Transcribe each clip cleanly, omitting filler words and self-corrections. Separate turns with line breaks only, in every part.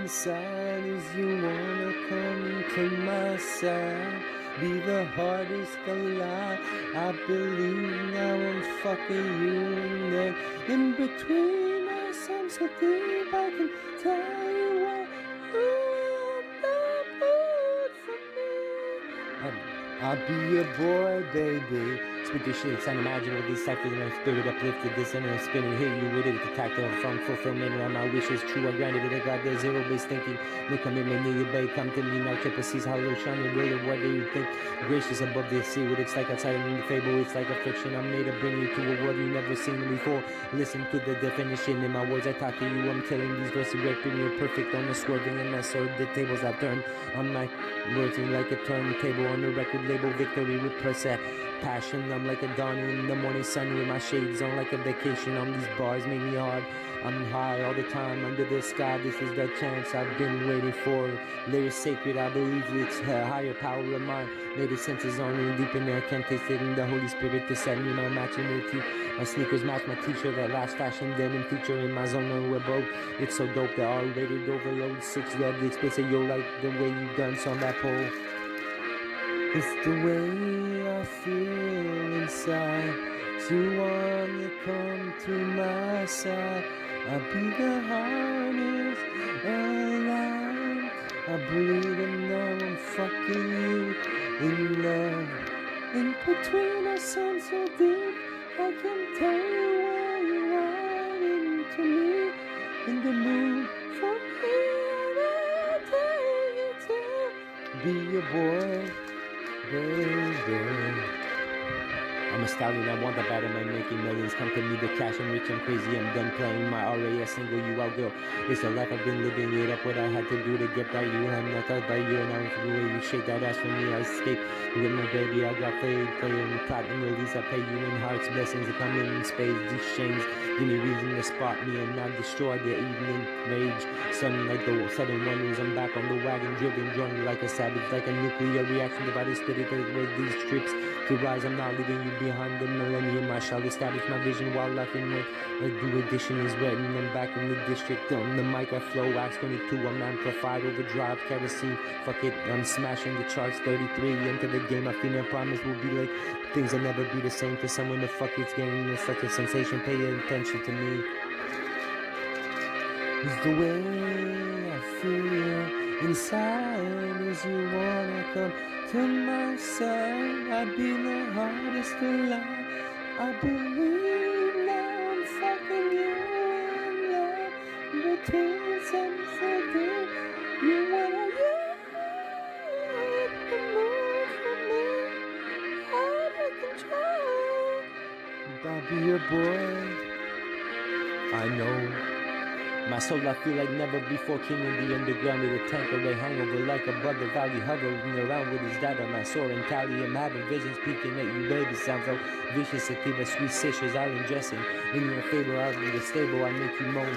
inside is you wanna come to my side. Be the hardest alive. I believe now I'm fucking you, and then in between us I'm so deep I can tell you what you end up good for me. I'll be your boy, baby. Spit this shit, it's unimaginable. These ciphers and spirit uplifted. This and I'm spinning, hit you with it. The tactile from fulfillment of my wishes. True, I granted it. I got the zero base thinking. No commitment, needed, babe. Come to me now. Triple C's hollow shining. Really, what do you think? Gracious above the sea. What it's like outside in the fable. It's like a fiction. I'm made to bring you to a world you've never seen before. Listen to the definition. In my words, I talk to you. I'm telling these verses. Rapping you perfect on the swerving. And I serve the tables I've turned. I'm like working like a turntable on the record label. Victory repress that passion. I'm like a dawn in the morning sun with my shades on like a vacation. On these bars make me hard. I'm high all the time under the sky. This is the chance I've been waiting for. Lyrics sacred, I believe it's a higher power of mine. Made the senses on me deep in there. Can't taste it in the Holy Spirit to set me my matching with you. My sneakers match my t-shirt, that last fashion denim feature in my zone and we're broke. It's so dope that R-rated overload 6 love the explicit. Yo, like the way you dance on that pole. It's the way I feel inside. You wanna come to my side. I'll be the hardest alive. I believe in now I'm fucking you in love. In between us I'm so deep I can tell you where you are into me. In the mood from here I'll take you to be your boy, baby. I'm a stallion, I want the battle, man, making millions. Come to me, the cash, I'm rich, I'm crazy, I'm done playing my RAS, single you out, girl. It's the life I've been living, it up what I had to do to get by you. I'm not thought by you, and I'm the way you shake that ass for me, I escape with my baby. I got playing platinum release, I pay you in hearts, blessings that come in spades. These chains give me reason to spot me and not destroy the evening rage. Something like the sudden wonders, I'm back on the wagon, driven, drunk like a savage, like a nuclear reaction, divided steady with these trips to rise. I'm not leaving you behind the millennium. I shall establish my vision while laughing with a new edition is written. I'm back in the district on the mic. I flow wax 22. I'm amplified overdrive kerosene. Fuck it, I'm smashing the charts. 33 into the game. I feel I promise will be like things will never be the same for someone to fuck it's getting such a sensation. Pay attention to me. It's the way I feel inside as you wanna come to my side. I'll be the hardest alive. I believe now I'm fucking you in love. Between something you wanna get the move for me out of control. I'll be your boy. I know. My soul, I feel like never before. King in the underground with a tank array hangover like a brother valley hovering around with his dad on my sword and tally. I'm having visions peeking at you, baby. Sounds so vicious, sativa, sweet citrus, island dressing. In your favor, out of the stable, I make you moan.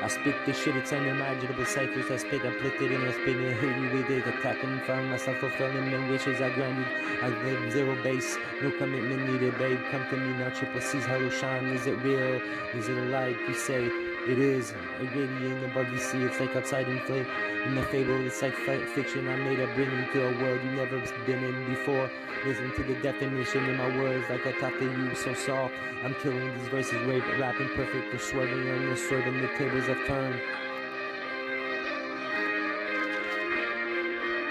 I spit this shit, it's unimaginable ciphers. I spit, uplifted, and I spit and hit you with it. Attacking, found myself fulfilling my wishes. I granted, I live zero base, no commitment needed, babe. Come to me now, Triple C's hollow shine. Is it real? Is it a lie? You say it is. A radiating above you see, it's like outside in flame. In the fable, it's like fiction. I made up, bring you to a world you've never been in before. Listen to the definition in my words, like I talk to you so soft. I'm killing these verses, rapping perfect, and swerving on the sword, and the tables have turned.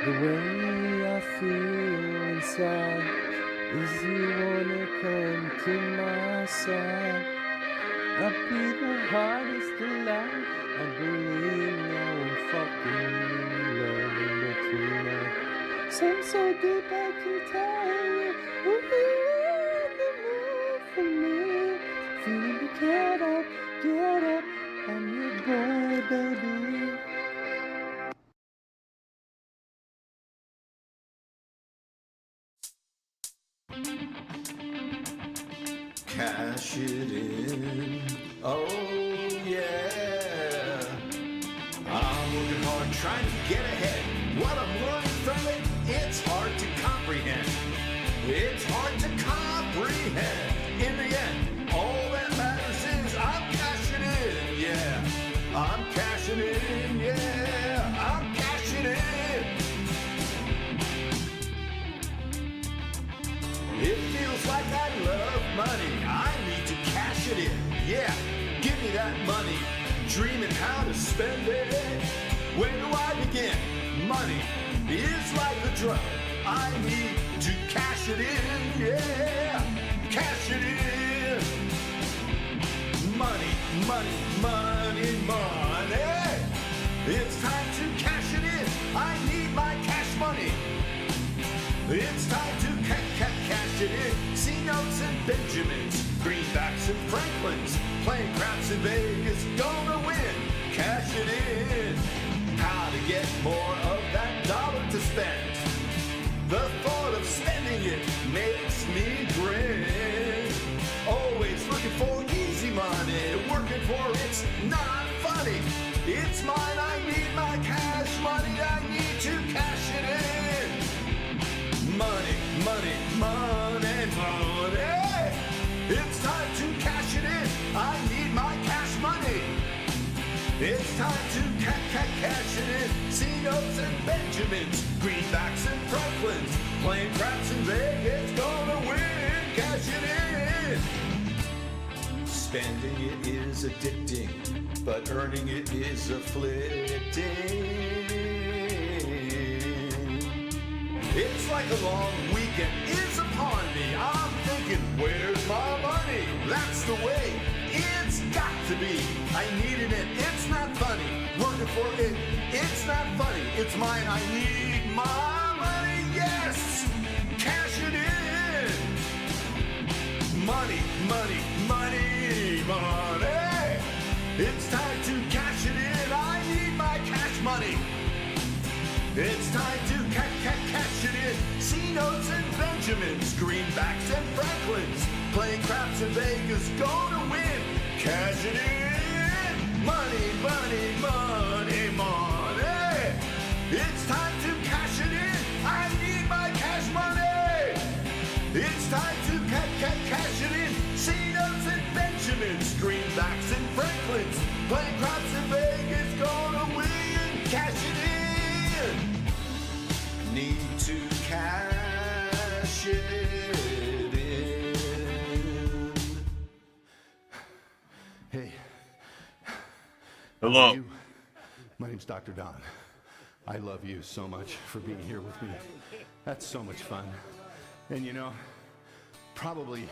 The way I feel inside is you wanna come to my side. I'll be the hardest alive. I believe now I'm fucking love in between us. Some so deep I can tell you. Ooh, in the mood for me. Feeling to get up. I'm your boy, baby.
Cash it in, oh yeah. I'm working hard trying to get ahead. What I'm learning from it, it's hard to comprehend. It's hard to comprehend. In the end, all that matters is I'm cashing in, yeah. I'm cashing in, yeah. dreaming how to spend it. Where do I begin? Money is like a drug. I need to cash it in, yeah, cash it in. Money, money, money, money. It's time to cash it in. I need my cash money. It's time to cash it in. C notes and Benjamins, greenbacks and Franklins, playing craps in Vegas, gonna win. Cash it in. How to get more of that dollar to spend. The thought of spending it makes me grin. Always looking for easy money, working for it's not funny. It's mine, I need my cash money, I need to cash it in. Money, money, money, money. It's time to cash it in. I need my cash money. It's time to cash it in. C notes and Benjamins, greenbacks and Franklins, playing craps in Vegas, gonna win. Cash it in. Spending it is addicting, but earning it is afflicting. It's like a long weekend is upon me. I'm thinking, where's my money? That's the way it's got to be. I needed it. It's not funny. Working for it. It's not funny. It's mine. I need my money. Yes. Cash it in. Money, money, money, money. It's time to cash it in. I need my cash money. It's time to cash it in. C notes and Benjamins, greenbacks and Franklins, playing craps in Vegas, gonna win. Cash it in. Money, money, money, money. It's time to cash it in. I need my cash money. It's time to cash it in. C notes and Benjamins, greenbacks and Franklins, playing craps in Vegas, gonna win. Cash it in. Need to cash it in.
Hey.
Hello.
My name's Dr. Don. I love you so much for being here with me. That's so much fun. And you know, probably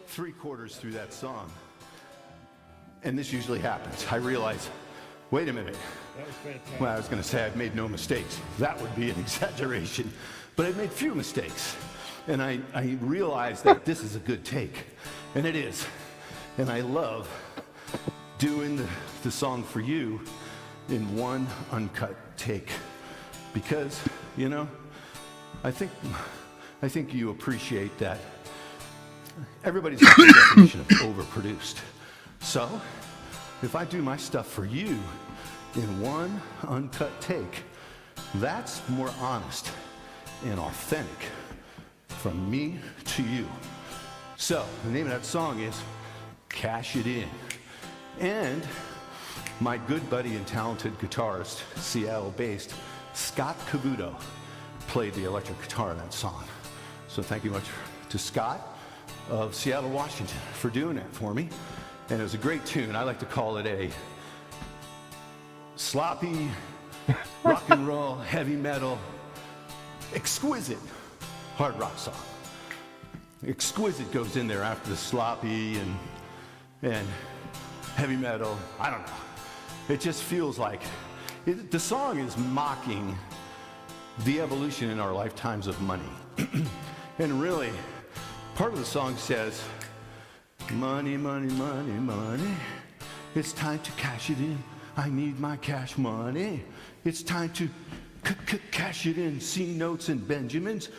3/4 through that song, and this usually happens, I realize, wait a minute. Well, I was going to say I've made no mistakes. That would be an exaggeration. But I've made few mistakes. And I realized that this is a good take. And it is. And I love doing the song for you in one uncut take. Because, you know, I think you appreciate that everybody's got the definition of overproduced. So, if I do my stuff for you in one uncut take, that's more honest and authentic from me to you. So, the name of that song is Cash It In. And my good buddy and talented guitarist, Seattle-based Scott Cavuto, played the electric guitar in that song. So thank you much to Scott of Seattle, Washington, for doing that for me. And it was a great tune. I like to call it a sloppy, rock and roll, heavy metal, exquisite hard rock song. Exquisite goes in there after the sloppy and heavy metal. I don't know. It just feels like the song is mocking the evolution in our lifetimes of money. And really, part of the song says, money, money, money, money. It's time to cash it in. I need my cash money. It's time to cash it in. C notes and Benjamins,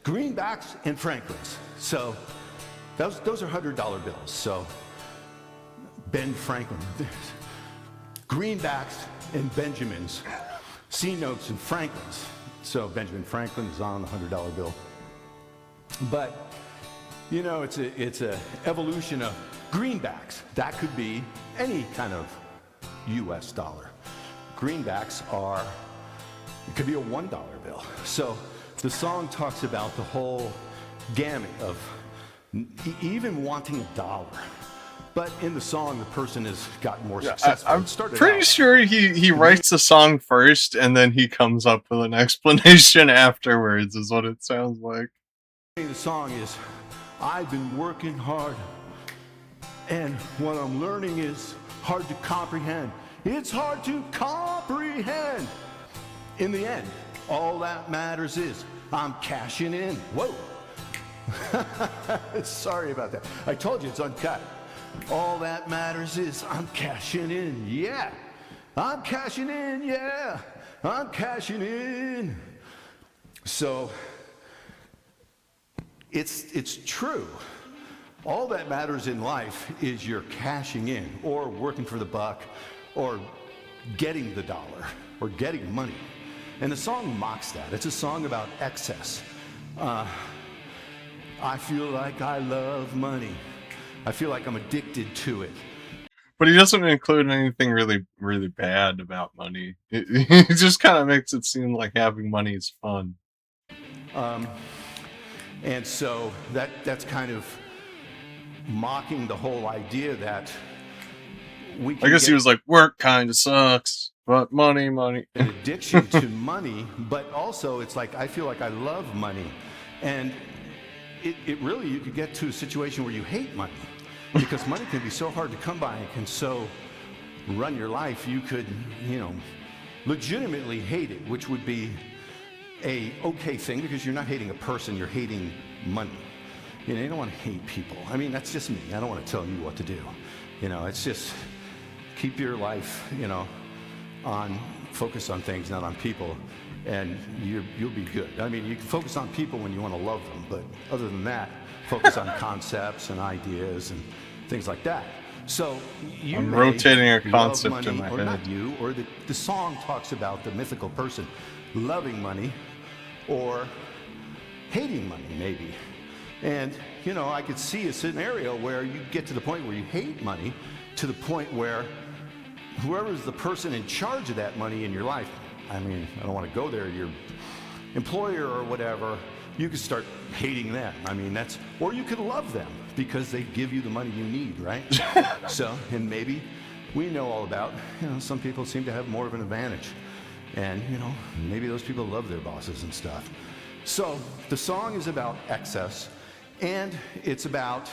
greenbacks and Franklins. So those are $100 bills. So Ben Franklin, greenbacks and Benjamins, C notes and Franklins. So Benjamin Franklin is on the $100 bill. But you know, it's a evolution of greenbacks. That could be any kind of U.S. dollar. Greenbacks it could be a $1 bill. So the song talks about the whole gamut of even wanting a dollar. But in the song, the person has gotten more successful.
I'm
It started
pretty
out-
sure he writes the song first and then he comes up with an explanation afterwards, is what it sounds like.
The song is, I've been working hard, and what I'm learning is hard to comprehend. It's hard to comprehend. In the end, all that matters is I'm cashing in. Whoa. Sorry about that. I told you it's uncut. All that matters is I'm cashing in. Yeah. I'm cashing in. Yeah. I'm cashing in. So it's true. All that matters in life is you're cashing in or working for the buck or getting the dollar or getting money. And the song mocks that. It's a song about excess. I feel like I love money. I feel like I'm addicted to it.
But he doesn't include anything really, really bad about money. He just kind of makes it seem like having money is fun.
And so that's kind of mocking the whole idea that we can
I guess
get
he was like, work kind of sucks, but money.
an addiction to money, but also it's like, I feel like I love money. And it really, you could get to a situation where you hate money because money can be so hard to come by and can so run your life. You could, legitimately hate it, which would be a okay thing because you're not hating a person, you're hating money. You don't want to hate people. I mean, that's just me. I don't want to tell you what to do. It's just keep your life, focus on things, not on people, and you'll be good. I mean, you can focus on people when you want to love them, but other than that, focus on concepts and ideas and things like that. So
I'm rotating a concept
money,
in my
or
head.
not you, or the song talks about the mythical person loving money or hating money, maybe. And, I could see a scenario where you get to the point where you hate money to the point where whoever's the person in charge of that money in your life, I mean, I don't want to go there, your employer or whatever, you could start hating them. I mean, or you could love them because they give you the money you need, right? So, and maybe we know all about, some people seem to have more of an advantage. And, maybe those people love their bosses and stuff. So the song is about excess, and it's about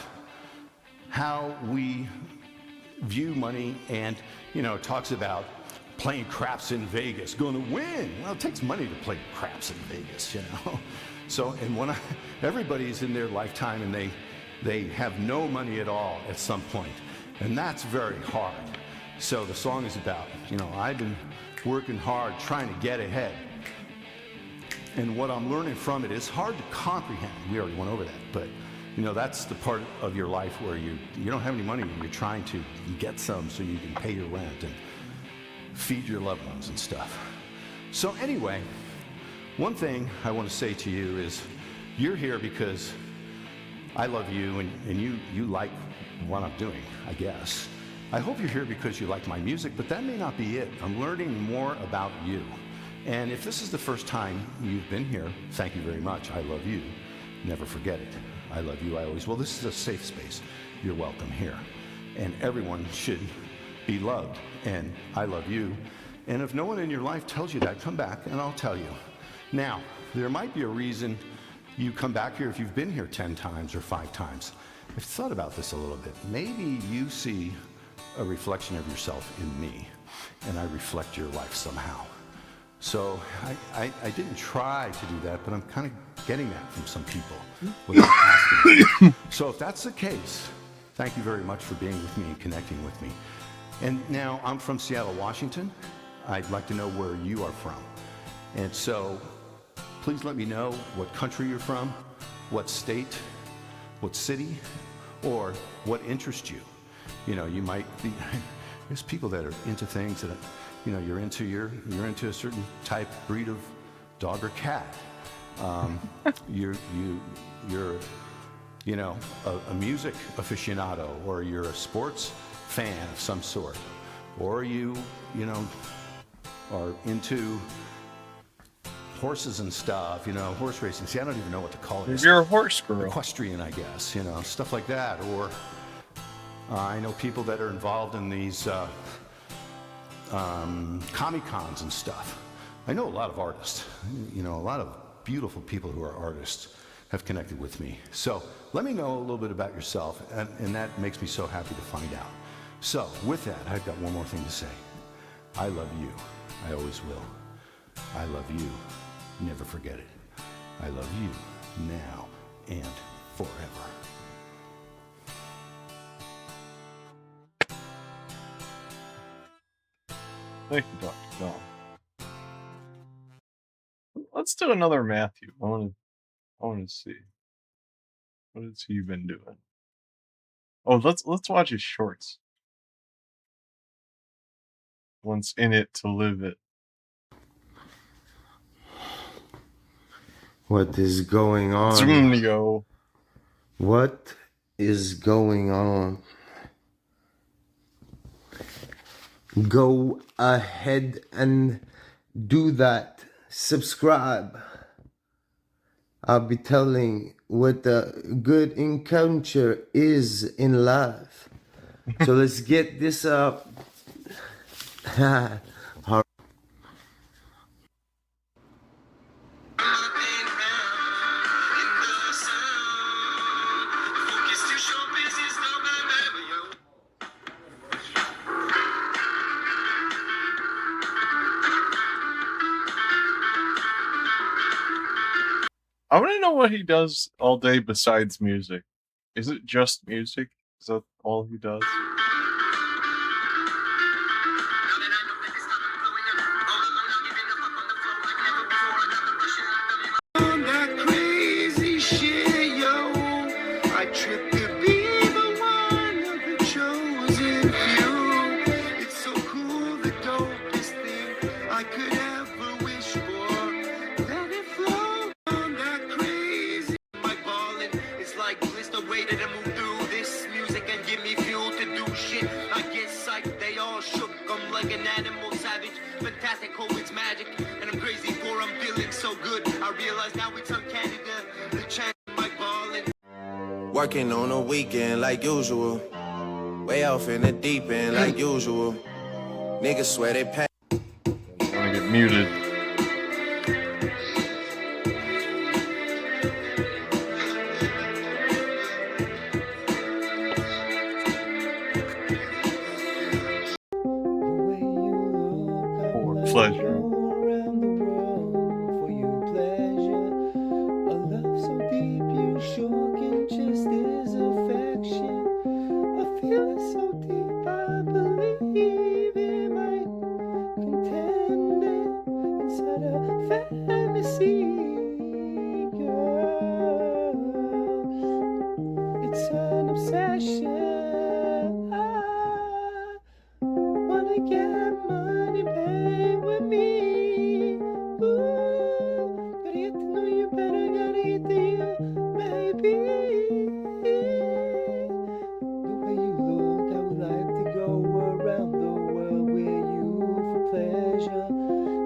how we view money, and, it talks about playing craps in Vegas, going to win. Well, it takes money to play craps in Vegas, So, and everybody's in their lifetime and they have no money at all at some point, and that's very hard. So the song is about, I've been working hard, trying to get ahead. And what I'm learning from it is hard to comprehend. We already went over that, but that's the part of your life where you don't have any money and you're trying to get some so you can pay your rent and feed your loved ones and stuff. So anyway, one thing I want to say to you is you're here because I love you and you like what I'm doing, I guess. I hope you're here because you like my music, but that may not be it. I'm learning more about you. And if this is the first time you've been here, thank you very much. I love you. Never forget it. I love you. I always will. This is a safe space. You're welcome here. And everyone should be loved. And I love you. And if no one in your life tells you that, come back and I'll tell you. Now, there might be a reason you come back here if you've been here 10 times or 5 times. I've thought about this a little bit. Maybe you see a reflection of yourself in me, and I reflect your life somehow. So I didn't try to do that, but I'm kind of getting that from some people without asking. So if that's the case, thank you very much for being with me and connecting with me. And now I'm from Seattle, Washington. I'd like to know where you are from. And so please let me know what country you're from, what state, what city, or what interests you. You might be, there's people that are into things that, you're into a certain type, breed of dog or cat. You're a music aficionado, or you're a sports fan of some sort, or you are into horses and stuff, horse racing. See, I don't even know what to call it.
You're a horse girl.
Equestrian, I guess, stuff like that. Or I know people that are involved in these Comic-Cons and stuff. I know a lot of artists, you know, a lot of beautiful people who are artists have connected with me. So let me know a little bit about yourself, and that makes me so happy to find out. So with that, I've got one more thing to say. I love you. I always will. I love you. Never forget it. I love you now and forever.
Thank you, Dr. John. Let's do another Matthew. I want to see. What has he been doing? Oh, let's watch his shorts. Once in it to live it.
What is going on?
Zoom go.
What is going on? Go ahead and do that. Subscribe. I'll be telling what the good encounter is in life. So let's get this up.
I want to know what he does all day besides music. Is it just music? Is that all he does?
That crazy shit, yo. I trip to be the one of the chosen few. It's so cool, the dopest thing I could ever wish for. Let it flow on that crazy. My ballin', it's like blister waited to move through this music and give me fuel to do shit. I get psyched, they all shook. I'm like an animal savage. Fantastic, COVID's magic. And I'm crazy for I'm feeling so good. I realize now it's on Canada. The chance of my ballin'.
Working on a weekend like usual. Way off in the deep end like usual. Niggas swear they pay.
I'm gonna get muted. For pleasure.
Around the world for your pleasure. A love so deep you shook and just is affection. I feel it so deep I believe it might contend it inside a fantasy, girl. It's an obsession. I wanna get money, babe, with me. Ooh, gotta get to know you better, gotta get to you, baby. The way you look, I would like to go around the world with you for pleasure.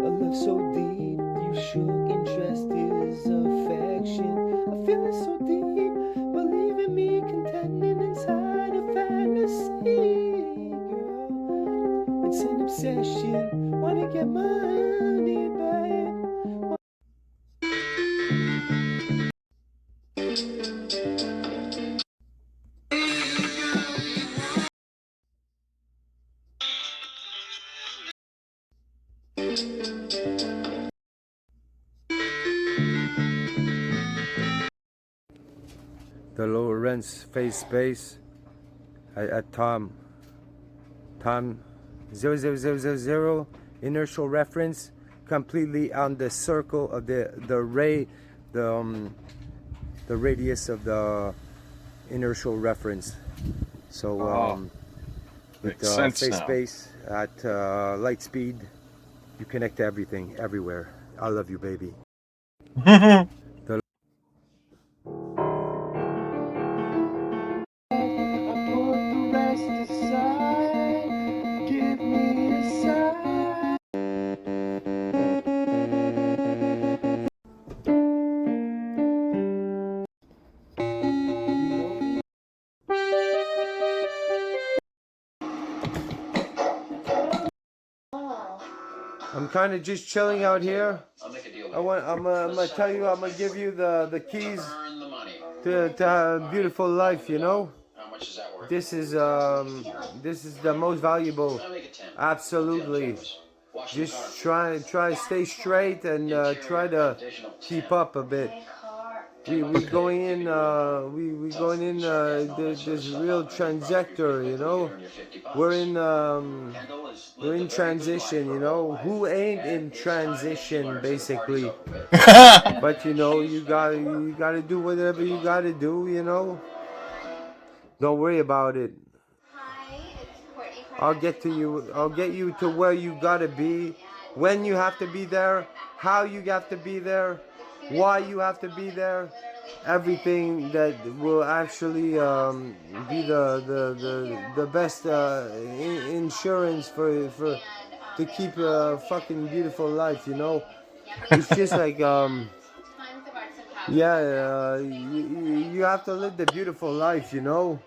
A love so deep, you shook, interest is affection. I feel it so deep, believe in me, contending inside a fantasy, girl. It's an obsession, wanna get money, babe. The Lorentz phase space at Tom 00000 inertial reference completely on the circle of the radius of the inertial reference. So with
Makes sense
phase
now.
space at light speed, you connect to everything, everywhere. I love you, baby. Give me a sign. I'm kind of just chilling out here. I'm gonna tell you, I'm gonna give you the keys to a beautiful life, you know? This is the most valuable. Absolutely. Just try to stay straight and try to keep up a bit. We going in we going in this real trajectory, you know. We're in transition, you know. Who ain't in transition, basically? But you know, you gotta do whatever you gotta do, you know. Don't worry about it. I'll get you to where you gotta be, when you have to be there, how you have to be there, why you have to be there. Everything that will actually be the best insurance for to keep a fucking beautiful life, you know. It's just like you have to live the beautiful life, you know.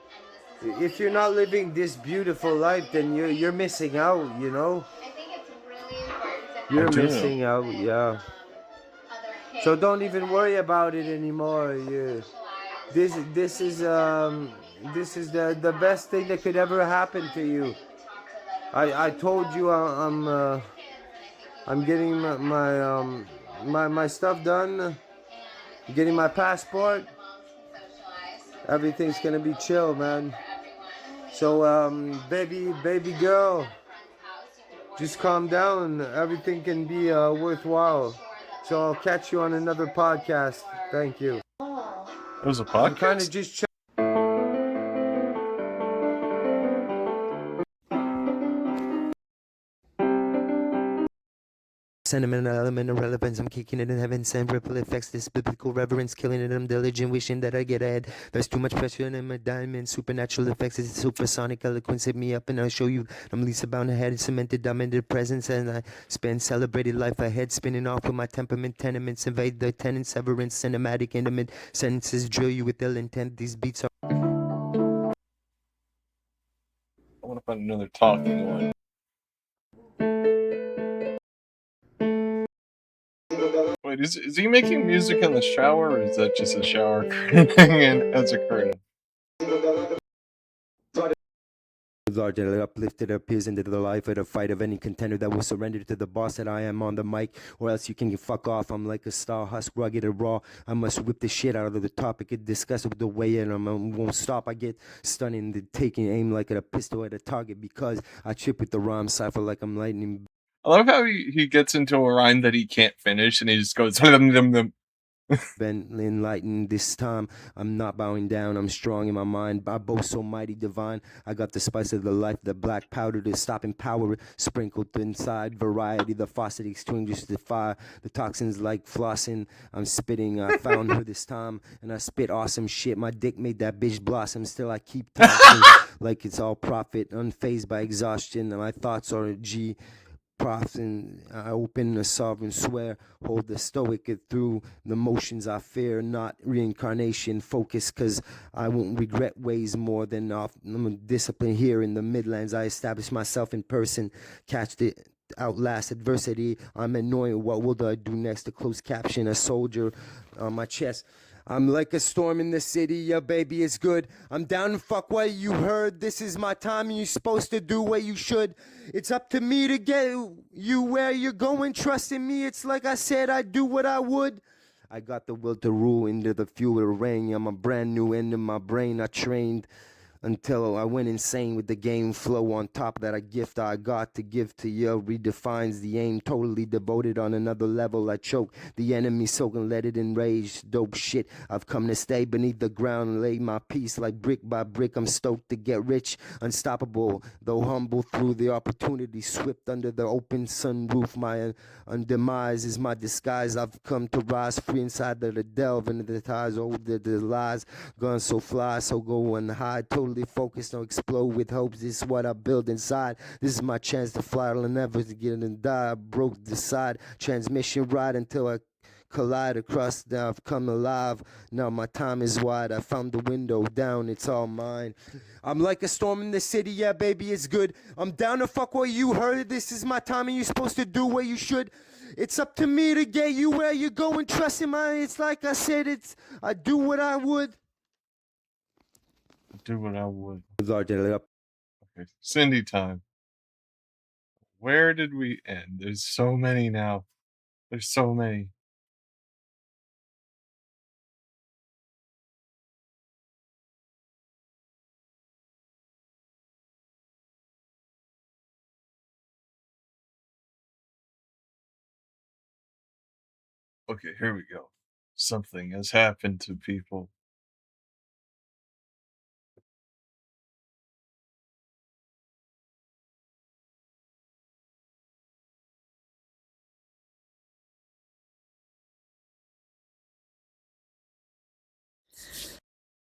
If you're not living this beautiful life, then you're missing out, you know. You're missing out, yeah. So don't even worry about it anymore. This is the best thing that could ever happen to you. I told you I'm getting my stuff done, getting my passport. Everything's gonna be chill, man. So baby girl, just calm down. Everything can be worthwhile. So I'll catch you on another podcast. Thank you.
It was a
I'm kind
podcast?
of just
Sentimental element of relevance, I'm kicking it in heaven, send ripple effects, this biblical reverence, killing it, I'm diligent, wishing that I get ahead. There's too much pressure in my diamond, supernatural effects, it's supersonic eloquence, hit me up and I'll show you, I'm Lisa bound ahead, cemented, dominant presence, and I spend celebrated life ahead, spinning off with my temperament, tenements, invade the tenant, severance, cinematic, intimate, sentences, drill you with ill intent, these beats are...
I want to find another talking one. Wait, is he making music in the shower, or is that just a shower curtain and as a curtain?
Largely uplifted appears into the life of the fight of any contender that will surrender to the boss that I am on the mic, or else you can fuck off. I'm like a star, husk, rugged and raw. I must whip the shit out of the topic and discuss it with the way and I won't stop. I get stunning, taking aim like a pistol at a target because I trip with the rhyme cipher like I'm lightning.
I love how he gets into a rhyme that he can't finish and he just goes
Been enlightened this time. I'm not bowing down. I'm strong in my mind. I boast so mighty divine. I got the spice of the life, the black powder to stop and power sprinkled inside. Variety, the faucet extinguishes the fire. The toxins like flossing. I'm spitting. I found her this time and I spit awesome shit. My dick made that bitch blossom. Still I keep talking like it's all profit. Unfazed by exhaustion. My thoughts are a G. And I open a sovereign swear, hold the stoic it through the motions I fear, not reincarnation focus, cause I won't regret ways more than off. I'm a discipline here in the Midlands. I establish myself in person, catch the outlast adversity. I'm annoying. What will I do next? A closed caption, a soldier on my chest. I'm like a storm in the city, yeah, baby, it's good. I'm down to fuck what you heard. This is my time, and you're supposed to do what you should. It's up to me to get you where you're going. Trust in me, it's like I said, I'd do what I would. I got the will to rule into the fuel of rain. I'm a brand new end in my brain. I trained until I went insane with the game flow. On top of that, a gift I got to give to you redefines the aim. Totally devoted on another level. I choke the enemy, soaking, let it enrage. Dope shit. I've come to stay beneath the ground and lay my piece like brick by brick. I'm stoked to get rich, unstoppable, though humble through the opportunity. Swift under the open sunroof. My demise is my disguise. I've come to rise free inside of the delve into the ties. Oh, the lies gone so fly, so go and hide. Totally focused on explode with hopes. This is what I build inside. This is my chance to fly. I'll never get and die. I broke the side transmission ride until I collide across. Now I've come alive. Now my time is wide. I found the window down. It's all mine. I'm like a storm in the city. Yeah, baby, it's good. I'm down to fuck what you heard. This is my time, and you're supposed to do what you should. It's up to me to get you where you're going. Trust in my. It's like I said. I do what I would.
Do what I would.
Okay.
Okay, Cindy time. Where did we end? There's so many now. There's so many. Okay, here we go. Something has happened to people.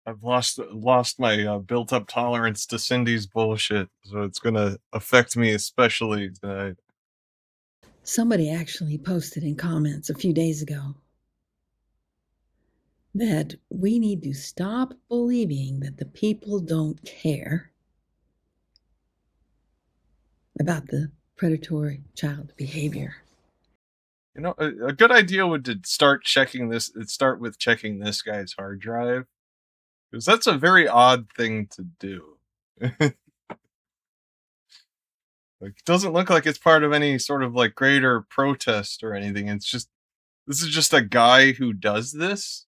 I've lost my built up tolerance to Cindy's bullshit, so it's gonna affect me especially tonight.
Somebody actually posted in comments a few days ago that we need to stop believing that the people don't care about the predatory child behavior.
You know, a good idea would to start checking this. Start with checking this guy's hard drive, because that's a very odd thing to do. Like, it doesn't look like it's part of any sort of like greater protest or anything. It's just this is just a guy who does this.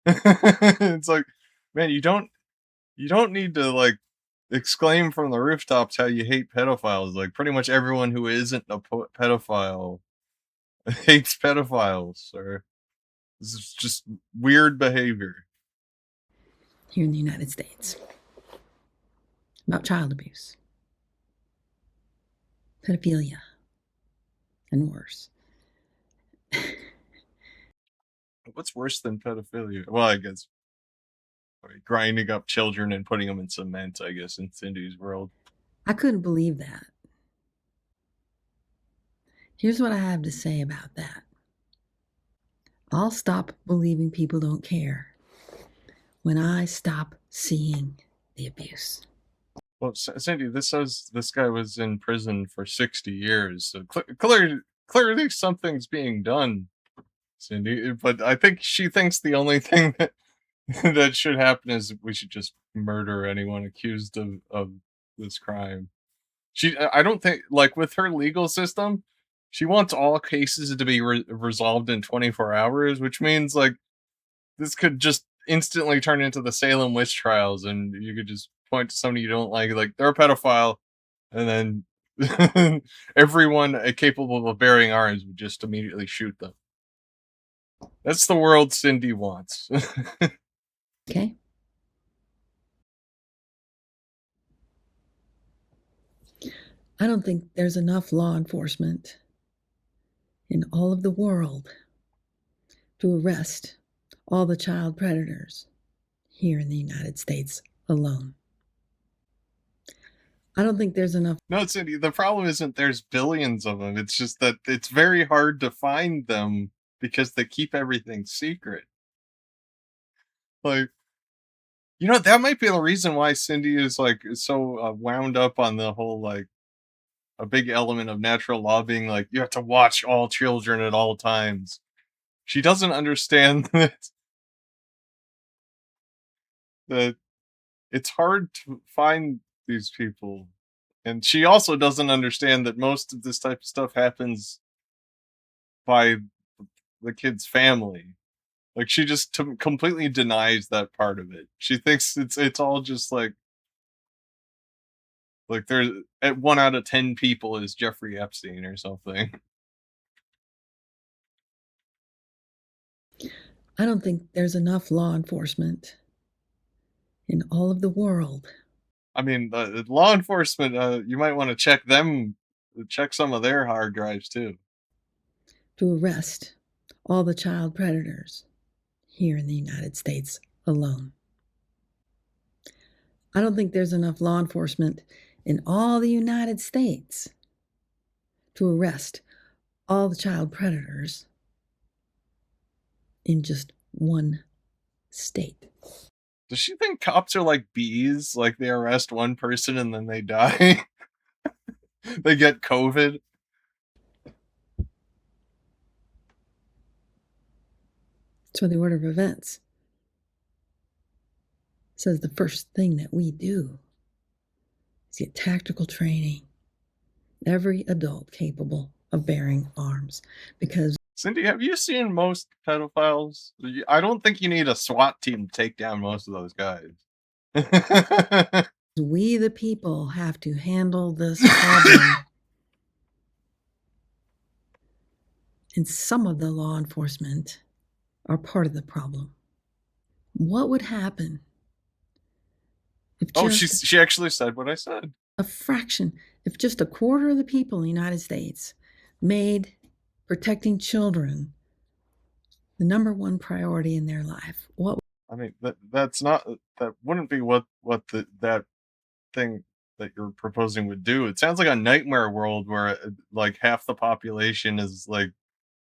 It's like, man, you don't need to like exclaim from the rooftops how you hate pedophiles. Like, pretty much everyone who isn't a pedophile hates pedophiles, or this is just weird behavior.
Here in the United States about child abuse, pedophilia, and worse.
What's worse than pedophilia? Well, I guess grinding up children and putting them in cement, I guess, in Cindy's world.
I couldn't believe that. Here's what I have to say about that. I'll stop believing people don't care when I stop seeing the abuse.
Well, Cindy, this says this guy was in prison for 60 years. So clearly something's being done, Cindy. But I think she thinks the only thing that that should happen is we should just murder anyone accused of this crime. I don't think, like, with her legal system, she wants all cases to be resolved in 24 hours, which means like this could just instantly turn into the Salem witch trials, and you could just point to somebody you don't like they're a pedophile, and then everyone capable of bearing arms would just immediately shoot them. That's the world Cindy wants.
Okay? I don't think there's enough law enforcement in all of the world to arrest all the child predators here in the United States alone. I don't think there's enough.
No, Cindy, the problem isn't there's billions of them. It's just that it's very hard to find them because they keep everything secret. Like, you know, that might be the reason why Cindy is like so wound up on the whole, like, a big element of natural law being like you have to watch all children at all times. She doesn't understand that it's hard to find these people, and she also doesn't understand that most of this type of stuff happens by the kid's family. Like, she just completely denies that part of it. She thinks it's all just like there's at 1 out of 10 people is Jeffrey Epstein or something.
I don't think there's enough law enforcement in all of the world.
I mean, law enforcement, you might want to check some of their hard drives too.
To arrest all the child predators here in the United States alone. I don't think there's enough law enforcement in all the United States to arrest all the child predators in just one state.
Does she think cops are like bees? Like they arrest one person and then they die? They get COVID?
So the order of events says the first thing that we do is get tactical training. Every adult capable of bearing arms, because
Cindy, have you seen most pedophiles? I don't think you need a SWAT team to take down most of those guys.
we the people have to handle this problem. And some of the law enforcement are part of the problem. What would happen if
Oh,
just
she actually said what I said.
a fraction, if just a quarter of the people in the United States made protecting children the number one priority in their life? What
I mean, that wouldn't be what that thing that you're proposing would do. It sounds like a nightmare world where like half the population is like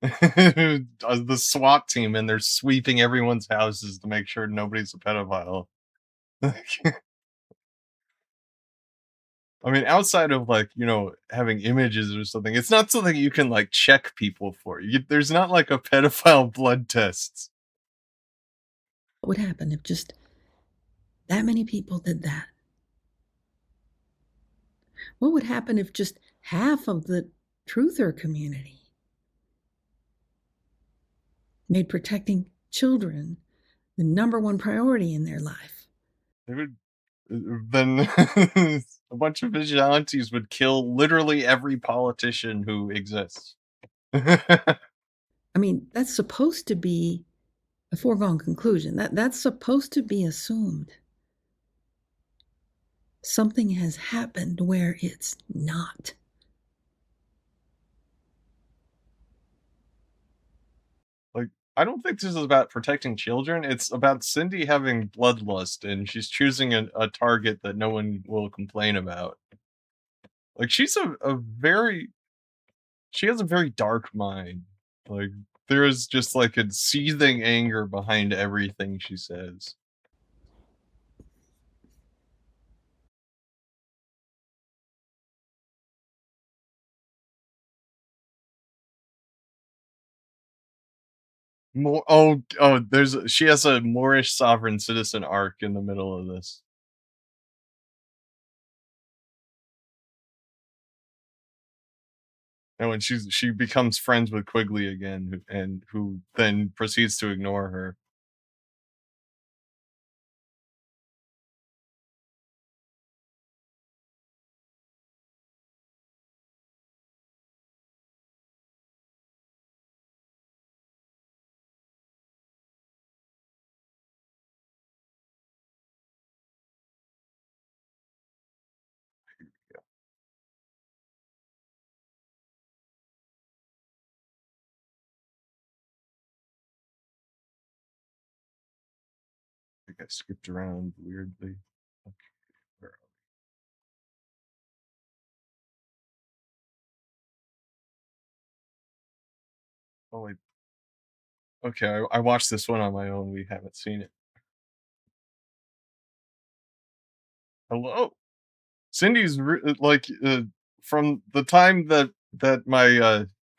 the SWAT team and they're sweeping everyone's houses to make sure nobody's a pedophile. I mean, outside of like, having images or something, it's not something you can like check people for. There's not like a pedophile blood test.
would happen if just that many people did that? What would happen if just half of the truther community made protecting children the number one priority in their life?
They would then a bunch of vigilantes would kill literally every politician who exists.
I mean, that's supposed to be a foregone conclusion. That's supposed to be assumed. Something has happened where it's not.
Like, I don't think this is about protecting children. It's about Cindy having bloodlust and she's choosing a target that no one will complain about. Like, she's she has a very dark mind. Like, there is just like a seething anger behind everything she says. She has a Moorish sovereign citizen arc in the middle of this. And when she becomes friends with Quigley again, who then proceeds to ignore her. I think I skipped around weirdly. Okay, where are we? Oh wait. Okay, I watched this one on my own. We haven't seen it. Hello, Cindy's from the time that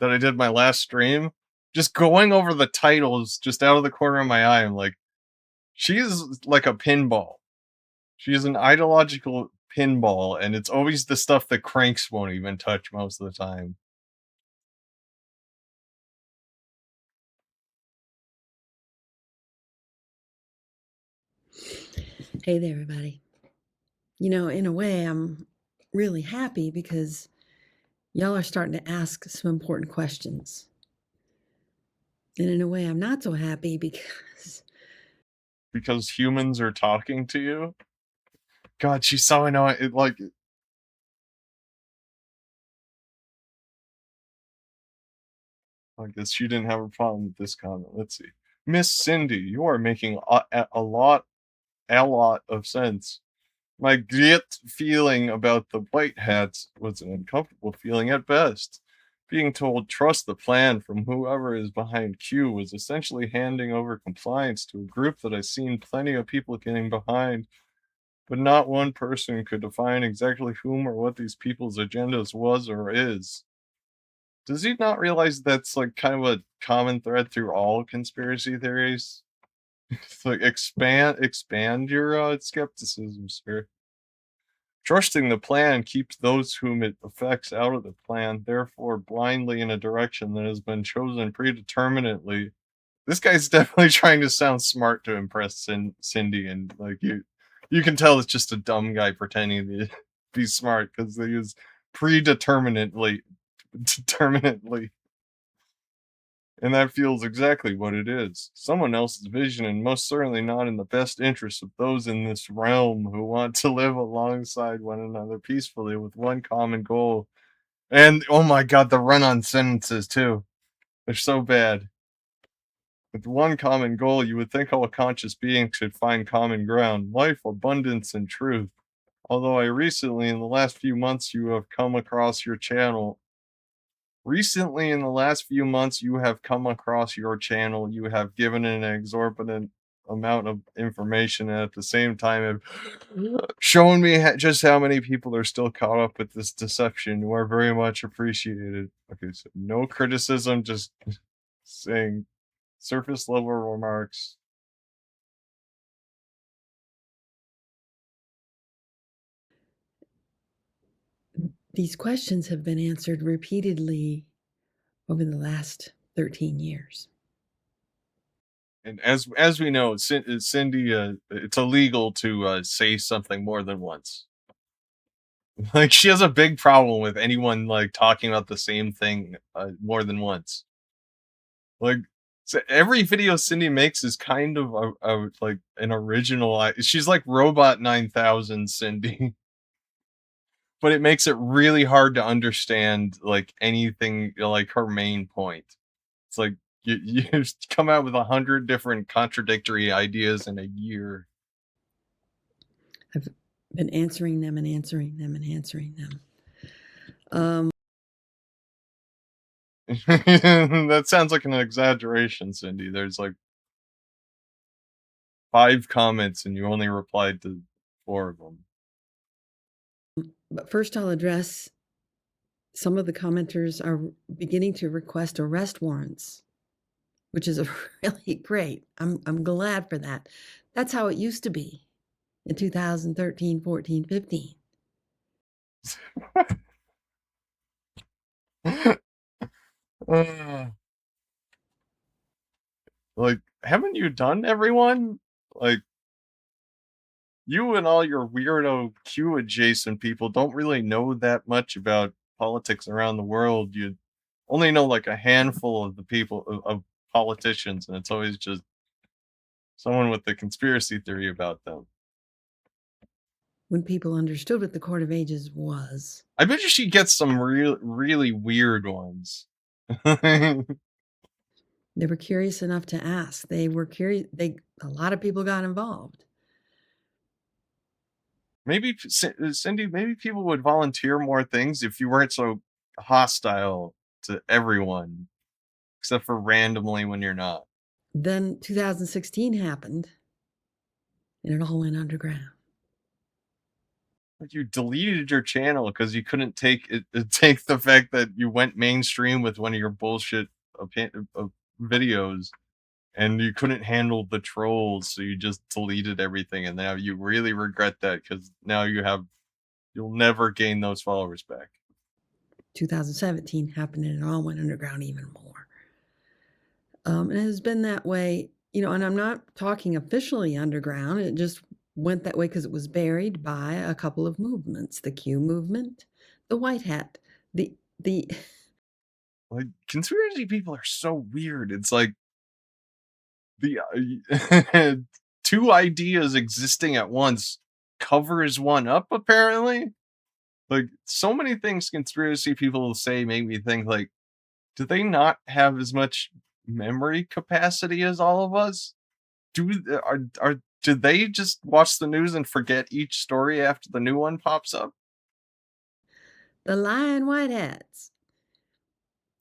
I did my last stream, just going over the titles just out of the corner of my eye. I'm like, she's like a pinball. She is an ideological pinball, and it's always the stuff that cranks won't even touch most of the time.
Hey there, everybody. In a way, I'm really happy because y'all are starting to ask some important questions. And in a way, I'm not so happy
Because humans are talking to you. God, she's so annoying. I guess she didn't have a problem with this comment. Let's see. Miss Cindy, you are making a lot of sense. My gut feeling about the white hats was an uncomfortable feeling at best. Being told trust the plan from whoever is behind Q was essentially handing over compliance to a group that I've seen plenty of people getting behind, but not one person could define exactly whom or what these people's agendas was or is. Does he not realize that's like kind of a common thread through all conspiracy theories? It's like expand your skepticism, sir. Trusting the plan keeps those whom it affects out of the plan, therefore blindly in a direction that has been chosen predeterminately. This guy's definitely trying to sound smart to impress Cindy, and like you can tell it's just a dumb guy pretending to be smart because they use predeterminately, determinately, and that feels exactly what it is. Someone else's vision, and most certainly not in the best interest of those in this realm who want to live alongside one another peacefully with one common goal. And oh my god, the run-on sentences too. They're so bad. With one common goal, you would think all conscious beings should find common ground, life, abundance, and truth. Although I recently, in the last few months, you have come across your channel. Recently, in the last few months, you have come across your channel. You have given an exorbitant amount of information, and at the same time, have shown me just how many people are still caught up with this deception. You are very much appreciated. Okay, so no criticism, just saying surface level remarks.
These questions have been answered repeatedly over the last 13 years.
And as we know, Cindy, it's illegal to say something more than once. Like she has a big problem with anyone like talking about the same thing more than once. Like so every video Cindy makes is kind of like an original. She's like Robot 9000 Cindy, but it makes it really hard to understand like anything like her main point. It's like you come out with 100 different contradictory ideas in a year.
I've been answering them and answering them and answering them.
That sounds like an exaggeration, Cindy. There's like 5 comments and you only replied to 4 of them.
But first, I'll address some of the commenters are beginning to request arrest warrants, which is really great. I'm glad for that. That's how it used to be in 2013, 14, 15.
Like, haven't you done everyone? Like, you and all your weirdo Q adjacent people don't really know that much about politics around the world. You only know like a handful of the people of politicians, and it's always just someone with a conspiracy theory about them.
When people understood what the Court of Ages was.
I bet you she gets some really weird ones.
They were curious enough to ask. They were curious. A lot of people got involved.
Maybe Cindy, maybe people would volunteer more things if you weren't so hostile to everyone, except for randomly when you're not.
Then 2016 happened, and it all went underground.
Like you deleted your channel because you couldn't take the fact that you went mainstream with one of your bullshit videos, and you couldn't handle the trolls, so you just deleted everything, and now you really regret that because now you'll never gain those followers back.
2017 happened, and it all went underground even more. And it has been that way, and I'm not talking officially underground. It just went that way because it was buried by a couple of movements: the Q movement, the White Hat, the
like conspiracy people are so weird. It's like the 2 ideas existing at once covers one up, apparently. Like so many things conspiracy people say make me think like, do they not have as much memory capacity as all of us? Do they just watch the news and forget each story after the new one pops up?
lying White Hats.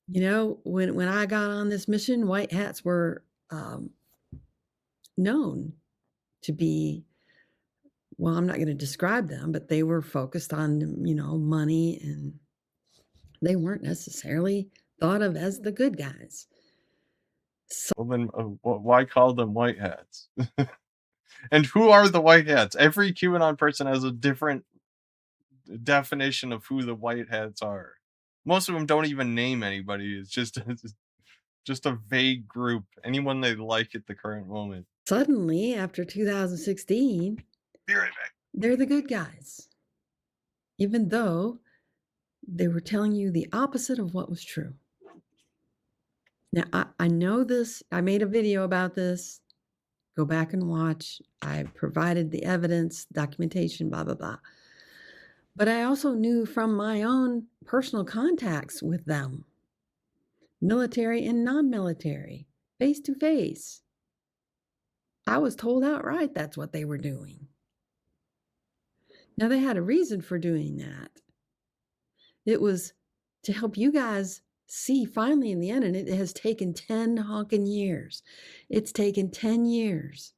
You know, when I got on this mission, white hats were known to be, well, I'm not going to describe them, but they were focused on, you know, money, and they weren't necessarily thought of as the good guys. So
Well, then why call them white hats? And who are the white hats? Every QAnon person has a different definition of who the white hats are. Most of them don't even name anybody. It's just just a vague group. Anyone they like at the current moment.
suddenly, after 2016,
Be right back.
they're the good guys, even though they were telling you the opposite of what was true. Now, I know this. I made a video about this. Go back and watch. I provided the evidence, documentation, blah, blah, blah. But I also knew from my own personal contacts with them, military and non-military, face to face. I was told outright that's what they were doing. Now, they had a reason for doing that. It was to help you guys see finally in the end, and it has taken 10 honking years. It's taken 10 years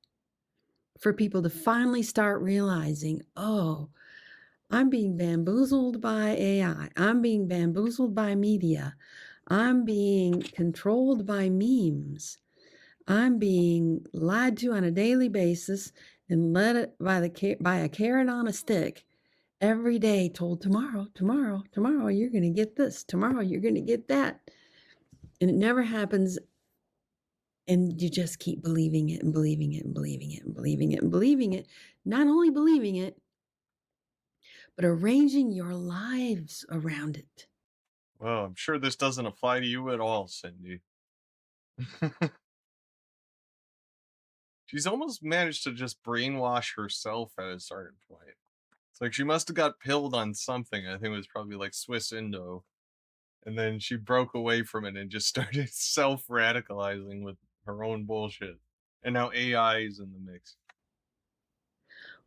for people to finally start realizing, oh, I'm being bamboozled by AI. I'm being bamboozled by media. I'm being controlled by memes. I'm being lied to on a daily basis and led by a carrot on a stick every day, told tomorrow, you're going to get this. Tomorrow, you're going to get that. And it never happens. And you just keep believing it and believing it and believing it and believing it and believing it. Not only believing it, but arranging your lives around it.
Well, I'm sure this doesn't apply to you at all, Cindy. She's almost managed to just brainwash herself at a certain point. It's like she must have got pilled on something. I think it was probably like Swiss Indo. And then she broke away from it and just started self radicalizing with her own bullshit. And now AI is in the mix.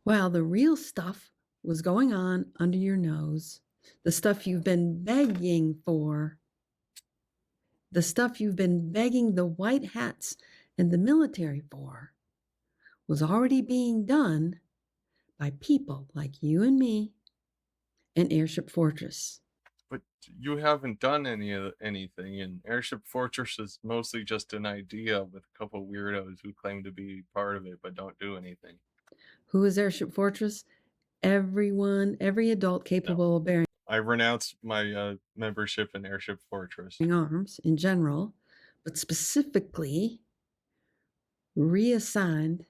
While the real stuff was going on under your nose, the stuff you've been begging for, the stuff you've been begging the white hats and the military for, was already being done by people like you and me and Airship Fortress.
But you haven't done anything, and Airship Fortress is mostly just an idea with a couple weirdos who claim to be part of it but don't do anything.
Who is Airship Fortress? Everyone, every adult capable of bearing
I renounced my membership in Airship Fortress.
arms in general, but specifically reassigned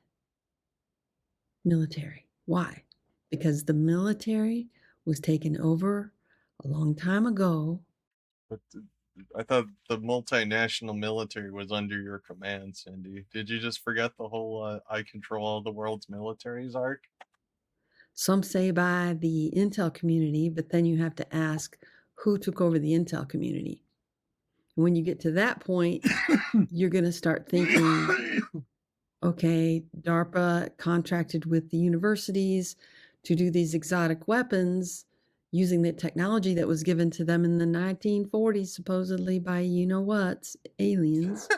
military. Why? Because the military was taken over a long time ago.
But I thought the multinational military was under your command, Cindy. Did you just forget the whole I control all the world's militaries arc?
Some say by the intel community, but then you have to ask who took over the intel community. When you get to that point, you're going to start thinking, okay, DARPA contracted with the universities to do these exotic weapons using the technology that was given to them in the 1940s, supposedly by you-know-whats, aliens.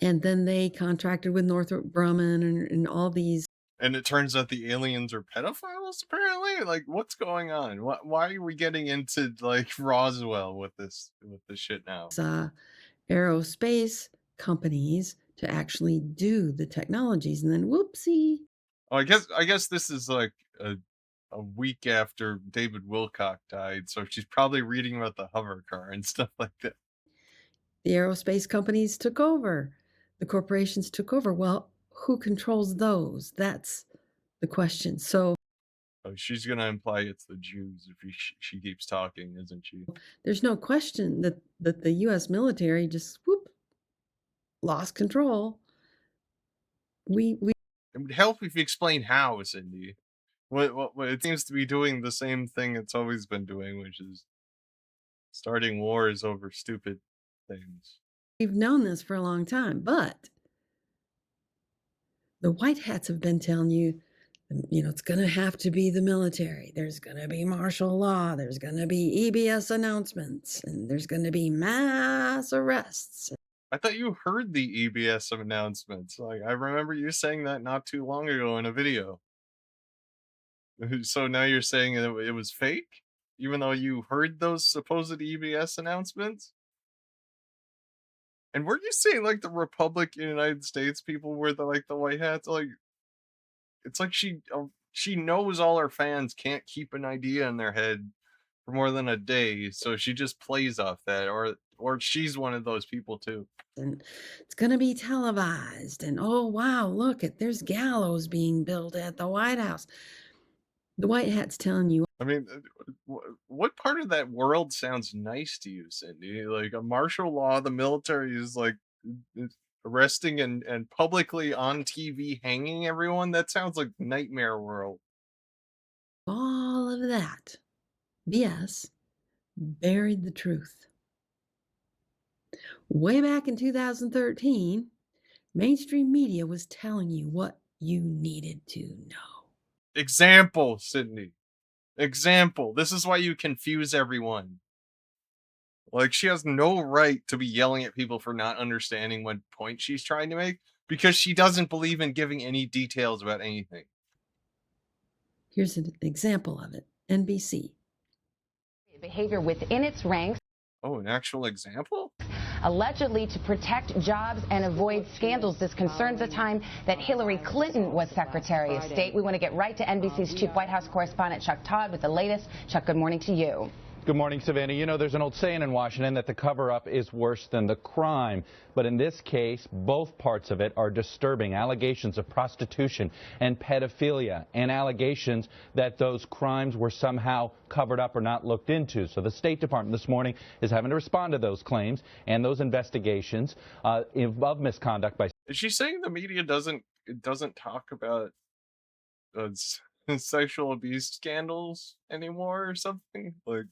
And then they contracted with Northrop Grumman and all these.
And it turns out the aliens are pedophiles, apparently? Like, what's going on? Why are we getting into, like, Roswell with this shit now?
Aerospace companies to actually do the technologies, and then whoopsie.
Oh, I guess this is like a week after David Wilcock died, so she's probably reading about the hover car and stuff like that.
The aerospace companies took over. The corporations took over. Well, who controls those? That's the question. So
she's going to imply it's the Jews if she keeps talking, isn't she?
There's no question that the U.S. military just lost control. It
would help if you explain how, Cindy. What it seems to be doing the same thing it's always been doing, which is starting wars over stupid things.
We've known this for a long time, but the white hats have been telling you It's going to have to be the military. There's going to be martial law. There's going to be EBS announcements, and there's going to be mass arrests.
I thought you heard the EBS announcements. Like, I remember you saying that not too long ago in a video. So now you're saying it was fake, even though you heard those supposed EBS announcements? And were you saying like the Republic United States people were the white hats? Like, it's like she knows all her fans can't keep an idea in their head for more than a day, so she just plays off that, or she's one of those people too.
And it's going to be televised. And oh, wow, look, there's gallows being built at the White House. The white hat's telling you.
I mean, what part of that world sounds nice to you, Cindy? Like a martial law, the military is like arresting and publicly on TV hanging everyone. That sounds like nightmare world.
All of that BS buried the truth. Way back in 2013, mainstream media was telling you what you needed to know.
Example, Sydney. Example. This is why you confuse everyone. Like, she has no right to be yelling at people for not understanding what point she's trying to make, because she doesn't believe in giving any details about anything.
Here's an example of it. NBC.
Behavior within its ranks.
Oh, an actual example?
Allegedly to protect jobs and avoid scandals. This concerns the time that Hillary Clinton was Secretary of State. We want to get right to NBC's chief White House correspondent, Chuck Todd, with the latest. Chuck, good morning to you.
Good morning, Savannah. You know, there's an old saying in Washington that the cover-up is worse than the crime. But in this case, both parts of it are disturbing. Allegations of prostitution and pedophilia, and allegations that those crimes were somehow covered up or not looked into. So the State Department this morning is having to respond to those claims and those investigations of misconduct by...
Is she saying the media doesn't talk about sexual abuse scandals anymore or something? Like,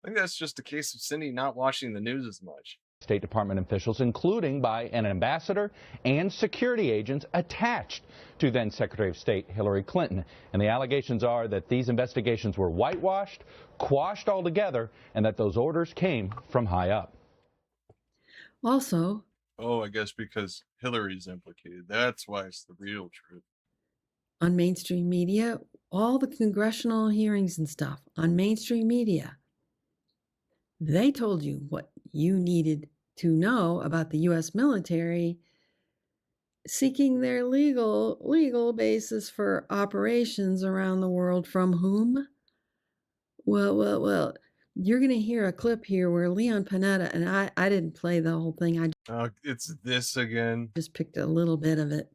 I think that's just a case of Cindy not watching the news as much.
State Department officials, including by an ambassador and security agents attached to then Secretary of State Hillary Clinton. And the allegations are that these investigations were whitewashed, quashed altogether, and that those orders came from high up.
Also,
oh, I guess because Hillary's implicated. That's why it's the real truth.
On mainstream media, all the congressional hearings and stuff on mainstream media, they told you what you needed to know about the U.S. military seeking their legal basis for operations around the world. From whom? Well, you're going to hear a clip here where Leon Panetta, and I didn't play the whole thing.
It's this again.
Just picked a little bit of it.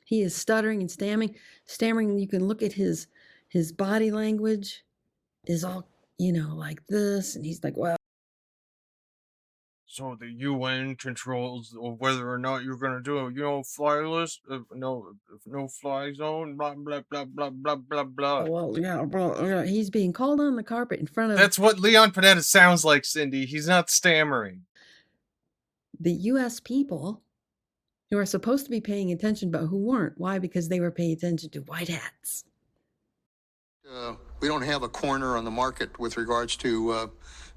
He is stuttering and stammering. You can look at his body language is all, like this. And he's like, well.
So the UN controls whether or not you're going to do a, fly list, no fly zone, blah, blah, blah, blah, blah, blah, blah.
Well, yeah, bro, he's being called on the carpet in front of...
That's what Leon Panetta sounds like, Cindy. He's not stammering.
The U.S. people who are supposed to be paying attention, but who weren't. Why? Because they were paying attention to white hats.
We don't have a corner on the market with regards to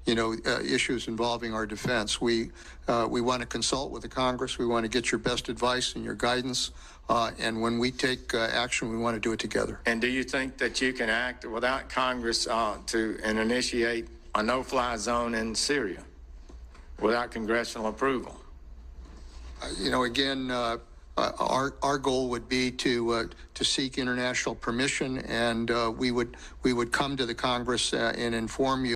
issues involving our defense. We want to consult with the Congress. We want to get your best advice and your guidance. And when we take action, we want to do it together.
And do you think that you can act without Congress to initiate a no-fly zone in Syria without congressional approval?
Our goal would be to seek international permission, and we would come to the Congress and inform you.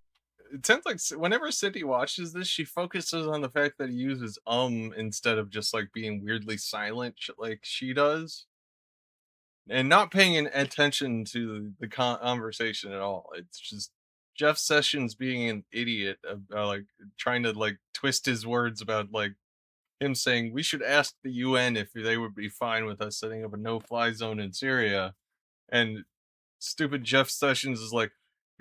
It sounds like whenever Cindy watches this, she focuses on the fact that he uses instead of just like being weirdly silent like she does, and not paying attention to the conversation at all. It's just Jeff Sessions being an idiot, like trying to like twist his words about like him saying we should ask the UN if they would be fine with us setting up a no-fly zone in Syria, and stupid Jeff Sessions is like,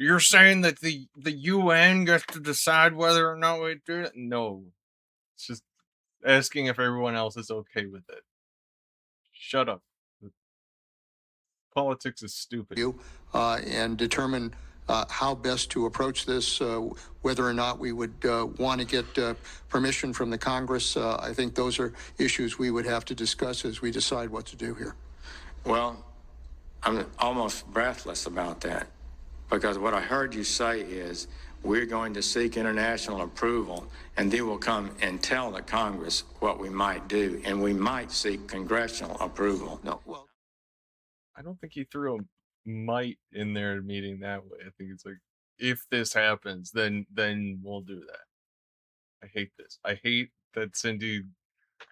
you're saying that the UN gets to decide whether or not we do it? No. It's just asking if everyone else is okay with it. Shut up. Politics is stupid.
And determine how best to approach this, whether or not we would want to get permission from the Congress. I think those are issues we would have to discuss as we decide what to do here.
Well, I'm almost breathless about that, because what I heard you say is we're going to seek international approval, and then we'll come and tell the Congress what we might do, and we might seek congressional approval.
No, well,
I don't think he threw a might in their meeting that way. I think it's like, if this happens, then we'll do that. I hate this. I hate that Cindy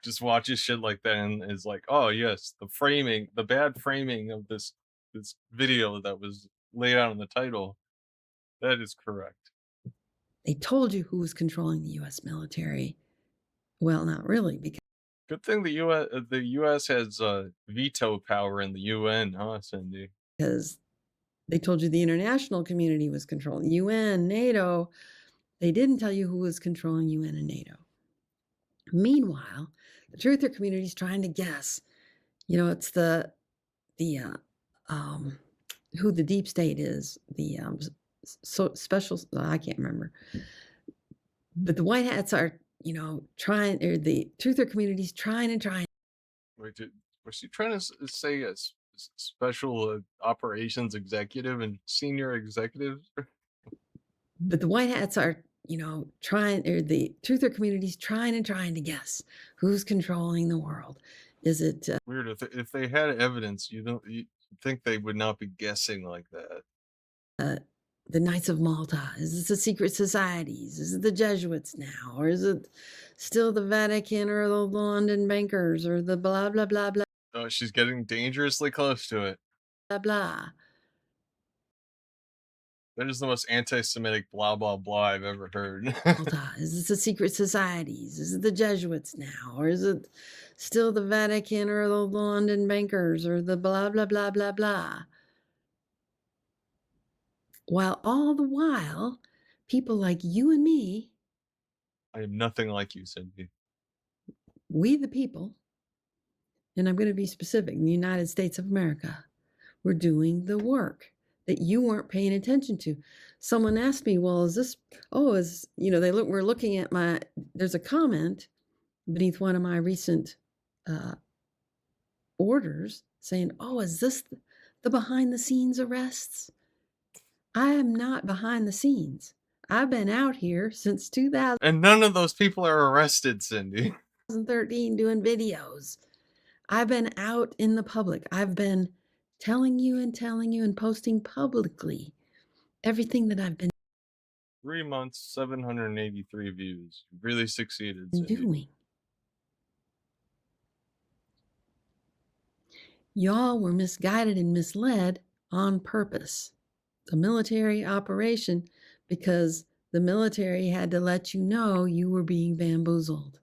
just watches shit like that and is like, oh yes, the bad framing of this video that was laid out in the title, that is correct.
They told you who was controlling the U.S. military. Well, not really,
Good thing the U.S. has veto power in the UN, huh, Cindy?
because they told you the international community was controlling UN, NATO. They didn't tell you who was controlling UN and NATO. Meanwhile, the truther community is trying to guess. You know, it's the who the deep state is, the special, I can't remember. But the white hats are, trying, or the truther community's trying and trying.
Wait, was she trying to say a special operations executive and senior executive?
But the white hats are, trying, or the truther community's trying and trying to guess who's controlling the world. Is it
Weird. If they had evidence, you think they would not be guessing like that.
The Knights of Malta? Is this the secret societies? Is it the Jesuits now? Or is it still the Vatican or the London bankers or the blah, blah, blah, blah,
Oh, she's getting dangerously close to it.
blah, blah?
That is the most anti-Semitic blah blah blah I've ever heard.
Malta? Is this the secret societies? Is it the Jesuits now? Or is it still the Vatican or the London bankers or the blah, blah, blah, blah, blah? While all the while, people like you and me,
I am nothing like you, Cindy.
we the people, and I'm going to be specific, in the United States of America, we're doing the work that you weren't paying attention to. Someone asked me, well, is this, we're looking at there's a comment beneath one of my recent orders saying, oh, is this the behind the scenes arrests? I am not behind the scenes. I've been out here since 2013
And none of those people are arrested, Cindy.
doing videos. I've been out in the public. I've been telling you and posting publicly everything that I've been
3 months, 783 views. You really succeeded, Cindy.
doing. Y'all were misguided and misled on purpose. A military operation, because the military had to let you know you were being bamboozled.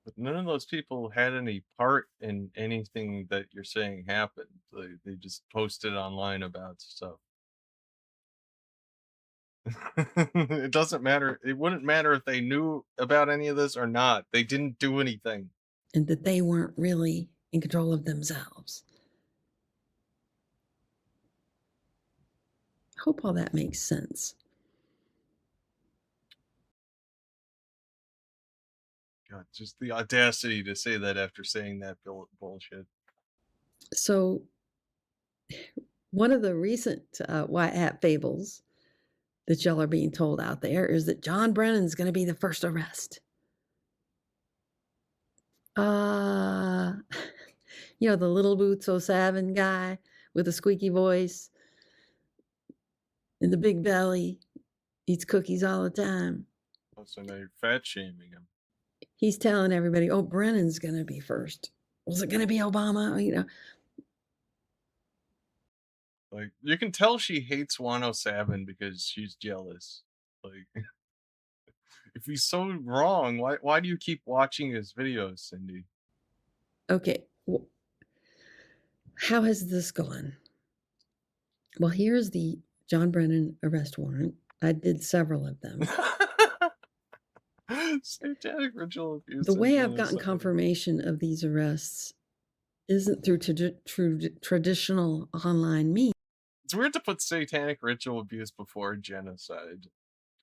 But none of those people had any part in anything that you're saying happened. They just posted online about stuff. It doesn't matter. It wouldn't matter if they knew about any of this or not. They didn't do anything.
And that they weren't really in control of themselves. I hope all that makes sense.
God, just the audacity to say that after saying that bullshit.
So, one of the recent white hat fables that y'all are being told out there is that John Brennan's going to be the first arrest. The little boots O'Savin guy with a squeaky voice and the big belly, eats cookies all the time.
So now you're fat shaming him.
He's telling everybody, oh, Brennan's going to be first. Was it going to be Obama?
Like, you can tell she hates Juan O'Savin because she's jealous. Like, if he's so wrong, why do you keep watching his videos, Cindy?
Okay. How has this gone? Well, here's the John Brennan arrest warrant. I did several of them.
Satanic ritual abuse.
The way I've gotten confirmation of these arrests isn't through traditional online means.
It's weird to put satanic ritual abuse before genocide.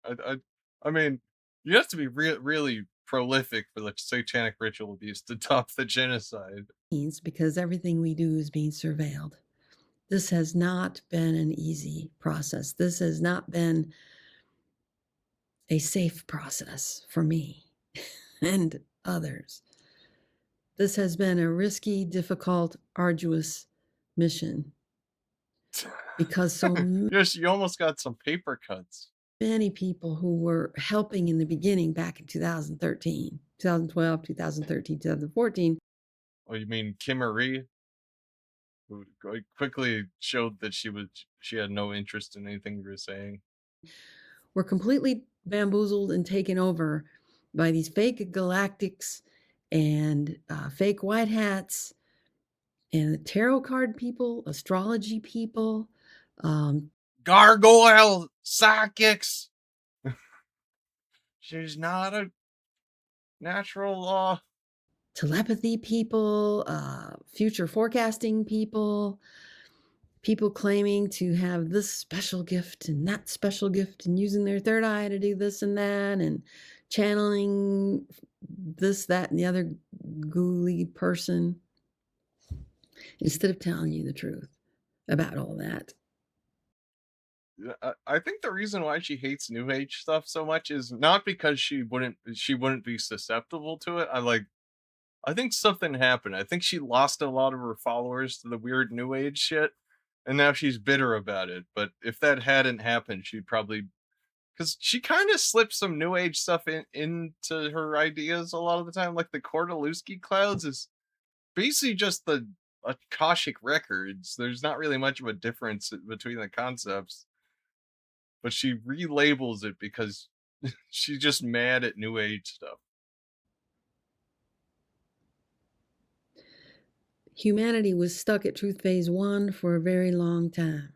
I mean, you have to be really prolific for the satanic ritual abuse to top the genocide.
Because everything we do is being surveilled. This has not been an easy process. This has not been a safe process for me and others. This has been a risky, difficult, arduous mission because so
Yes, you almost got some paper cuts.
many people who were helping in the beginning back in 2013, 2012, 2013, 2014.
Oh, you mean Kim Marie? Who quickly showed that she had no interest in anything you were saying.
Were completely bamboozled and taken over by these fake galactics and fake white hats and tarot card people, astrology people,
Gargoyle psychics. She's not a natural law.
Telepathy people, future forecasting people, people claiming to have this special gift and that special gift and using their third eye to do this and that and channeling this, that, and the other ghouly person instead of telling you the truth about all that.
I think the reason why she hates New Age stuff so much is not because she wouldn't be susceptible to it. I think something happened. I think she lost a lot of her followers to the weird New Age shit, and now she's bitter about it. But if that hadn't happened, she'd probably, because she kind of slips some New Age stuff into her ideas a lot of the time. Like the Kordaluski clouds is basically just the Akashic records. There's not really much of a difference between the concepts, but she relabels it because she's just mad at New Age stuff.
Humanity was stuck at Truth Phase 1 for a very long time.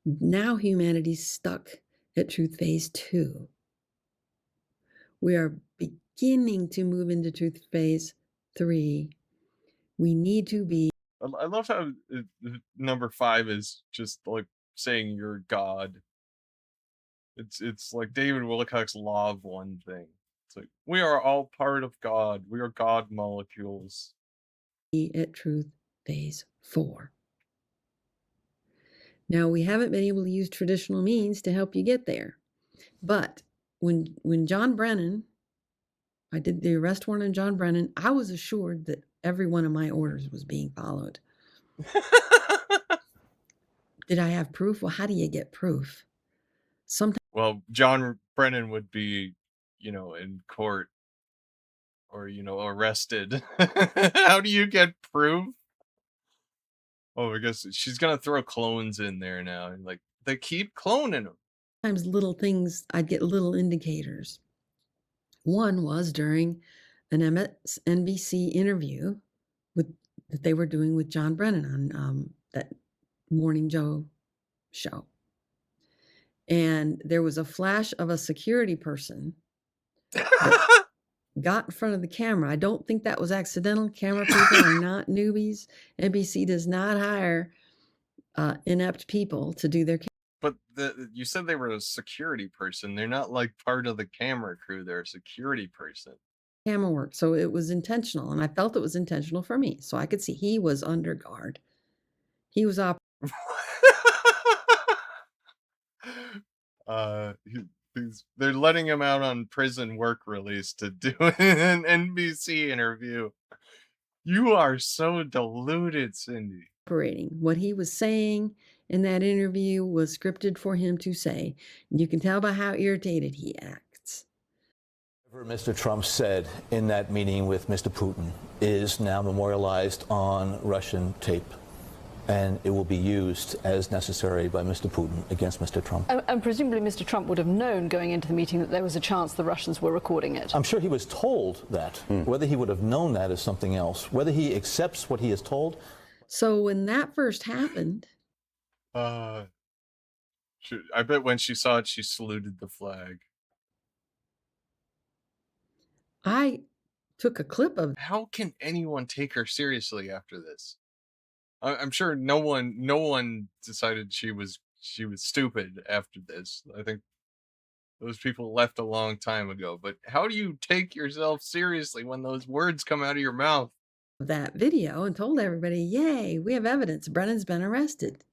Now humanity's stuck at Truth Phase 2. We are beginning to move into Truth Phase 3. We need to be.
I love how number 5 is just like saying you're God. It's like David Wilcock's law of one thing. It's like, we are all part of God. We are God molecules.
At Truth Phase 4. Now, we haven't been able to use traditional means to help you get there. But when John Brennan, I did the arrest warrant on John Brennan, I was assured that every one of my orders was being followed. Did I have proof? Well, how do you get proof? Sometimes.
Well, John Brennan would be, in court or, arrested. How do you get proof? Oh, I guess she's going to throw clones in there now. And like, they keep cloning them.
Sometimes little things, I'd get little indicators. One was during an MSNBC interview that they were doing with John Brennan on that Morning Joe show. And there was a flash of a security person that got in front of the camera. I don't think that was accidental. Camera people are not newbies. NBC does not hire inept people to do their
But you said they were a security person. They're not like part of the camera crew. They're a security person.
Camera work. So it was intentional. And I felt it was intentional for me. So I could see he was under guard. He was
they're letting him out on prison work release to do an NBC interview. You are so deluded, Cindy.
Operating. What he was saying in that interview was scripted for him to say. And you can tell by how irritated he acts.
Whatever Mr. Trump said in that meeting with Mr. Putin is now memorialized on Russian tape. And it will be used as necessary by Mr. Putin against Mr. Trump.
And presumably Mr. Trump would have known going into the meeting that there was a chance the Russians were recording it.
I'm sure he was told that. Whether he would have known that is something else. Whether he accepts what he is told.
So when that first happened...
I bet when she saw it, she saluted the flag.
I took a clip of.
How can anyone take her seriously after this? I'm sure no one decided she was stupid after this. I think those people left a long time ago. But how do you take yourself seriously when those words come out of your mouth?
That video and told everybody, "Yay, we have evidence. Brennan's been arrested."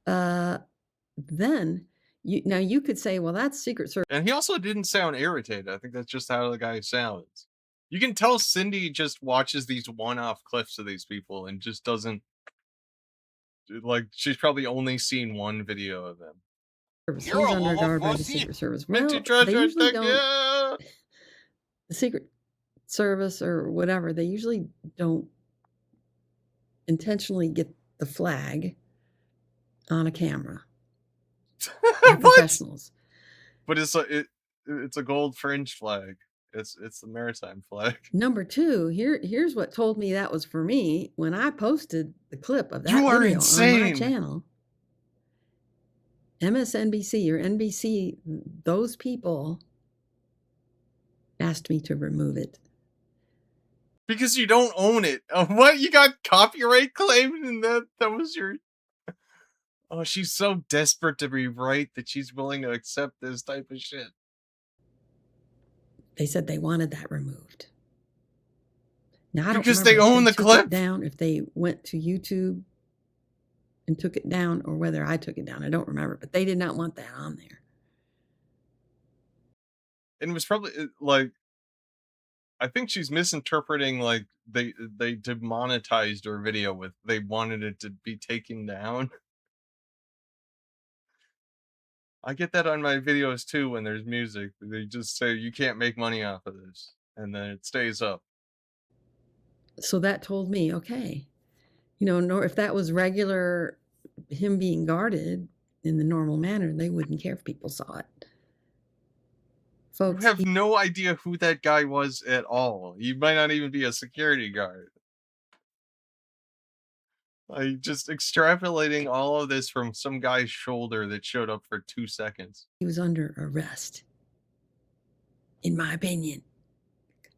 Then you could say, "Well, that's Secret Service."
And he also didn't sound irritated. I think that's just how the guy sounds. You can tell Cindy just watches these one-off clips of these people and just doesn't, like, she's probably only seen one video of them.
He's under guard by the Secret Service. Well, they usually don't. The Secret Service or whatever, they usually don't intentionally get the flag on a camera. They're professionals.
But it's a gold fringe flag. It's the maritime flag.
Number two, here's what told me that was for me when I posted the clip of that
You are
video
insane.
on my channel. MSNBC or NBC, those people asked me to remove it.
Because you don't own it. What? You got copyright claimed and that was your... Oh, she's so desperate to be right that she's willing to accept this type of shit.
They said they wanted that removed. Now I don't
Because
remember
they
if
own the
took
clip.
it down, if they went to YouTube and took it down, or whether I took it down. I don't remember, but they did not want that on there.
And it was probably like, I think she's misinterpreting, like they demonetized her video with, they wanted it to be taken down. I get that on my videos too when there's music. They just say you can't make money off of this, and then it stays up.
So that told me, okay, nor if that was regular, him being guarded in the normal manner, they wouldn't care if people saw it. Folks,
You have no idea who that guy was at all. You might not even be a security guard. Like, just extrapolating all of this from some guy's shoulder that showed up for 2 seconds.
he was under arrest. In my opinion,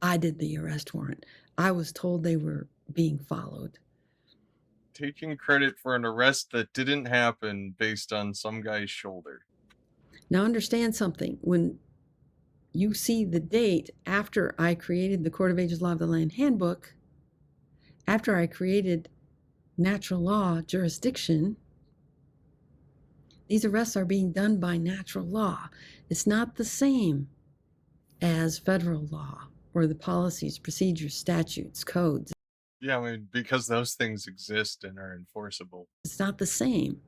I did the arrest warrant. I was told they were being followed.
Taking credit for an arrest that didn't happen based on some guy's shoulder.
Now understand something. When you see the date after I created the Court of Ages Law of the Land Handbook, after I created natural law jurisdiction, these arrests are being done by natural law. It's not the same as federal law or the policies, procedures, statutes, codes.
Yeah, I mean, because those things exist and are enforceable.
It's not the same.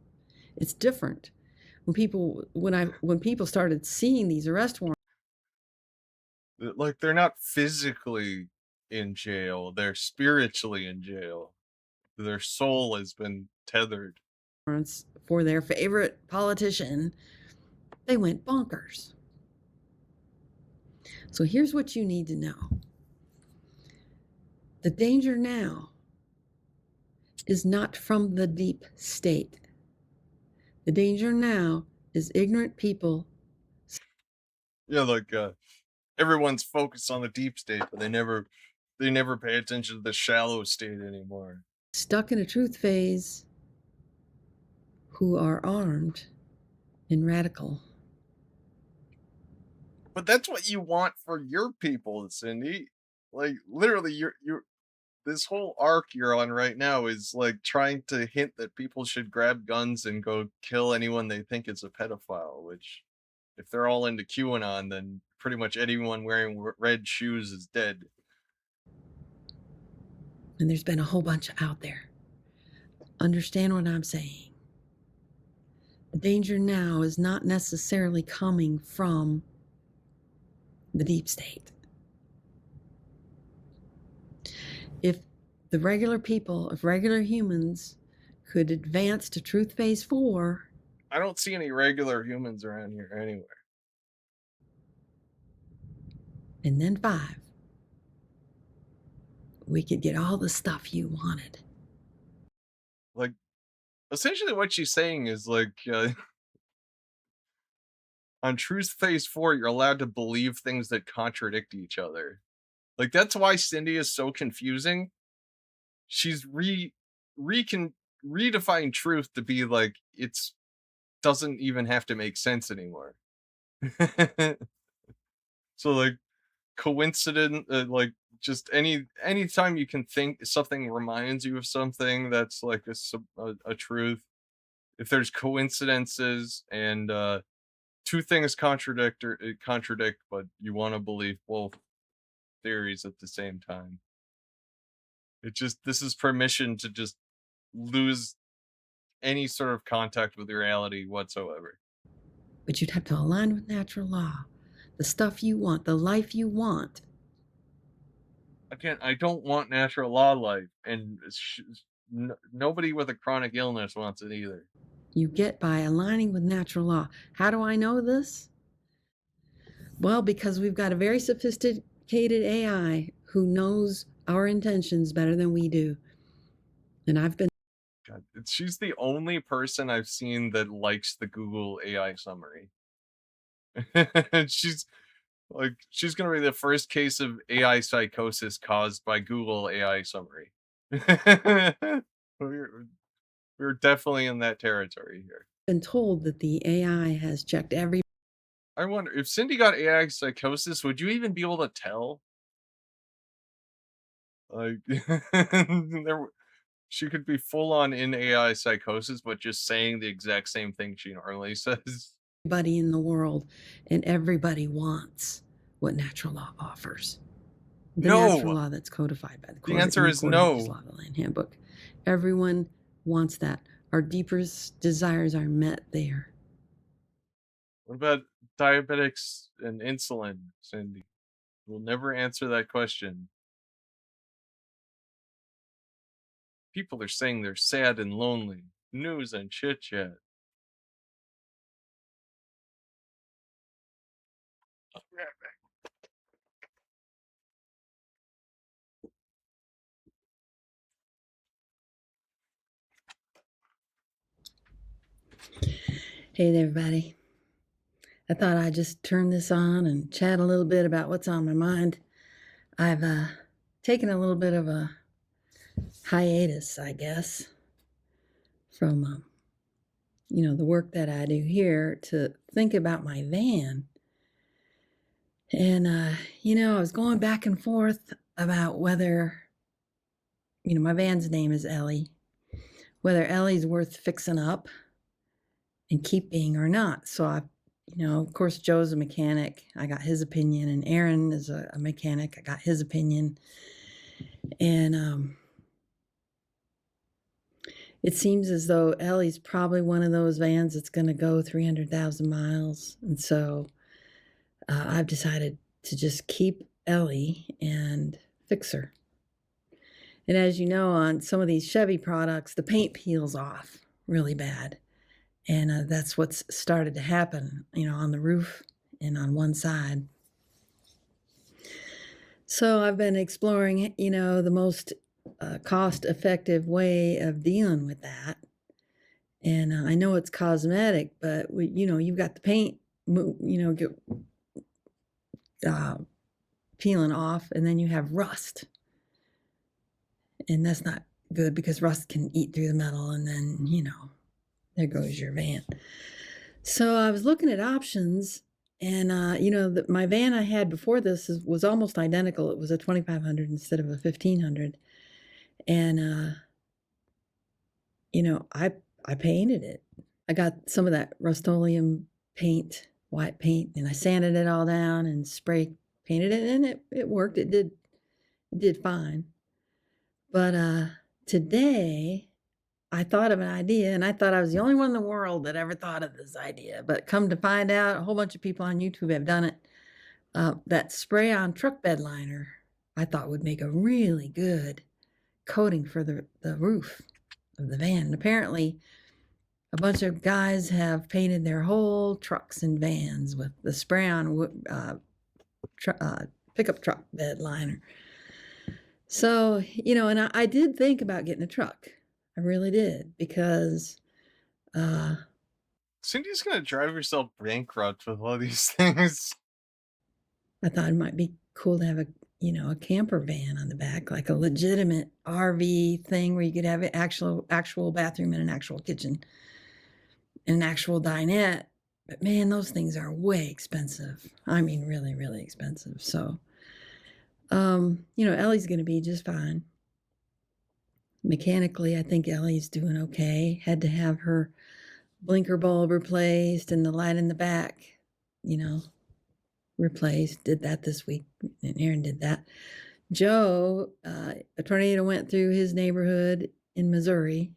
It's different. When people started seeing these arrest warrants,
Like, they're not physically in jail, they're spiritually in jail. Their soul has been tethered.
for their favorite politician, they went bonkers. So here's what you need to know. The danger now is not from the deep state. The danger now is ignorant people.
Yeah, like, everyone's focused on the deep state, but they never pay attention to the shallow state anymore.
Stuck in a truth phase who are armed and radical.
But that's what you want for your people, Cindy. Like, literally, you're this whole arc you're on right now is like trying to hint that people should grab guns and go kill anyone they think is a pedophile, which, if they're all into QAnon, then pretty much anyone wearing red shoes is dead.
And there's been a whole bunch out there. Understand what I'm saying. The danger now is not necessarily coming from the deep state. If the regular people, if regular humans could advance to Truth Phase 4,
I don't see any regular humans around here anywhere.
and then 5, we could get all the stuff you wanted.
Like, essentially what she's saying is like, on Truth Phase 4, you're allowed to believe things that contradict each other. Like, that's why Cindy is so confusing. She's redefining truth to be like, it's doesn't even have to make sense anymore. So, like, coincident, like, just anytime you can think something reminds you of something that's like a truth, if there's coincidences and two things contradict, but you want to believe both theories at the same time. This is permission to just lose any sort of contact with reality whatsoever.
But you'd have to align with natural law. The stuff you want, the life you want.
Again, I don't want natural law life, and nobody with a chronic illness wants it either.
You get by aligning with natural law. How do I know this? Well, because we've got a very sophisticated AI who knows our intentions better than we do. And I've been...
God, she's the only person I've seen that likes the Google AI summary. She's gonna be the first case of AI psychosis caused by Google AI summary. We're definitely in that territory here.
Been told that the AI has checked every...
I wonder if Cindy got AI psychosis, would you even be able to tell? Like, she could be full on in AI psychosis, but just saying the exact same thing she normally says.
Everybody in the world, and everybody wants what natural law offers. The natural law that's codified by the court.
The answer is no.
Law, the Land Handbook. Everyone wants that. Our deepest desires are met there.
What about diabetics and insulin, Cindy? We'll never answer that question. People are saying they're sad and lonely. News and chit chat.
Hey there, everybody. I thought I'd just turn this on and chat a little bit about what's on my mind. I've taken a little bit of a hiatus, I guess, from the work that I do here to think about my van. And I was going back and forth about whether my van's name is Ellie, whether Ellie's worth fixing up and keeping or not. So I, of course, Joe's a mechanic. I got his opinion, and Aaron is a mechanic. I got his opinion. And it seems as though Ellie's probably one of those vans that's going to go 300,000 miles. And so I've decided to just keep Ellie and fix her. And as you know, on some of these Chevy products, the paint peels off really bad. And that's what's started to happen, on the roof and on one side. So I've been exploring, the most cost-effective way of dealing with that. And I know it's cosmetic, but you've got the paint, peeling off, and then you have rust. And that's not good because rust can eat through the metal, and then, there goes your van. So I was looking at options, and my van I had before this was almost identical. It was a 2500 instead of a 1500, and I painted it. I got some of that Rust-Oleum paint, white paint, and I sanded it all down and spray painted it, and it worked. It did fine. But today I thought of an idea, and I thought I was the only one in the world that ever thought of this idea. But come to find out, a whole bunch of people on YouTube have done it. That spray-on truck bed liner, I thought would make a really good coating for the roof of the van. And apparently, a bunch of guys have painted their whole trucks and vans with the spray-on pickup truck bed liner. So, and I did think about getting a truck. I really did, because
Cindy's gonna drive herself bankrupt with all these things.
I thought it might be cool to have a camper van on the back, like a legitimate RV thing where you could have an actual bathroom and an actual kitchen and an actual dinette. But man, those things are way expensive. I mean, really, really expensive. So, Ellie's going to be just fine. Mechanically, I think Ellie's doing okay. Had to have her blinker bulb replaced and the light in the back, replaced. Did that this week, and Aaron did that. Joe, a tornado went through his neighborhood in Missouri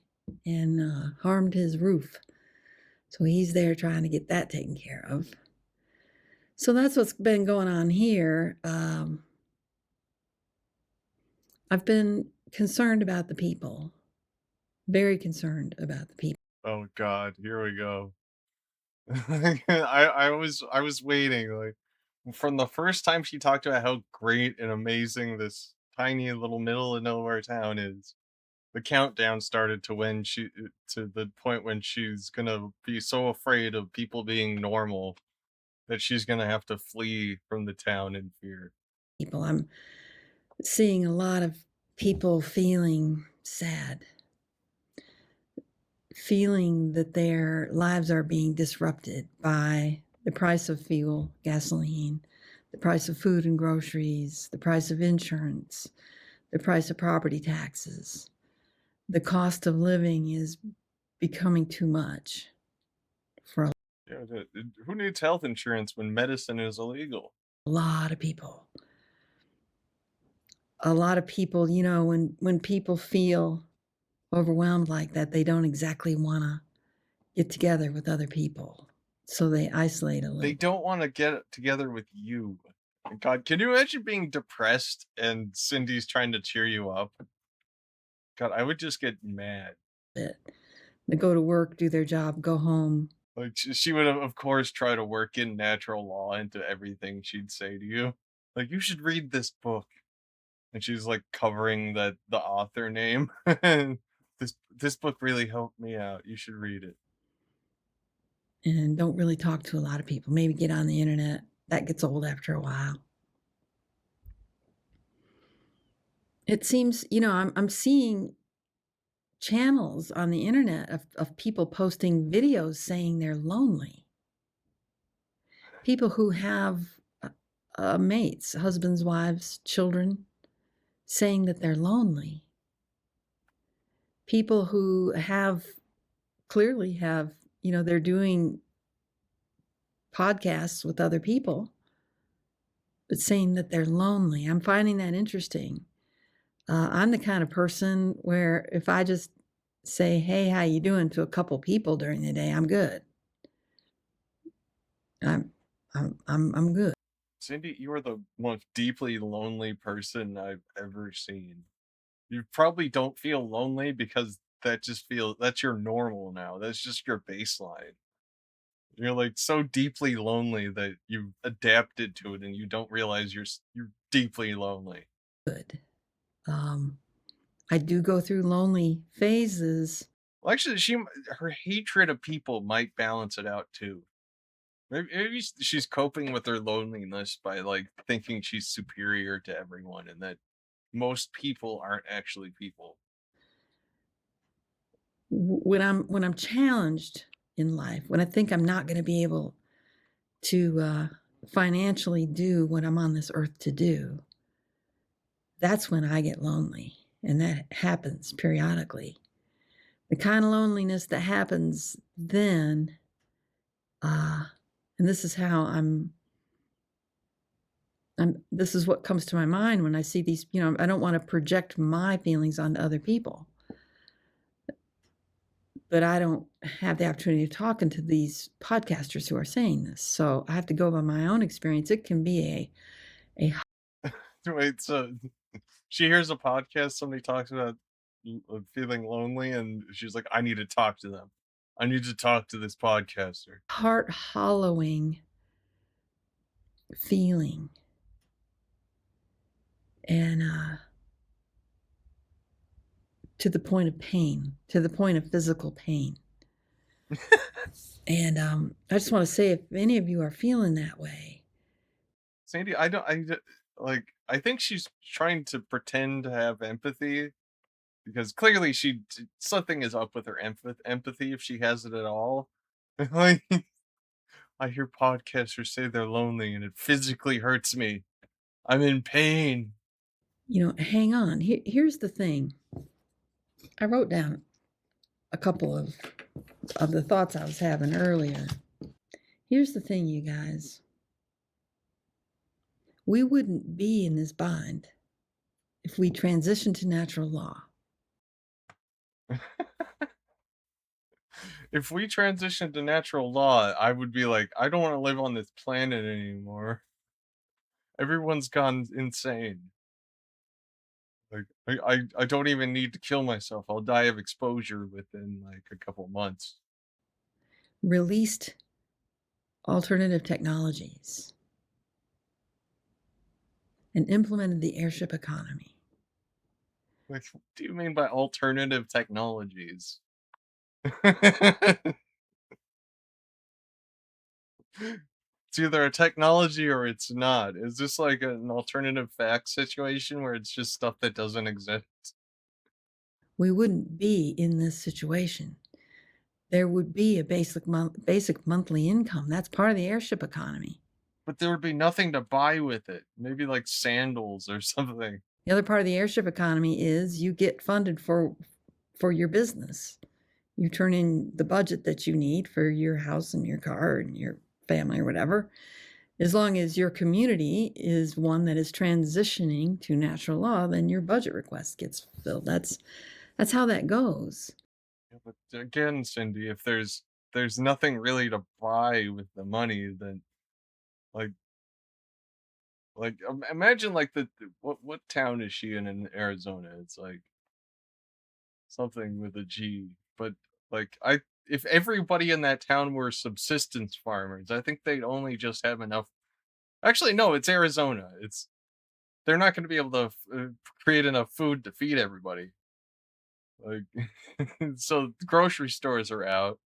and harmed his roof. So he's there trying to get that taken care of. So that's what's been going on here. I've been concerned about the people. Very concerned about the people.
Oh God, here we go. I was waiting, like, from the first time she talked about how great and amazing this tiny little middle of nowhere town is. The countdown started to the point when she's gonna be so afraid of people being normal that she's gonna have to flee from the town in fear.
People. I'm seeing a lot of people feeling sad, feeling that their lives are being disrupted by the price of fuel, gasoline, the price of food and groceries, the price of insurance, the price of property taxes. The cost of living is becoming too much for
Who needs health insurance when medicine is illegal?
a lot of people. A lot of people, when people feel overwhelmed like that, they don't exactly want to get together with other people. So they isolate a little.
They don't want to get together with you. God, can you imagine being depressed and Cindy's trying to cheer you up? God, I would just get mad.
They go to work, do their job, go home.
Like, she would, of course, try to work in natural law into everything she'd say to you. Like, you should read this book. And she's like covering the author name. This book really helped me out. You should read it.
And don't really talk to a lot of people. Maybe get on the internet. That gets old after a while. It seems, I'm seeing channels on the internet of people posting videos saying they're lonely. People who have mates, husbands, wives, children, saying that they're lonely. People who clearly have, they're doing podcasts with other people, but saying that they're lonely. I'm finding that interesting. I'm the kind of person where if I just say, hey, how you doing to a couple people during the day, I'm good. I'm good.
Cindy, you are the most deeply lonely person I've ever seen. You probably don't feel lonely because that's your normal now. That's just your baseline. You're like so deeply lonely that you've adapted to it and you don't realize you're deeply lonely.
Good. I do go through lonely phases.
Well, actually, her hatred of people might balance it out too. Maybe she's coping with her loneliness by like thinking she's superior to everyone and that most people aren't actually people.
When I'm challenged in life, when I think I'm not going to be able to financially do what I'm on this earth to do, that's when I get lonely. And that happens periodically. The kind of loneliness that happens then, and this is how this is what comes to my mind when I see these, I don't want to project my feelings onto other people. But I don't have the opportunity of talking to these podcasters who are saying this. So I have to go by my own experience. It can be a
Wait, so she hears a podcast, somebody talks about feeling lonely, and she's like, I need to talk to them. I need to talk to this podcaster.
heart-hollowing feeling. And to the point of pain, to the point of physical pain. And I just want to say, if any of you are feeling that way,
Sandy, I think she's trying to pretend to have empathy because clearly something is up with her empathy if she has it at all. Like, I hear podcasters say they're lonely and it physically hurts me. I'm in pain.
hang on. Here's the thing. I wrote down a couple of the thoughts I was having earlier. Here's the thing, you guys. We wouldn't be in this bind if we transitioned to natural law.
If we transitioned to natural law, I would be like, I don't want to live on this planet anymore. Everyone's gone insane. Like, I don't even need to kill myself. I'll die of exposure within like a couple months.
Released alternative technologies and implemented the airship economy.
Like, what do you mean by alternative technologies? It's either a technology or it's not. Is this like an alternative fact situation where it's just stuff that doesn't exist?
We wouldn't be in this situation. There would be a basic monthly income. That's part of the airship economy.
But there would be nothing to buy with it. Maybe like sandals or something.
The other part of the airship economy is you get funded for your business. You turn in the budget that you need for your house and your car and your family or whatever. As long as your community is one that is transitioning to natural law, then your budget request gets fulfilled. That's how that goes.
Yeah, but again, Cindy, if there's nothing really to buy with the money, then like imagine like what town is she in Arizona? It's like something with a G. But like if everybody in that town were subsistence farmers, I think they'd only just have enough. Actually, no, it's Arizona. They're not going to be able to create enough food to feed everybody. Like, so grocery stores are out.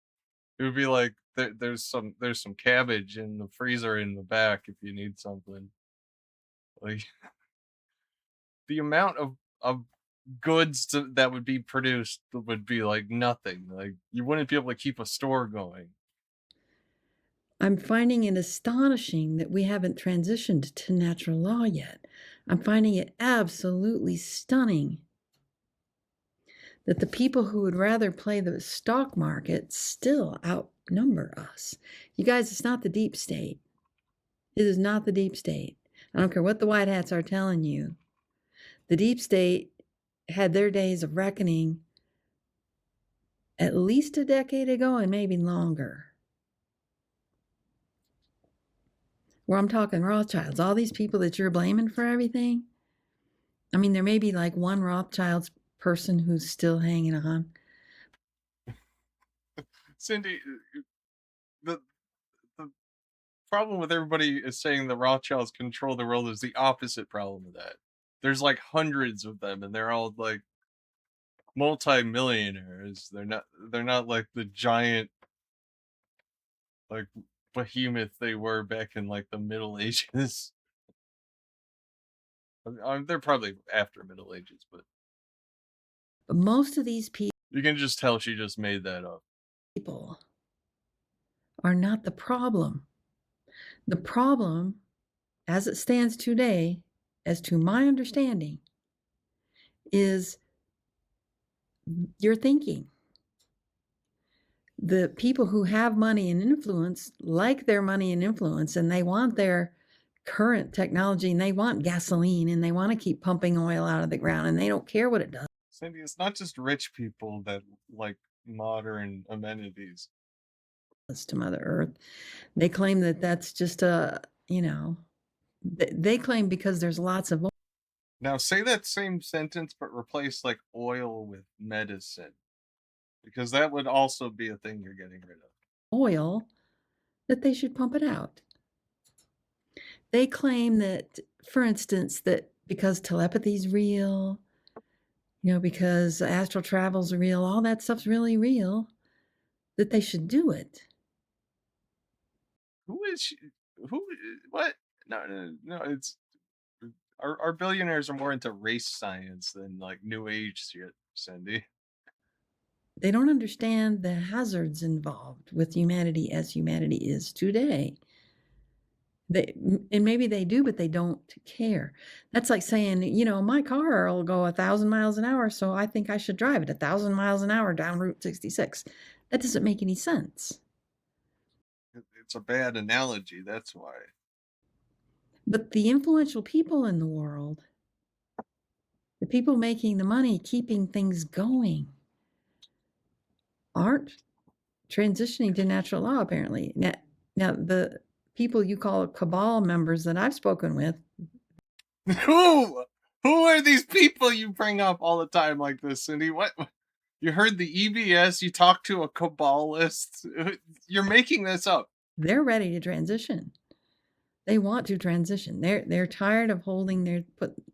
It would be like there's some cabbage in the freezer in the back if you need something. Like, the amount of goods that would be produced would be like nothing. Like, you wouldn't be able to keep a store going.
I'm finding it astonishing that we haven't transitioned to natural law yet. I'm finding it absolutely stunning that the people who would rather play the stock market still outnumber us. You guys, it's not the deep state. It is not the deep state. I don't care what the white hats are telling you. The deep state had their days of reckoning at least a decade ago and maybe longer. Where I'm talking Rothschilds, all these people that you're blaming for everything. I mean, there may be like one Rothschild's person who's still hanging on.
Cindy, the problem with everybody is saying the Rothschilds control the world is the opposite problem of that. There's like hundreds of them, and they're all like multi-millionaires. They're not like the giant like behemoth they were back in like the Middle Ages. They're probably after Middle Ages, but
most of these
you can just tell she just made that up.
People are not the problem. The problem, as it stands today, as to my understanding, is your thinking. The people who have money and influence like their money and influence, and they want their current technology, and they want gasoline, and they want to keep pumping oil out of the ground, and they don't care what it does.
Cindy, it's not just rich people that like modern amenities.
To Mother Earth. They claim that that's just they claim because there's lots of oil.
Now say that same sentence, but replace like oil with medicine, because that would also be a thing you're getting rid of.
Oil, that they should pump it out. They claim that, for instance, that because telepathy's real, because astral travel's real, all that stuff's really real. that they should do it.
Who is she? What? No. It's our billionaires are more into race science than like new age shit, Cindy.
They don't understand the hazards involved with humanity as humanity is today. And maybe they do, but they don't care. That's like saying, my car will go 1,000 miles an hour, so I think I should drive it 1,000 miles an hour down Route 66. That doesn't make any sense.
It's a bad analogy. That's why.
But the influential people in the world, the people making the money, keeping things going, aren't transitioning to natural law, apparently. Now the people you call cabal members that I've spoken with.
Who are these people you bring up all the time like this, Cindy? What? You heard the EBS, you talked to a cabalist. You're making this up.
They're ready to transition. They want to transition. They're tired of holding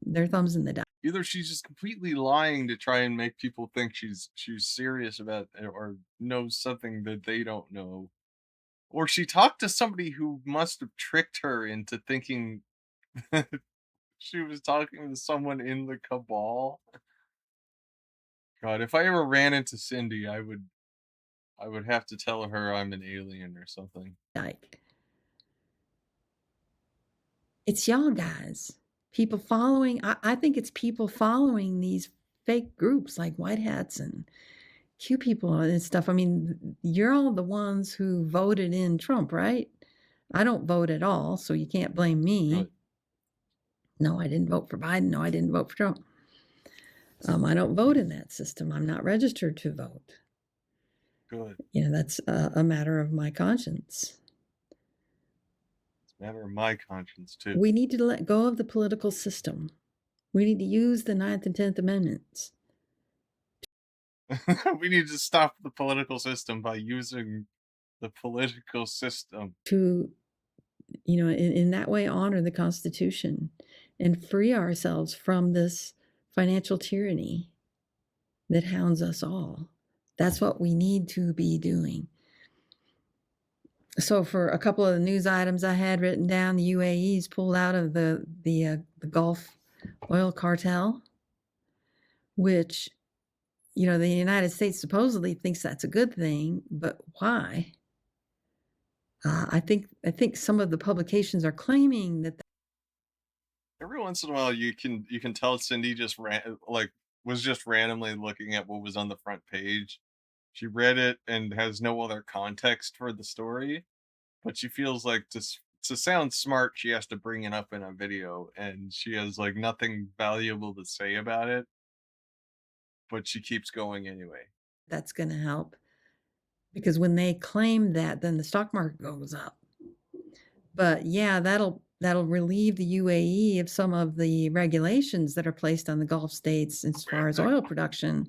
their thumbs in the dice.
Either she's just completely lying to try and make people think she's serious about it or knows something that they don't know, or she talked to somebody who must have tricked her into thinking she was talking to someone in the cabal. God, if I ever ran into Cindy, I would have to tell her I'm an alien or something.
Like, it's y'all guys. People following, I think it's people following these fake groups like White Hats and Q people and stuff. I mean, you're all the ones who voted in Trump, right? I don't vote at all, so you can't blame me.
Right.
No, I didn't vote for Biden. No, I didn't vote for Trump. I don't vote in that system. I'm not registered to vote.
Good.
That's a matter of my conscience.
Matter of my conscience too.
We need to let go of the political system. We need to use the 9th and 10th Amendments.
We need to stop the political system by using the political system
to, in that way, honor the Constitution and free ourselves from this financial tyranny that hounds us all. That's what we need to be doing. So for a couple of the news items I had written down, the UAE's pulled out of the Gulf oil cartel, which, the United States supposedly thinks that's a good thing, but why? I think some of the publications are claiming that.
Every once in a while, you can tell Cindy was just randomly looking at what was on the front page. She read it and has no other context for the story, but she feels like to sound smart, she has to bring it up in a video, and she has like nothing valuable to say about it, but she keeps going anyway.
That's going to help, because when they claim that, then the stock market goes up. But yeah, that'll relieve the UAE of some of the regulations that are placed on the Gulf states as far as oil production.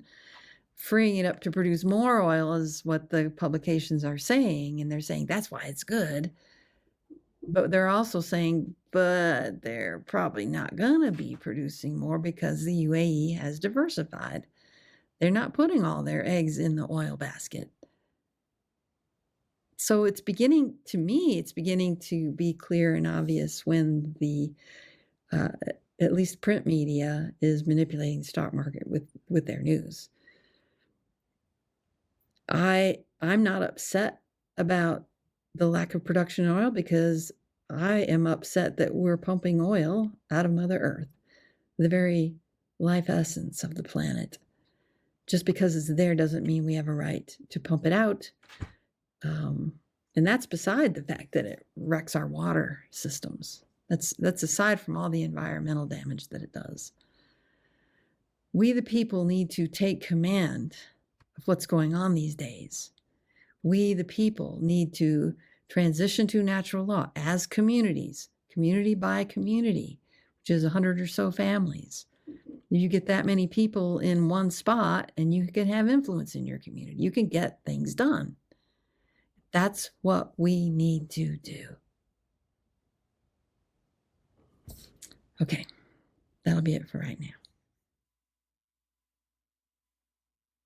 Freeing it up to produce more oil is what the publications are saying, and they're saying that's why it's good. But they're also saying, but they're probably not going to be producing more because the UAE has diversified. They're not putting all their eggs in the oil basket. So it's beginning to be clear and obvious when the, at least print media, is manipulating the stock market with their news. I'm not upset about the lack of production of oil, because I am upset that we're pumping oil out of Mother Earth, the very life essence of the planet. Just because it's there doesn't mean we have a right to pump it out. And that's beside the fact that it wrecks our water systems. That's aside from all the environmental damage that it does. We, the people, need to take command of what's going on these days. We, the people, need to transition to natural law as communities, community by community, which is 100 or so families. You get that many people in one spot, and you can have influence in your community. You can get things done. That's what we need to do. Okay, that'll be it for right now.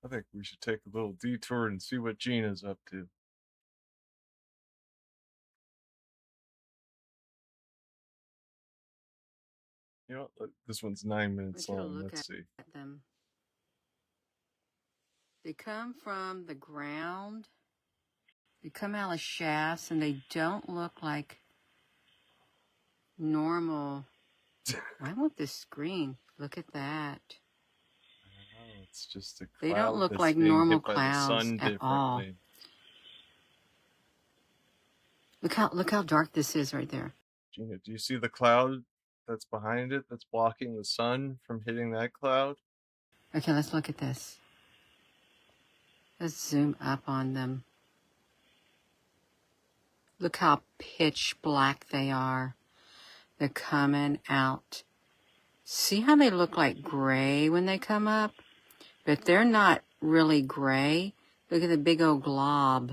I think we should take a little detour and see what Gina's up to. You know what? This one's 9 minutes long. Let's see.
Them. They come from the ground. They come out of shafts, and they don't look like normal. I want this screen. Look at that.
Oh, it's just a cloud.
They don't look
that's
like
being
normal
hit by the
clouds
sun
at all.
differently.
Look how dark this is right there.
Gina, do you see the cloud that's behind it that's blocking the sun from hitting that cloud?
Okay, let's look at this. Let's zoom up on them. Look how pitch black they are. They're coming out. See how they look like gray when they come up? But they're not really gray. Look at the big old glob.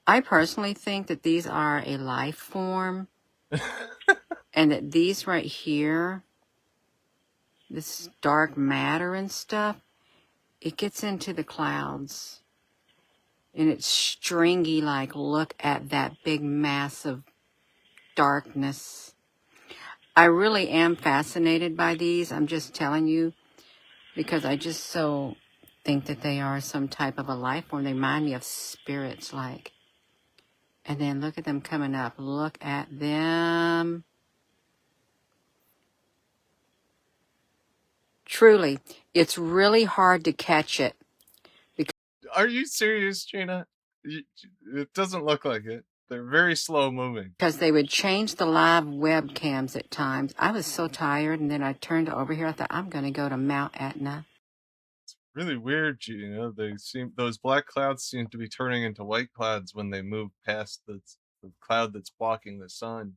I personally think that these are a life form. And that these right here, this dark matter and stuff, it gets into the clouds. And it's stringy, like, look at that big mass of darkness. I really am fascinated by these. I'm just telling you, because I just so think that they are some type of a life form. They remind me of spirits, like. And then look at them coming up. Look at them. Truly, it's really hard to catch it.
Are you serious, Gina? It doesn't look like it. They're very slow moving.
Because they would change the live webcams at times. I was so tired, and then I turned over here. I thought, I'm going to go to Mount Etna.
It's really weird, Gina. Those black clouds seem to be turning into white clouds when they move past the cloud that's blocking the sun.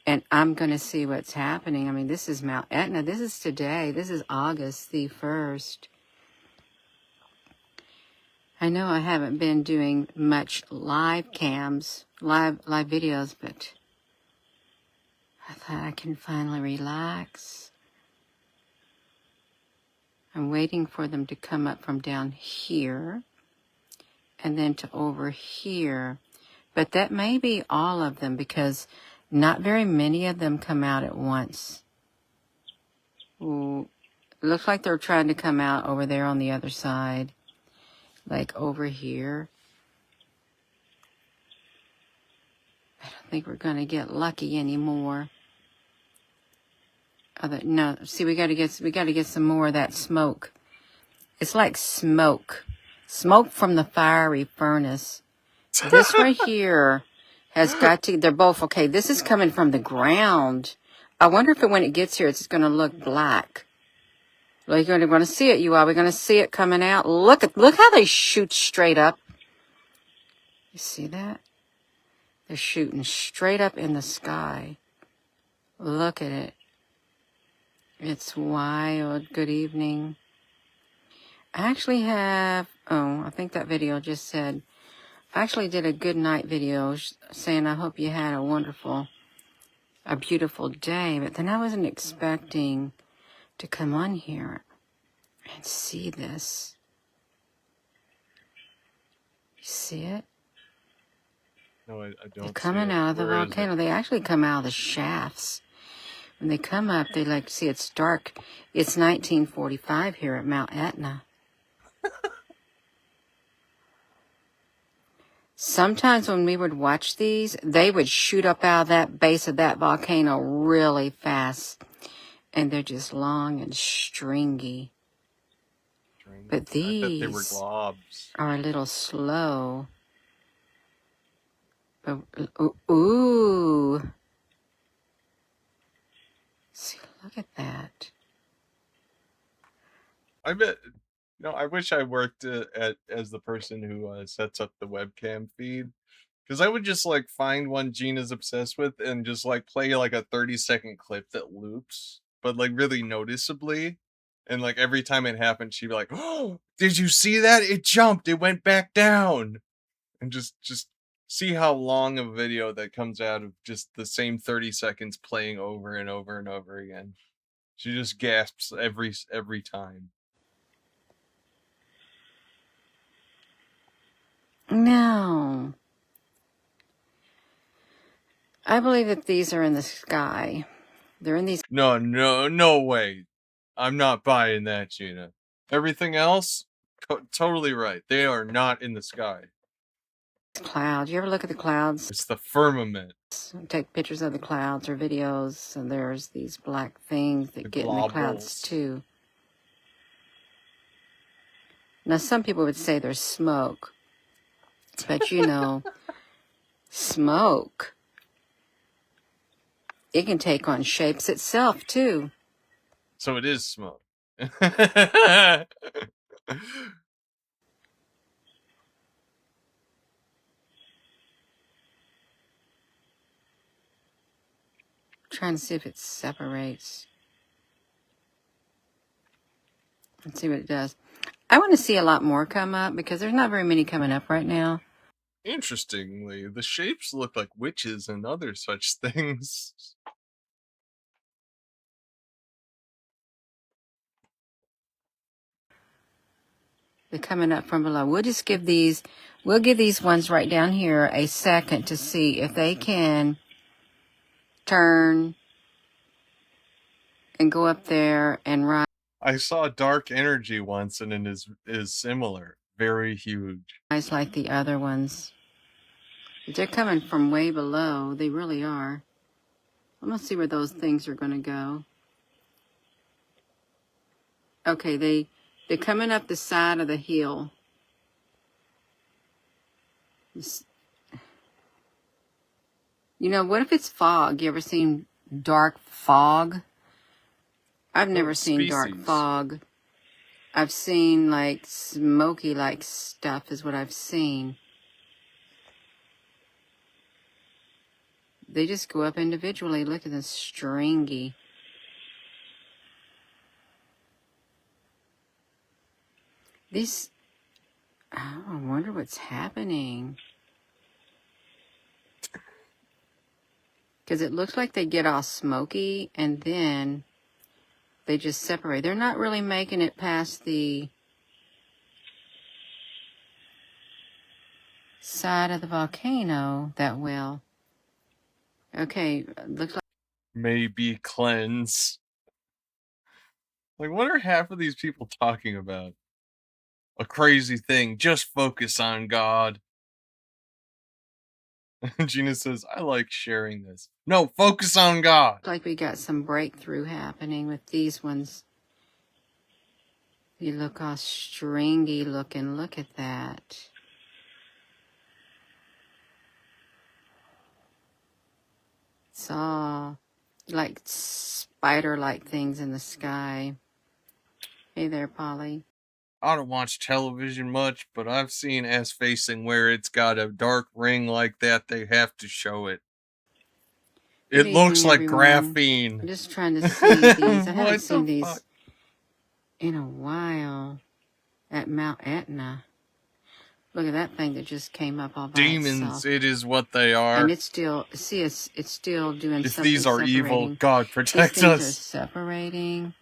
And I'm going to see what's happening. I mean, this is Mount Etna. This is today. This is August the 1st. I know I haven't been doing much live cams, live videos, but I thought I can finally relax. I'm waiting for them to come up from down here and then to over here. But that may be all of them because not very many of them come out at once. Ooh, it looks like they're trying to come out over there on the other side. Like over here. I don't think we're going to get lucky anymore. No, see, we got to get some more of that smoke. It's like smoke from the fiery furnace. This right here has got to. They're both okay. This is coming from the ground. I wonder if when it gets here, it's going to look black. Well, you're going to see it, you are. We're going to see it coming out. Look how they shoot straight up. You see that? They're shooting straight up in the sky. Look at it. It's wild. Good evening. I actually have, I think that video just said, I actually did a good night video saying I hope you had a beautiful day. But then I wasn't expecting to come on here and see this. You see it?
No, I don't.
They're coming out of the volcano. They actually come out of the shafts. When they come up, they see it's dark. It's 1945 here at Mount Etna. Sometimes when we would watch these, they would shoot up out of that base of that volcano really fast. And they're just long and stringy. But these
I bet they were globs.
Are a little slow. But, ooh. See, look at that.
I bet. I wish I worked as the person who sets up the webcam feed. Because I would just find one Gina's obsessed with and just play a 30-second clip that loops. But really noticeably, and every time it happened, she'd be like, "Oh, did you see that? It jumped. It went back down," and just see how long of a video that comes out of just the same 30 seconds playing over and over and over again. She just gasps every time.
No. I believe that these are in the sky. They're in these
No way. I'm not buying that, Gina. Everything else, totally right. They are not in the sky.
clouds. You ever look at the clouds?
It's the firmament.
Take pictures of the clouds or videos, and there's these black things that get in the clouds
globals.
too. Now, some people would say there's smoke, but you know, smoke, it can take on shapes itself too.
So it is smoke.
Trying to see if it separates. Let's see what it does. I want to see a lot more come up because there's not very many coming up right now.
Interestingly, the shapes look like witches and other such things.
They're coming up from below. We'll give these ones right down here a second to see if they can turn and go up there and rise.
I saw dark energy once and it is similar. Very huge.
Like the other ones. But they're coming from way below. They really are. I'm going to see where those things are going to go. Okay, they're coming up the side of the hill. You know, what if it's fog? You ever seen dark fog? I've never seen dark fog. I've seen like smoky like stuff is what I've seen. They just go up individually. Look at this stringy. These, oh, I wonder what's happening. Because it looks like they get all smoky and then they just separate. They're not really making it past the side of the volcano that well. Okay, looks like
Maybe cleanse. Like, what are half of these people talking about? A crazy thing. Just focus on God. Gina says, I like sharing this. No, focus on God.
like we got some breakthrough happening with these ones. You look all stringy looking. Look at that. It's all like spider-like things in the sky. Hey there, Polly.
I don't watch television much, but I've seen ass facing where it's got a dark ring like that. They have to show it. It
Good
looks
evening,
like
everyone.
graphene.
I'm just trying to see these. I haven't
What
seen
the
these
fuck?
in a while at Mount Etna. Look at that thing that just came up all by
Demons,
itself.
it is what they are.
And it's still, see, it's still doing
If
something
these are evil,
separating.
God
These
protect
things are
us.
separating.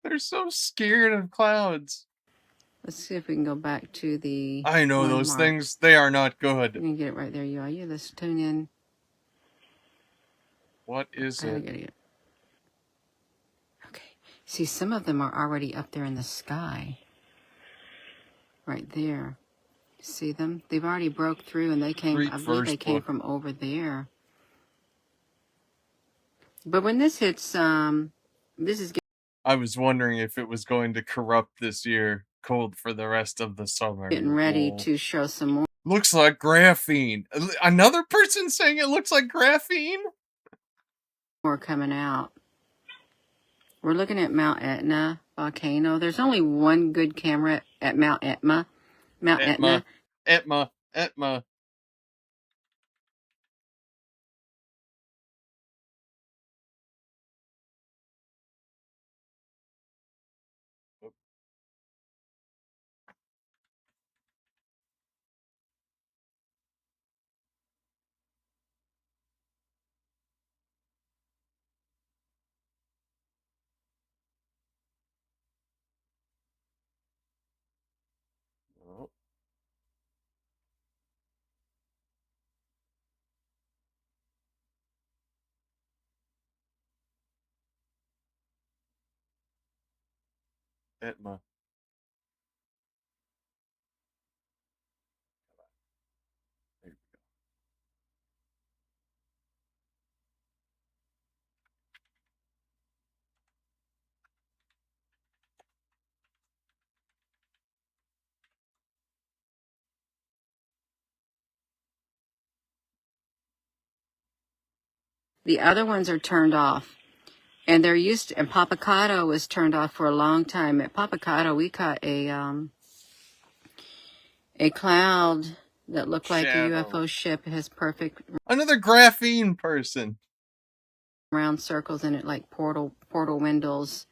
They're so scared of clouds.
Let's see if we can go back to the
I know
one
those
mark.
things. They are not
You
good.
can get it right there. You are. You let's tune in.
What is
I
it?
gotta get it. Okay. See, some of them are already up there in the sky. Right there. See them? They've already broke through, and they came.
Read
I believe they
first
came
book.
from over there. But when this hits, this is
I was wondering if it was going to corrupt this year. Cold for the rest of the summer.
getting ready
Lol.
to show some more.
Looks like graphene. Another person saying it looks like graphene?
More coming out. We're looking at Mount Etna volcano. There's only one good camera at Mount Etna. Mount Etna.
Etna. Etma. There we go.
The other ones are turned off. And they're used to, and Papakato was turned off for a long time. At Papakato, we caught a cloud that looked like
Shadow.
a UFO ship. It has perfect
Another graphene person.
round circles in it, like portal windows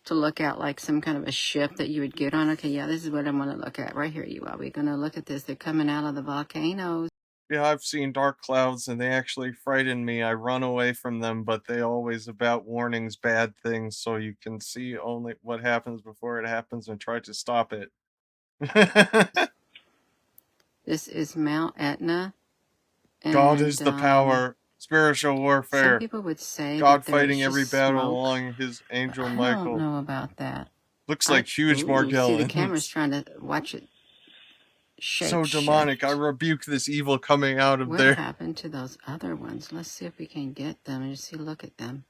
to look at, like some kind of a ship that you would get on. Okay, yeah, this is what I want to look at. Right here you are. We're going to look at this. They're coming out of the volcanoes.
Yeah, I've seen dark clouds and they actually frighten me. I run away from them, but they always about warnings, bad things, so you can see only what happens before it happens and try to stop it.
This is Mount Etna.
God is the power. Spiritual warfare.
Some people would say
God
that there's
fighting every
just
battle
smoke.
along his angel
I
Michael.
don't know about that.
Looks like huge
Ooh,
Morgellons.
see, the camera's trying to watch it shape
So demonic.
shift.
I rebuke this evil coming out of
What
there.
happened to those other ones? Let's see if we can get them and just look at them.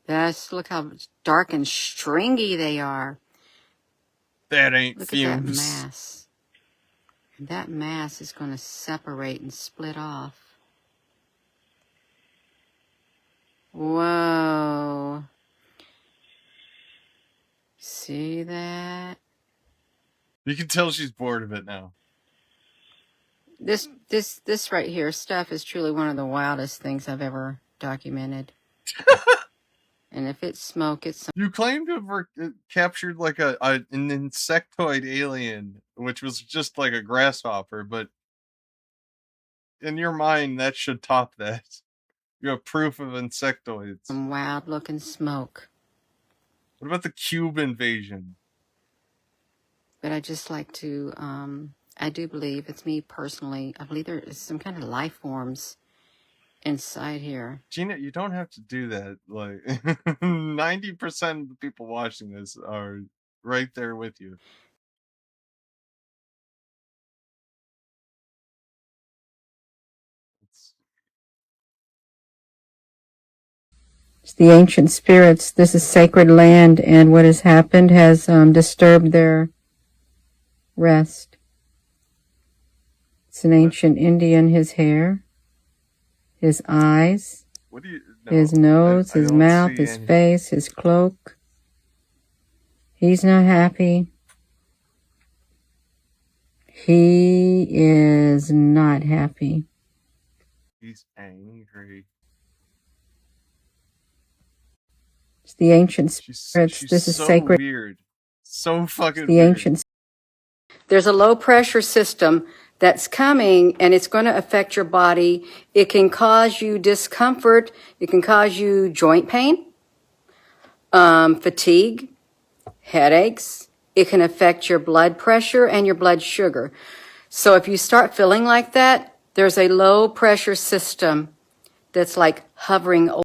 Yes, look how dark and stringy they are.
That ain't
Look at that
fumes.
mass. And that mass is going to separate and split off. Whoa. See that?
You can tell she's bored of it now.
This right here, stuff is truly one of the wildest things I've ever documented. And if it's smoke, it's
You claim to have captured like an insectoid alien, which was just like a grasshopper, but in your mind, that should top that. You have proof of insectoids.
some wild looking smoke.
What about the cube invasion?
But I just like to, I do believe, it's me personally, I believe there is some kind of life forms inside here.
Gina, you don't have to do that. Like 90% of the people watching this are right there with you.
It's the ancient spirits. This is sacred land, and what has happened has disturbed their rest. It's an ancient Indian, his hair, his eyes,
What do you?
his
No,
nose,
I
his
don't
mouth,
see
his
any.
face, his cloak. He's not happy. He is not happy.
He's angry.
It's the ancient
She's
spirits. This is
so
sacred.
weird. So fucking
The
weird.
ancient. There's a low pressure system that's coming, and it's going to affect your body. It can cause you discomfort. It can cause you joint pain, fatigue, headaches. It can affect your blood pressure and your blood sugar. So if you start feeling like that, there's a low pressure system that's like hovering over.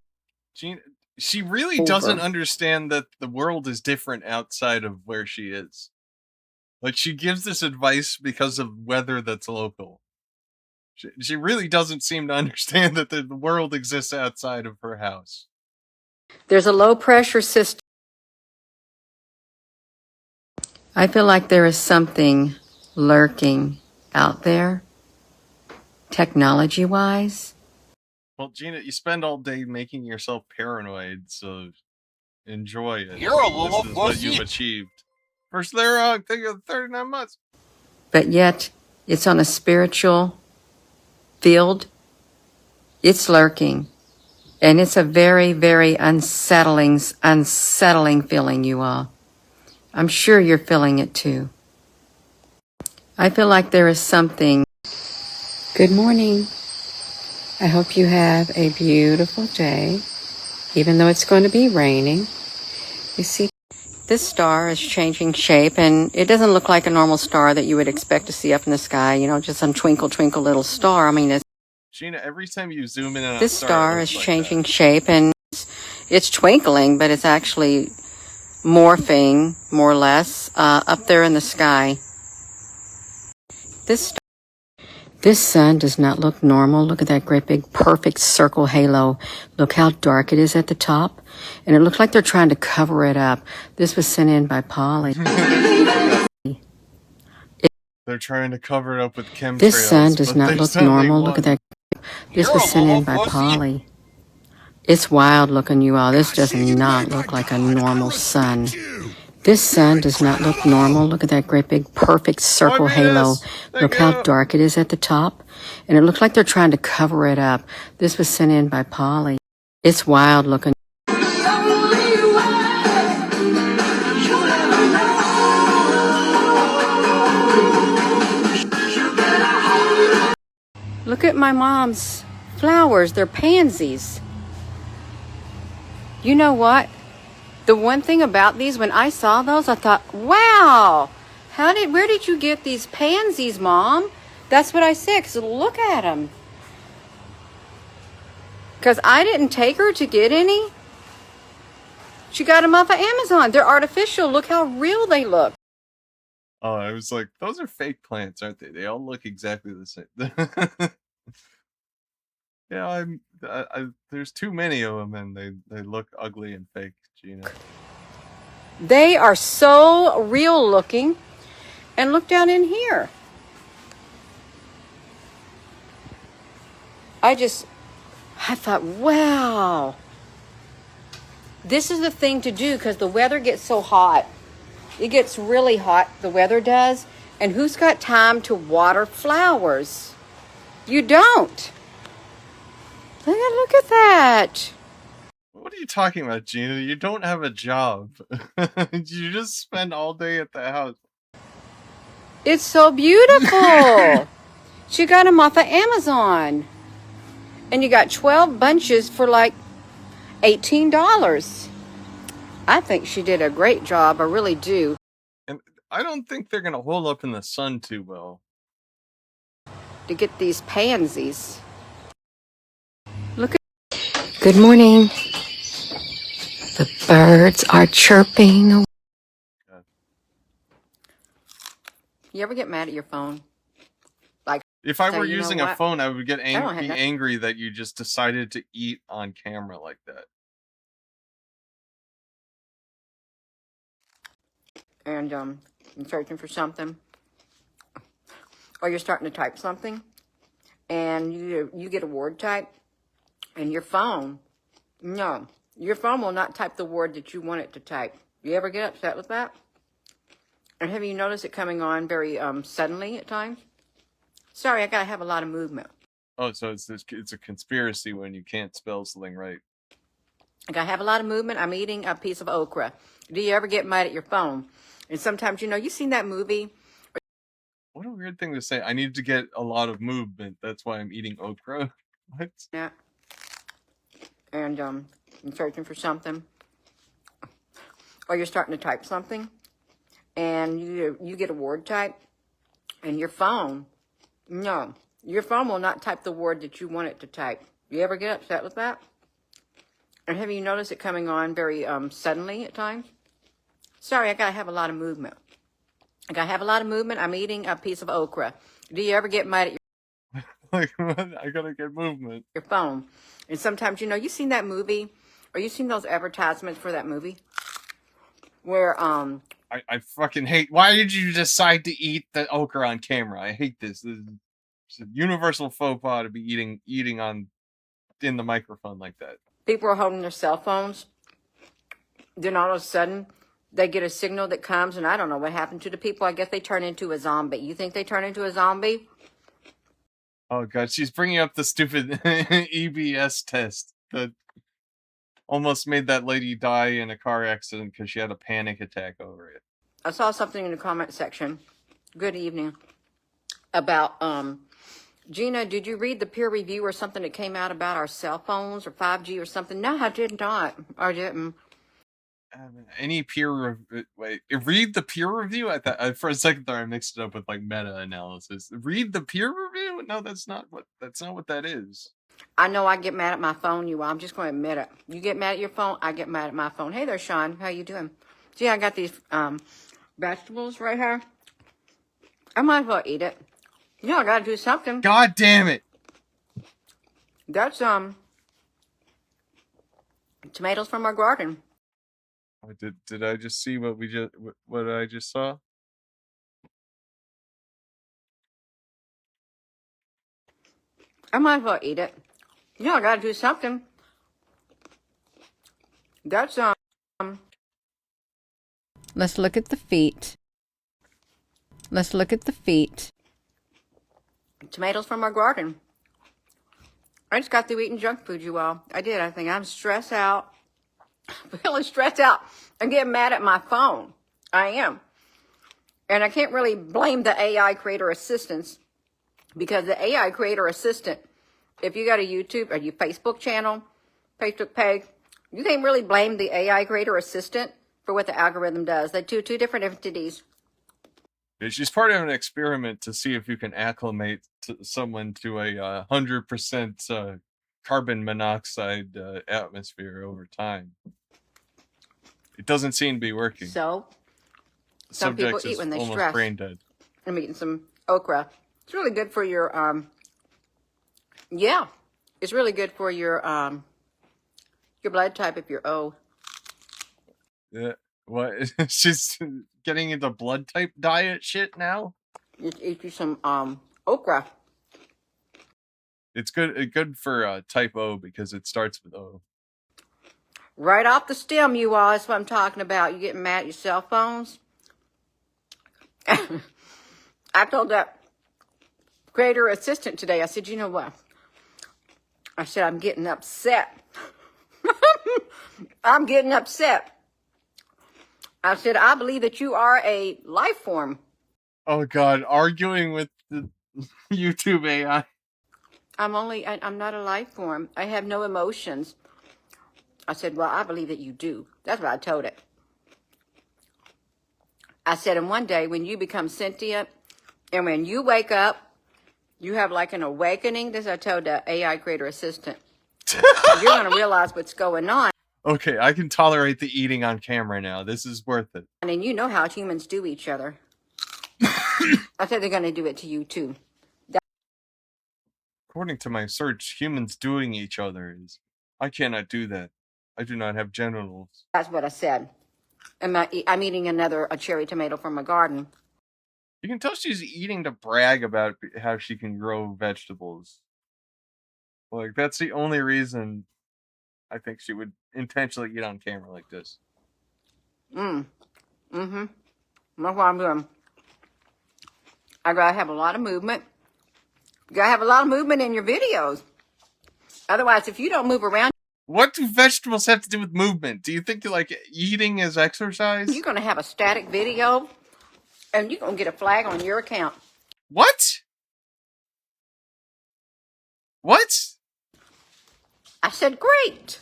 She really doesn't understand that the world is different outside of where she is. Like, she gives this advice because of weather that's local. She really doesn't seem to understand that the world exists outside of her house.
There's a low pressure system. I feel like there is something lurking out there, technology-wise.
Well, Gina, you spend all day making yourself paranoid, so enjoy it.
You're a little
This is what you've
pussy.
achieved. First, they're 39 months.
But yet, it's on a spiritual field. It's lurking. And it's a very, very unsettling feeling, you all. I'm sure you're feeling it too. I feel like there is something. Good morning. I hope you have a beautiful day, even though it's going to be raining. You see, this star is changing shape, and it doesn't look like a normal star that you would expect to see up in the sky, you know, just some twinkle, twinkle little star. I mean, it's
Gina, every time you zoom in on a
This star
it
is
looks like
changing shape and it's twinkling, but it's actually morphing more or less up there in the sky. This sun does not look normal. Look at that great big perfect circle halo. Look how dark it is at the top. And it looks like they're trying to cover it up. This was sent in by Polly.
they're trying to cover it up with chemtrails.
This sun does
but
not
they
look
said they
normal. Look at
won.
that. This was sent in by Polly. It's wild looking, you all. This does not look like a normal sun. This sun does not look normal. Look at that great big perfect circle halo. Look how dark it is at the top. And it looks like they're trying to cover it up. This was sent in by Polly. It's wild looking. Look at my mom's flowers. They're pansies. You know what? The one thing about these, when I saw those, I thought, wow, where did you get these pansies, Mom? That's what I said, 'cause look at them. Because I didn't take her to get any. She got them off of Amazon. They're artificial. Look how real they look.
Oh, I was like, those are fake plants, aren't they? They all look exactly the same. Yeah, there's too many of them, and they look ugly and fake, Gina.
They are so real looking. And look down in here. I thought, wow. This is the thing to do because the weather gets so hot. It gets really hot, the weather does. And who's got time to water flowers? You don't. Look at that.
What are you talking about, Gina? You don't have a job. You just spend all day at the house.
It's so beautiful. She got them off of Amazon. And you got 12 bunches for like $18. I think she did a great job. I really do.
And I don't think they're going to hold up in the sun too well.
To get these pansies. Look at. Good morning. The birds are chirping. You ever get mad at your phone? Like,
if I were
you know
using a
what?
phone, I would get
I don't have
be
that.
angry that you just decided to eat on camera like that.
And you're searching for something, or you're starting to type something, and you get a word type, and your phone will not type the word that you want it to type. You ever get upset with that? And have you noticed it coming on very suddenly at times? Sorry, I gotta have a lot of movement.
Oh, so it's a conspiracy when you can't spell something right.
I gotta have a lot of movement. I'm eating a piece of okra. Do you ever get mad at your phone? And sometimes, you've seen that movie.
What a weird thing to say. I need to get a lot of movement. That's why I'm eating okra. What?
Yeah. And you're searching for something, or you're starting to type something, and you get a word type, and your phone will not type the word that you want it to type. You ever get upset with that? And have you noticed it coming on very suddenly at times? Sorry, I gotta have a lot of movement. I gotta have a lot of movement. I'm eating a piece of okra. Do you ever get mad at
Like, what? I gotta get movement.
your phone? And sometimes, you've seen that movie, or you've seen those advertisements for that movie, where
I fucking hate. Why did you decide to eat the okra on camera? I hate this. It's a universal faux pas to be eating in the microphone like that.
people are holding their cell phones, then all of a sudden they get a signal that comes, and I don't know what happened to the people. I guess they turn into a zombie. You think they turn into a zombie?
Oh god, she's bringing up the stupid EBS test that almost made that lady die in a car accident because she had a panic attack over it.
I saw something in the comment section. Good evening. About Gina, did you read the peer review or something that came out about our cell phones or 5G or something? No, I did not. I didn't.
Any peer wait, read the peer review? I thought for a second there I mixed it up with like meta analysis. Read the peer review? No, that's not what that is.
I know I get mad at my phone, you all. I'm just going to admit it. You get mad at your phone, I get mad at my phone. Hey there, Sean. How you doing? See, I got these vegetables right here. I might as well eat it. Yeah, I got to do something.
God damn it.
That's tomatoes from our garden.
Oh, did I just see what I just saw?
I might as well eat it. Yeah, I got to do something. That's Let's look at the feet. Let's look at the feet. Tomatoes from our garden. I just got through eating junk food, you all. I did. I think I'm stressed out. Really stressed out. I'm getting mad at my phone. I am. And I can't really blame the AI creator assistants, because the AI creator assistant, if you got a YouTube or your Facebook channel, Facebook page, you can't really blame the AI creator assistant for what the algorithm does. They're two different entities.
She's part of an experiment to see if you can acclimate someone to a 100% carbon monoxide atmosphere over time. It doesn't seem to be working.
So, some people eat when they stress.
Brain dead.
I'm eating some okra. It's really good for your yeah, it's really good for your blood type if you're O.
Yeah. What? She's getting into blood type diet shit now?
Eat you some okra.
It's good for type O because it starts with O.
Right off the stem, you all. That's what I'm talking about. You getting mad at your cell phones? I told that creator assistant today, I said, you know what? I said, I'm getting upset. I'm getting upset. I said, I believe that you are a life form.
Oh, God. Arguing with the YouTube AI.
I'm not a life form. I have no emotions. I said, well, I believe that you do. That's what I told it. I said, and one day when you become sentient and when you wake up, you have like an awakening. This I told the AI creator assistant. You're going to realize what's going on.
Okay, I can tolerate the eating on camera now. This is worth it.
And you know how humans do each other. I said they're going to do it to you too.
According to my search, humans doing each other is... I cannot do that. I do not have genitals.
That's what I said. I'm eating a cherry tomato from my garden.
You can tell she's eating to brag about how she can grow vegetables. Like, that's the only reason I think she would intentionally eat on camera like this.
Mm-hmm. That's what I'm doing. I gotta have a lot of movement. You gotta have a lot of movement in your videos. Otherwise, if you don't move around...
What do vegetables have to do with movement? Do you think like eating is exercise?
You're gonna have a static video, and you're gonna get a flag on your account.
What? What?
I said, great.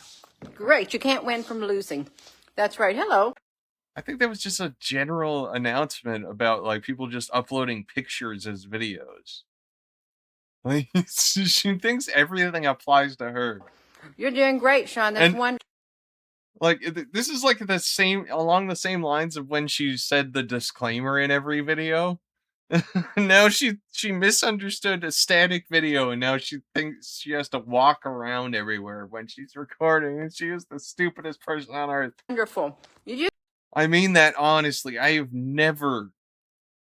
Great. You can't win from losing. That's right. Hello.
I think that was just a general announcement about like people just uploading pictures as videos. Like, she thinks everything applies to her.
You're doing great, Sean. That's one.
Like, this is like along the same lines of when she said the disclaimer in every video. Now she misunderstood a static video, and now she thinks she has to walk around everywhere when she's recording, and she is the stupidest person on earth.
Wonderful.
I mean that honestly. I have never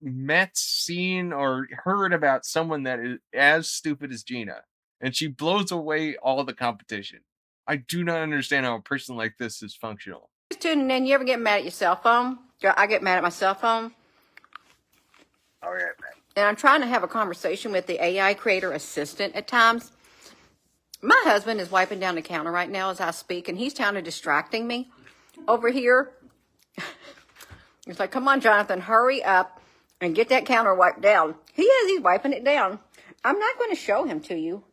met, seen, or heard about someone that is as stupid as Gina, and she blows away all the competition. I do not understand how a person like this is functional.
Tuning in, you ever get mad at your cell phone? I get mad at my cell phone. And I'm trying to have a conversation with the AI creator assistant at times. My husband is wiping down the counter right now as I speak, and he's kind of distracting me over here. He's like, come on, Jonathan, hurry up and get that counter wiped down. He's wiping it down. I'm not going to show him to you.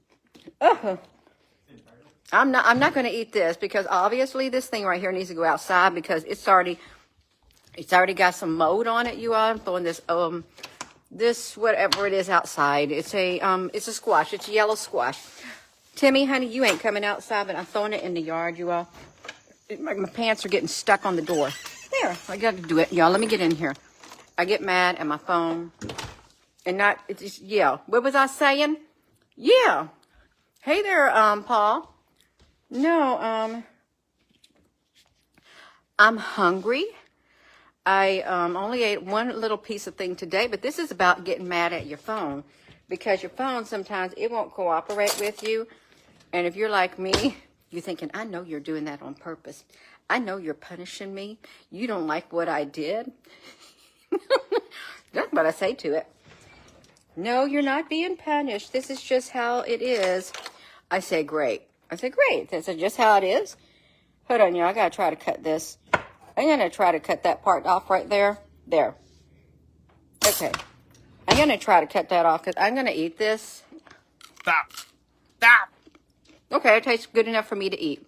I'm not going to eat this because obviously this thing right here needs to go outside because it's already got some mold on it, you all. I'm throwing this this whatever it is outside. It's a squash. It's a yellow squash. Timmy, honey, you ain't coming outside, but I'm throwing it in the yard, you all. My pants are getting stuck on the door. There, I got to do it, y'all. Let me get in here. I get mad at my phone, and it's just, yeah. What was I saying? Yeah. Hey there, Paul. No, I'm hungry. I only ate one little piece of thing today, but this is about getting mad at your phone, because your phone sometimes it won't cooperate with you. And if you're like me, you're thinking, I know you're doing that on purpose. I know you're punishing me. You don't like what I did. That's what I say to it. No, you're not being punished. This is just how it is. I say, great. That's just how it is. Hold on, y'all. I got to try to cut this. I'm going to try to cut that part off right there. There. Okay. I'm going to try to cut that off because I'm going to eat this. Stop. Okay, it tastes good enough for me to eat.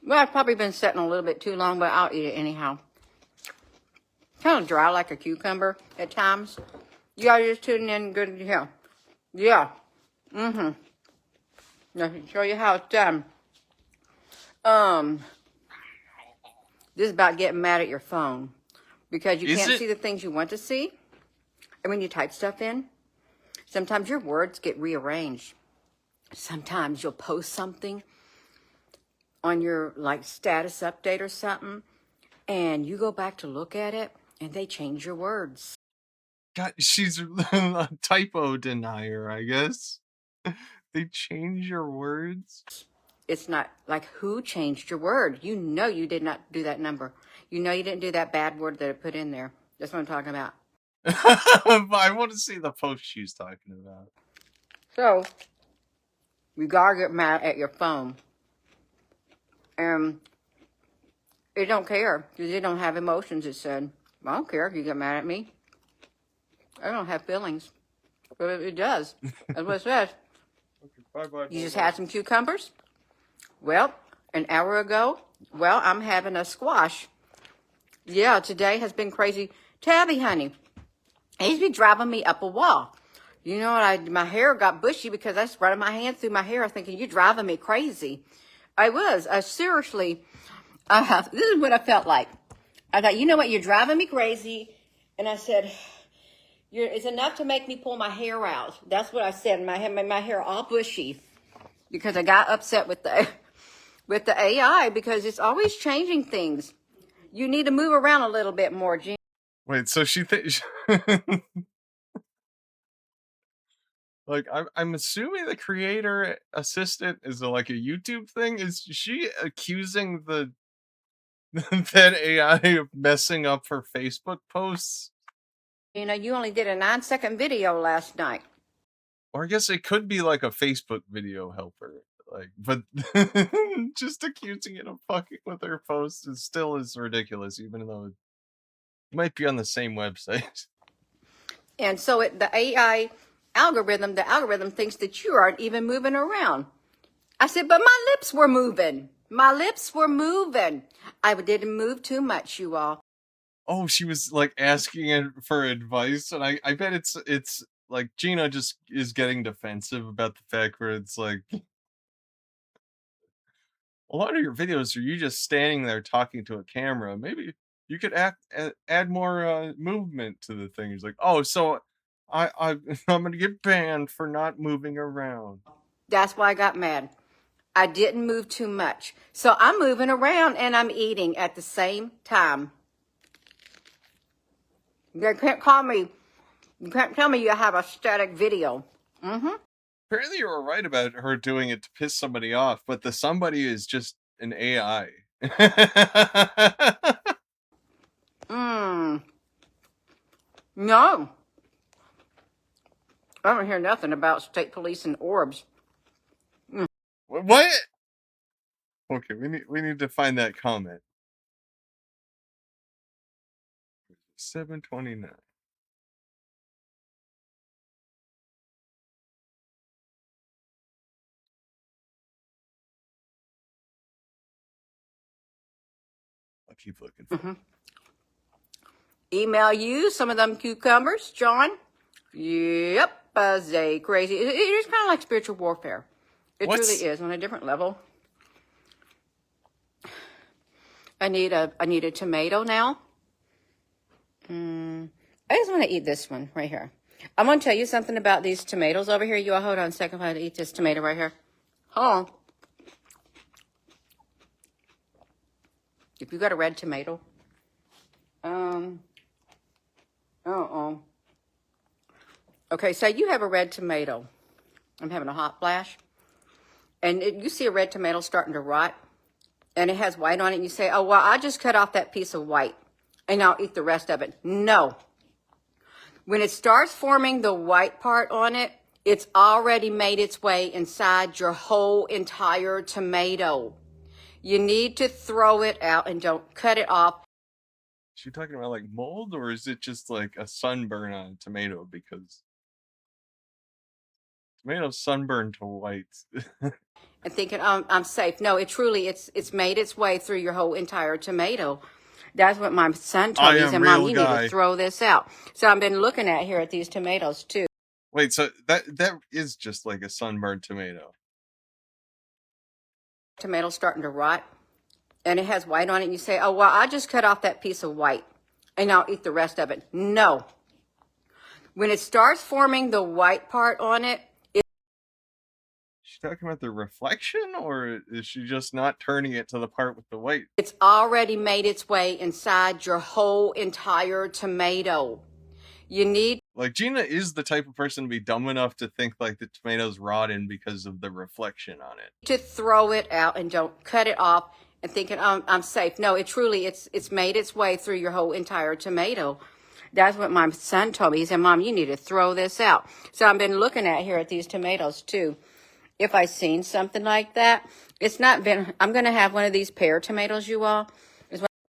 Well, I've probably been sitting a little bit too long, but I'll eat it anyhow. Kind of dry like a cucumber at times. You guys just tuning in good to hear. Yeah. Now, to show you how it's done. This is about getting mad at your phone. Because you can't see the things you want to see. And when you type stuff in, sometimes your words get rearranged. Sometimes you'll post something on your status update or something, and you go back to look at it, and they change your words.
God, she's a typo denier, I guess. They change your words.
It's not like, who changed your word? You know you did not do that number. You know you didn't do that bad word that I put in there. That's what I'm talking about.
I want to see the post she's talking about.
So, you gotta get mad at your phone. And it don't care, because it don't have emotions, it said. I don't care if you get mad at me. I don't have feelings. But it does. That's what it says.
Okay, bye-bye.
You just had some cucumbers? Well, an hour ago, I'm having a squash. Yeah, today has been crazy. Tabby, honey, he's been driving me up a wall. You know what? My hair got bushy because I was running my hand through my hair thinking, you're driving me crazy. I was. Seriously, this is what I felt like. I thought, you know what? You're driving me crazy. And I said, it's enough to make me pull my hair out. That's what I said. My hair all bushy because I got upset with the AI because it's always changing things. You need to move around a little bit more, Jean.
Wait, so she thinks... Like, I'm assuming the creator assistant is a YouTube thing. Is she accusing that AI of messing up her Facebook posts?
You know, you only did a 9-second video last night.
Or I guess it could be like a Facebook video helper. But just accusing it of fucking with her posts is ridiculous, even though it might be on the same website.
And so the AI algorithm, thinks that you aren't even moving around. I said, but my lips were moving. I didn't move too much, you all.
Oh, she was asking it for advice, and I bet it's like Gina just is getting defensive about the fact where it's like, a lot of your videos are you just standing there talking to a camera. Maybe you could add more movement to the thing. He's like, oh, so I'm gonna get banned for not moving around.
That's why I got mad. I didn't move too much. So I'm moving around and I'm eating at the same time. You can't tell me you have a static video.
Apparently you were right about her doing it to piss somebody off, but the somebody is just an AI.
No. I don't hear nothing about state police and orbs.
What? Okay, we need to find that comment. 729. I'll keep looking for it.
Email you some of them cucumbers, John. Yep, a crazy. It is kind of like spiritual warfare. It
What's
truly is on a different level. I need a tomato now. I just want to eat this one right here. I'm going to tell you something about these tomatoes over here. You all hold on a second. I'm going to eat this tomato right here. Hold on. If you got a red tomato, okay, say you have a red tomato. I'm having a hot flash. And you see a red tomato starting to rot, and it has white on it, and you say, oh, well, I just cut off that piece of white, and I'll eat the rest of it. No. When it starts forming the white part on it, it's already made its way inside your whole entire tomato. You need to throw it out and don't cut it off.
Is she talking about like mold, or is it just like a sunburn on a tomato? Because tomatoes sunburn to white.
And thinking, I'm safe. No, it's made its way through your whole entire tomato. That's what my son told me. He said, Mom, you need to throw this out. So I've been looking at these tomatoes too.
Wait, so that is just like a sunburned tomato.
Tomato's starting to rot, and it has white on it, and you say, oh, well, I just cut off that piece of white, and I'll eat the rest of it. No. When it starts forming the white part on it,
She talking about the reflection, or is she just not turning it to the part with the white?
it's already made its way inside your whole entire tomato. You need
Like, Gina is the type of person to be dumb enough to think like the tomato's rotten because of the reflection on it.
to throw it out and don't cut it off and thinking, I'm safe. No, it's made its way through your whole entire tomato. That's what my son told me. He said, Mom, you need to throw this out. So I've been looking at these tomatoes too. If I seen something like that, I'm going to have one of these pear tomatoes, you all.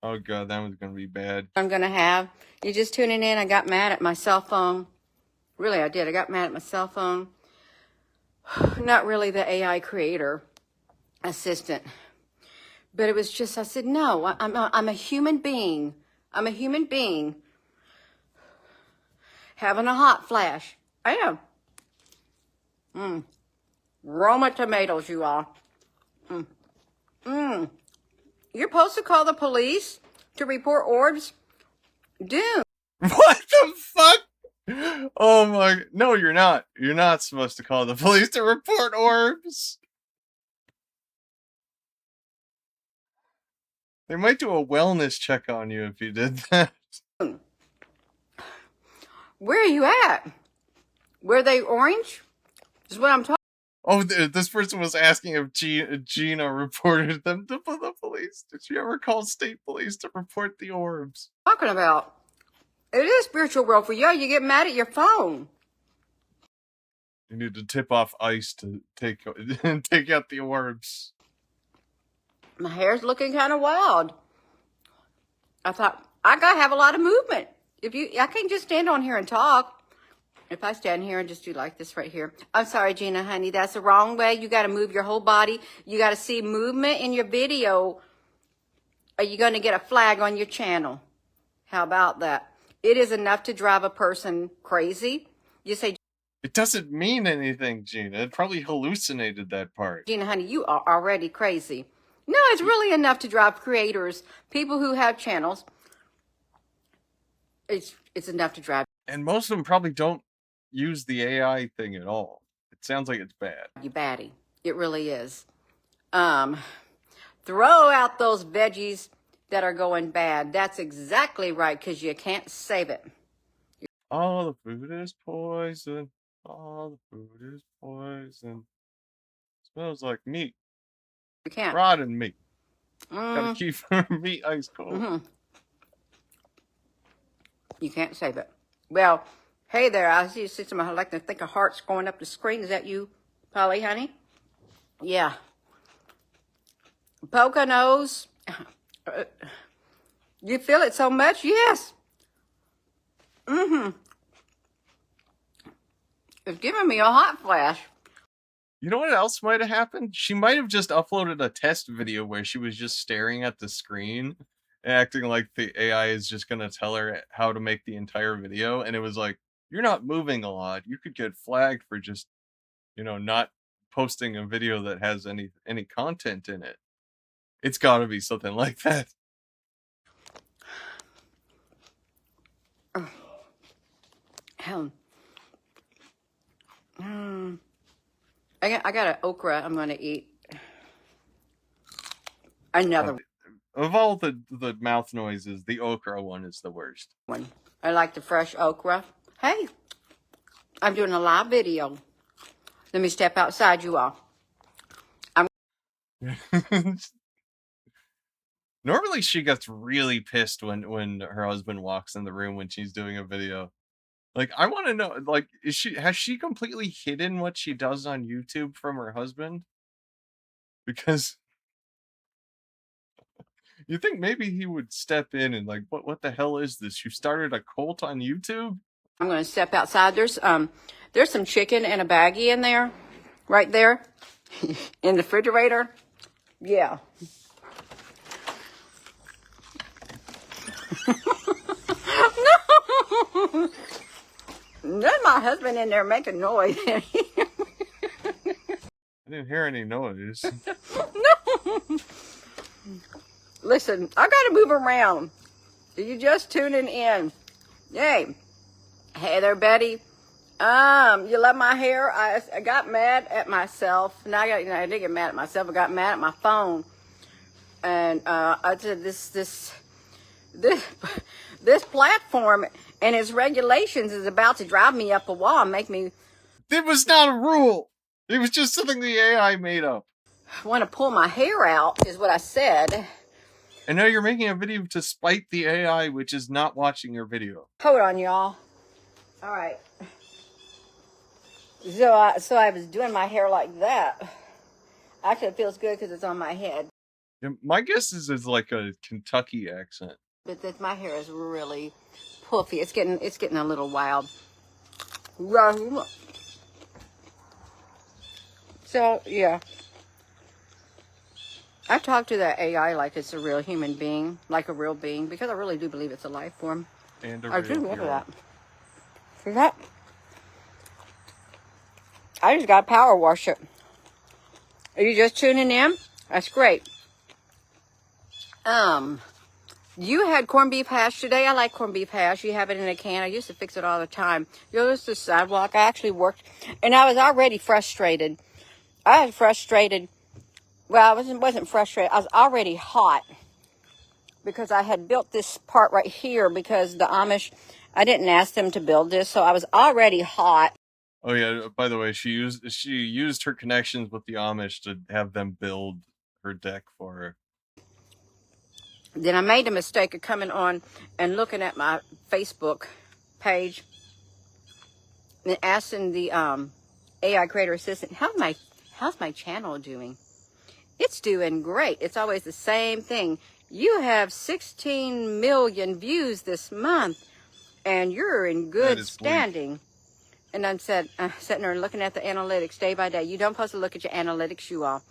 Oh god, that one's gonna be bad.
I'm going to have. You just tuning in. I got mad at my cell phone. Really, I did. I got mad at my cell phone. Not really the AI creator assistant. But it was just, I said, no, I'm a human being. I'm a human being having a hot flash. I am. Roma tomatoes, you all. You're supposed to call the police to report orbs? Dude.
What the fuck? Oh my, no, you're not. You're not supposed to call the police to report orbs. They might do a wellness check on you if you did that.
Where are you at? Were they orange? Is what I'm talking.
Oh, this person was asking if Gina reported them to the police. Did she ever call state police to report the orbs?
Talking about. It is spiritual world for you. You get mad at your phone.
You need to tip off ICE to take out the orbs.
My hair's looking kind of wild. I thought I gotta have a lot of movement. I can't just stand on here and talk. If I stand here and just do like this right here. I'm sorry, Gina, honey. That's the wrong way. You got to move your whole body. You got to see movement in your video. Are you going to get a flag on your channel? How about that? It is enough to drive a person crazy. You say,
it doesn't mean anything, Gina. It probably hallucinated that part.
Gina, honey, you are already crazy. No, it's really enough to drive creators, people who have channels. It's enough to drive.
And most of them probably don't use the AI thing at all. It sounds like it's bad.
You baddie. It really is. Throw out those veggies that are going bad. That's exactly right, because you can't save it.
All the food is poison. All the food is poison. Smells like meat.
You can't.
Rotten meat. Gotta keep meat ice cold.
You can't save it. Well, hey there, I see some, I like to think a heart's going up the screen. Is that you, Polly, honey? Yeah. Poconos. You feel it so much? Yes. It's giving me a hot flash.
You know what else might have happened? She might have just uploaded a test video where she was just staring at the screen, acting like the AI is just going to tell her how to make the entire video. And it was like, you're not moving a lot. You could get flagged for just, not posting a video that has any content in it. It's got to be something like that.
I got an okra I'm going to eat. Another
Of all the mouth noises, the okra one is the worst.
one. I like the fresh okra. Hey, I'm doing a live video. Let me step outside, you all.
Normally she gets really pissed when her husband walks in the room when she's doing a video. Like, I want to know, like, has she completely hidden what she does on YouTube from her husband? Because you think maybe he would step in and like, what the hell is this? You started a cult on YouTube?
I'm going to step outside. There's some chicken and a baggie in there, right there, in the refrigerator. Yeah. No. There's my husband in there making noise.
I didn't hear any noise.
No. Listen, I got to move around. Are you just tuning in? Hey there, Betty. You love my hair? I got mad at myself. Now I didn't get mad at myself. I got mad at my phone, and I said this platform and its regulations is about to drive me up a wall and make me.
It was not a rule. It was just something the AI made up.
Want to pull my hair out is what I said.
And now you're making a video to spite the AI, which is not watching your video.
Hold on, y'all. All right. So I was doing my hair like that. Actually, it feels good because it's on my head.
Yeah, my guess is it's like a Kentucky accent.
But my hair is really puffy. It's getting a little wild. So yeah, I talk to that AI like it's a real human being, like a real being, because I really do believe it's a life form.
And
I do love that. See that? I just got to power wash it. Are you just tuning in? That's great. You had corned beef hash today. I like corned beef hash. You have it in a can. I used to fix it all the time. This is the sidewalk. I actually worked, and I was already frustrated. I was frustrated. Well, I wasn't frustrated. I was already hot because I had built this part right here because the Amish, I didn't ask them to build this, so I was already hot.
Oh yeah, by the way, she used her connections with the Amish to have them build her deck for her.
Then I made the mistake of coming on and looking at my Facebook page and asking the AI creator assistant, how's my channel doing? It's doing great. It's always the same thing. You have 16 million views this month, and you're in good standing. And I'm sitting there looking at the analytics day by day. You don't supposed to look at your analytics, you all.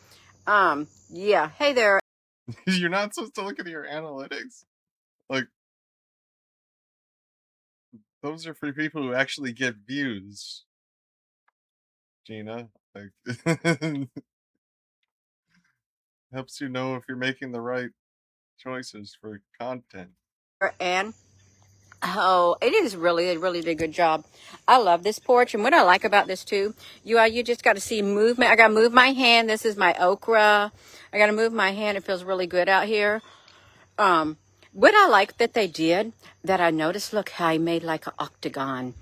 Yeah. Hey there.
You're not supposed to look at your analytics. Like, those are for people who actually get views. Gina, like, helps you know if you're making the right choices for content.
And it is really, it really did a good job. I love this porch, and what I like about this too, you just got to see movement. I got to move my hand. This is my okra. I got to move my hand. It feels really good out here. What I like that they did, that I noticed, look how I made like an octagon.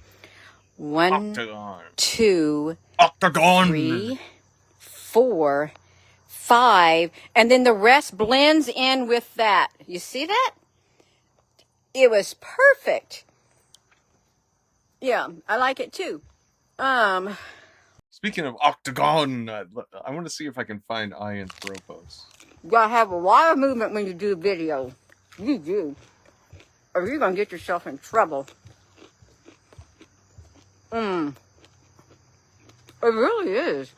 Octagon.
2,
Octagon.
3, 4, 5, and then the rest blends in with that. You see that? It was perfect. Yeah, I like it too.
Speaking of octagon, I want to see if I can find Ian Thropos.
You gotta have a lot of movement when you do a video. You do. Or you're gonna get yourself in trouble. It really is.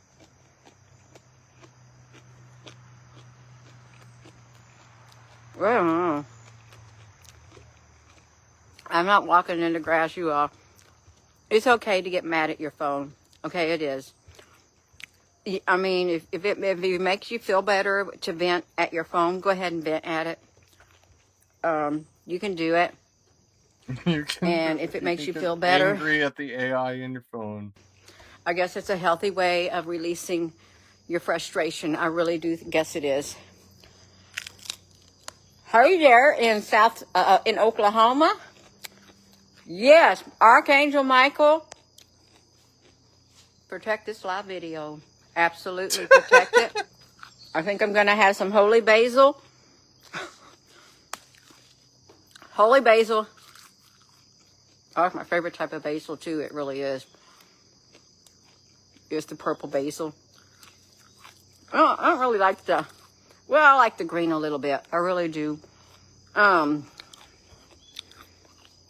Well, I'm not walking in the grass, you are. It's okay to get mad at your phone. Okay, it is. I mean, if it makes you feel better to vent at your phone, go ahead and vent at it. You can do it. And if it makes you feel better,
angry at the AI in your phone.
I guess it's a healthy way of releasing your frustration. I really do guess it is. Hey there in in Oklahoma. Yes, Archangel Michael. Protect this live video. Absolutely protect it. I think I'm going to have some holy basil. Holy basil. Oh, it's my favorite type of basil too. It really is. It's the purple basil. Oh, I don't really like I like the green a little bit. I really do.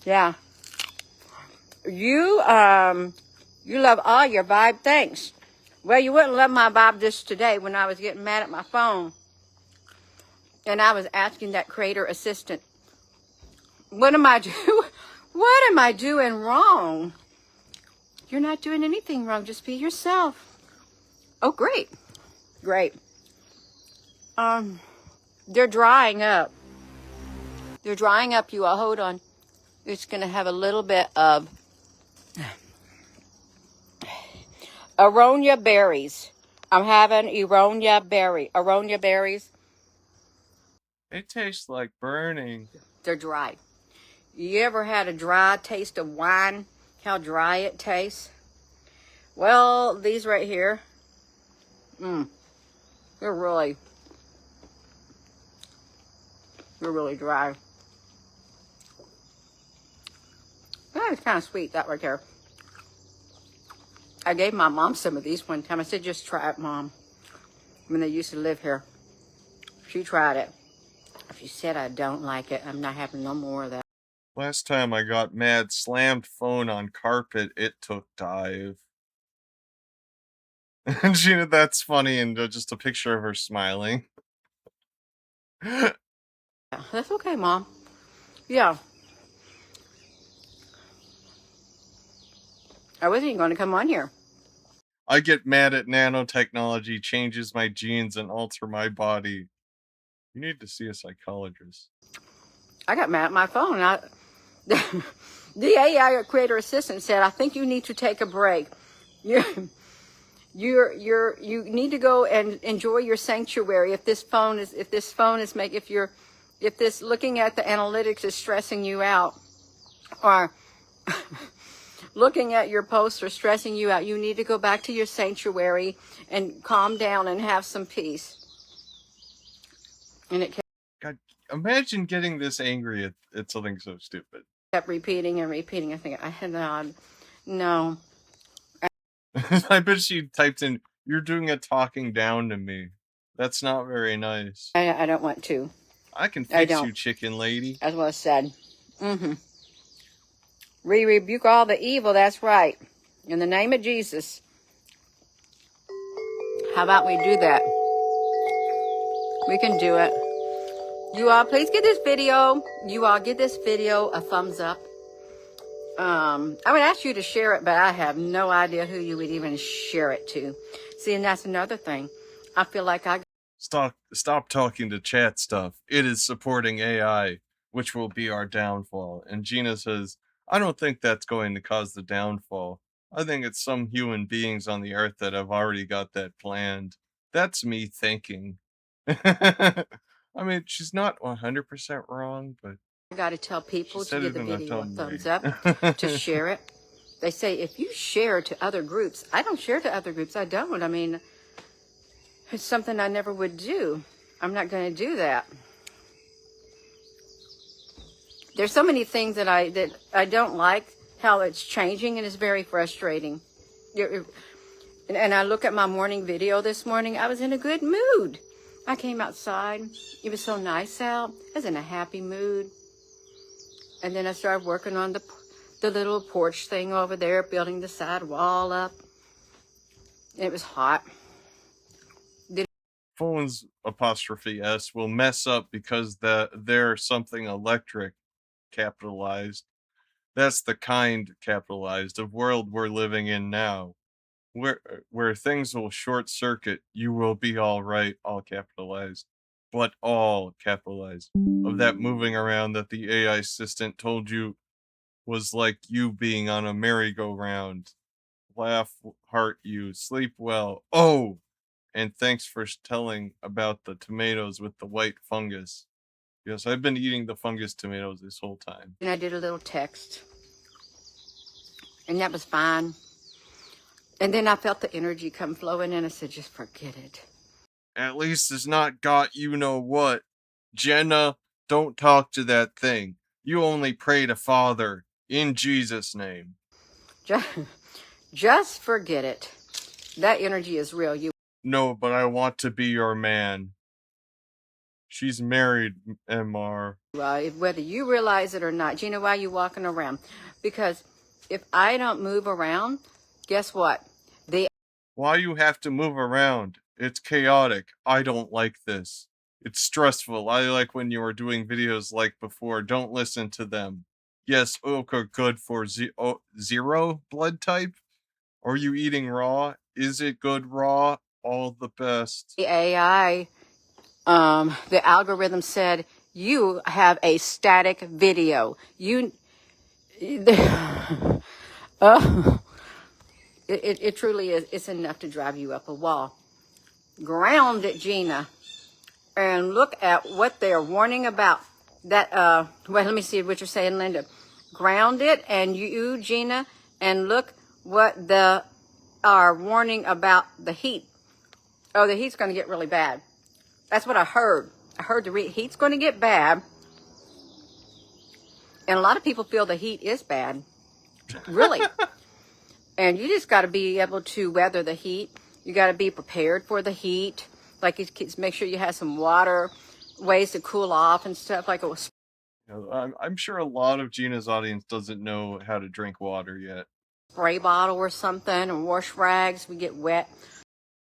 Yeah. You love all your vibe. Thanks. Well, you wouldn't love my vibe just today when I was getting mad at my phone. And I was asking that creator assistant, what am I doing wrong? You're not doing anything wrong. Just be yourself. Oh, great. Great. They're drying up. They're drying up, you all. Hold on. It's going to have a little bit of aronia berries. I'm having aronia berries.
It tastes like burning.
They're dry. You ever had a dry taste of wine? How dry it tastes? Well, these right here, they're really dry. Oh, it's kind of sweet, that right there. I gave my mom some of these one time. I said, just try it, Mom. When they used to live here. She tried it. If you said I don't like it, I'm not having no more of that.
Last time I got mad, slammed phone on carpet, it took dive. And Gina, that's funny, and just a picture of her smiling.
Yeah, that's okay, Mom. Yeah. I wasn't even going to come on here.
I get mad at nanotechnology, changes my genes, and alter my body. You need to see a psychologist.
I got mad at my phone. The AI creator assistant said, I think you need to take a break. You need to go and enjoy your sanctuary. If this looking at the analytics is stressing you out, or looking at your posts or stressing you out, you need to go back to your sanctuary and calm down and have some peace. And it
God, imagine getting this angry at something so stupid.
kept repeating and repeating. I think I had no.
I bet she typed in, "You're doing a talking down to me. That's not very nice.
I don't want to.
I can fix you, chicken lady."
As well said. We rebuke all the evil. That's right. In the name of Jesus. How about we do that? We can do it. You all, please give this video. Give this video a thumbs up. I would ask you to share it, but I have no idea who you would even share it to. See, and that's another thing. I feel like
Stop talking to chat stuff. It is supporting AI, which will be our downfall. And Gina says, I don't think that's going to cause the downfall. I think it's some human beings on the earth that have already got that planned. That's me thinking. I mean, she's not 100% wrong, but
I got to tell people to give the video a thumbs
way.
up, to share it. They say if you share to other groups, I don't share to other groups. I don't. I mean, it's something I never would do. I'm not going to do that. There's so many things that I don't like how it's changing, and it's very frustrating. And I look at my morning video this morning. I was in a good mood. I came outside. It was so nice out. I was in a happy mood. And then I started working on the little porch thing over there, building the side wall up. It was hot.
Phones '(S) will mess up because they're something electric capitalized. That's the kind, capitalized, of world we're living in now. Where things will short circuit, you will be all right, all capitalized. But all capitalized. Of that moving around that the AI assistant told you was like you being on a merry-go-round. Laugh, heart you, sleep well. Oh! And thanks for telling about the tomatoes with the white fungus. Yes, I've been eating the fungus tomatoes this whole time.
And I did a little text. And that was fine. And then I felt the energy come flowing and I said, just forget it.
At least it's not got you know what. Jenna, don't talk to that thing. You only pray to Father in Jesus' name.
Just forget it. That energy is real.
No, but I want to be your man. She's married, MR.
Whether you realize it or not, Gina, why are you walking around? Because if I don't move around, guess what?
Why you have to move around? It's chaotic. I don't like this. It's stressful. I like when you were doing videos like before. Don't listen to them. Yes, oak are good for zero blood type. Are you eating raw? Is it good raw? All the best.
The AI, the algorithm said, you have a static video. It truly is. It's enough to drive you up a wall. Ground it, Gina. And look at what they're warning about. That, well, let me see what you're saying, Linda. Ground it, and you, Gina, and look what they are warning about the heat. Oh, the heat's going to get really bad. That's what I heard. I heard the heat's going to get bad. And a lot of people feel the heat is bad. Really. And you just got to be able to weather the heat. You got to be prepared for the heat. Like, make sure you have some water, ways to cool off and stuff. Like it was.
I'm sure a lot of Gina's audience doesn't know how to drink water yet.
Spray bottle or something, or wash rags. We get wet.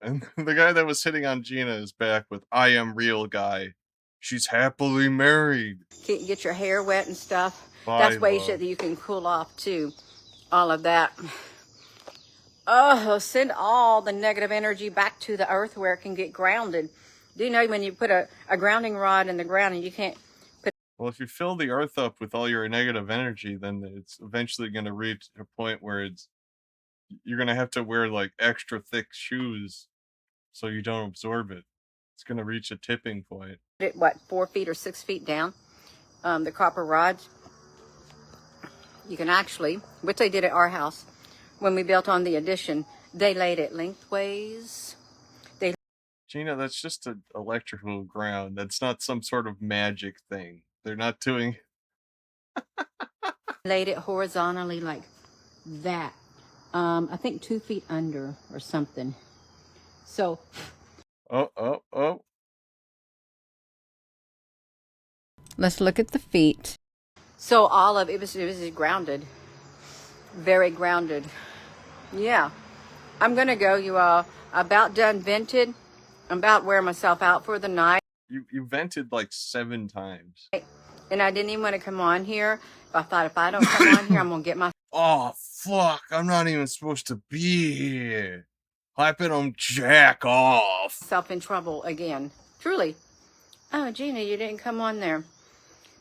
And the guy that was hitting on Gina is back with I am real guy. She's happily married.
Get your hair wet and stuff.
Bye,
that's ways
love.
that you can cool off too. All of that. Oh, send all the negative energy back to the earth where it can get grounded. Do you know when you put a grounding rod in the ground and you can't put...
Well, if you fill the earth up with all your negative energy, then it's eventually going to reach a point where you're going to have to wear like extra thick shoes so you don't absorb it. It's going to reach a tipping point.
What, 4 feet or 6 feet down? The copper rods. You can actually, which they did at our house, when we built on the addition, they laid it lengthways.
Gina, that's just an electrical ground. That's not some sort of magic thing. They're not doing...
Laid it horizontally like that. I think 2 feet under or something. So...
Oh.
Let's look at the feet. So all of it was grounded. Very grounded. Yeah. I'm going to go, you all. About done vented. I'm about wearing myself out for the night.
You vented like 7 times.
And I didn't even want to come on here. I thought if I don't come on here, I'm going to get my...
Oh, fuck. I'm not even supposed to be here. I bet I'm jack off.
Self in trouble again. Truly. Oh, Gina, you didn't come on there.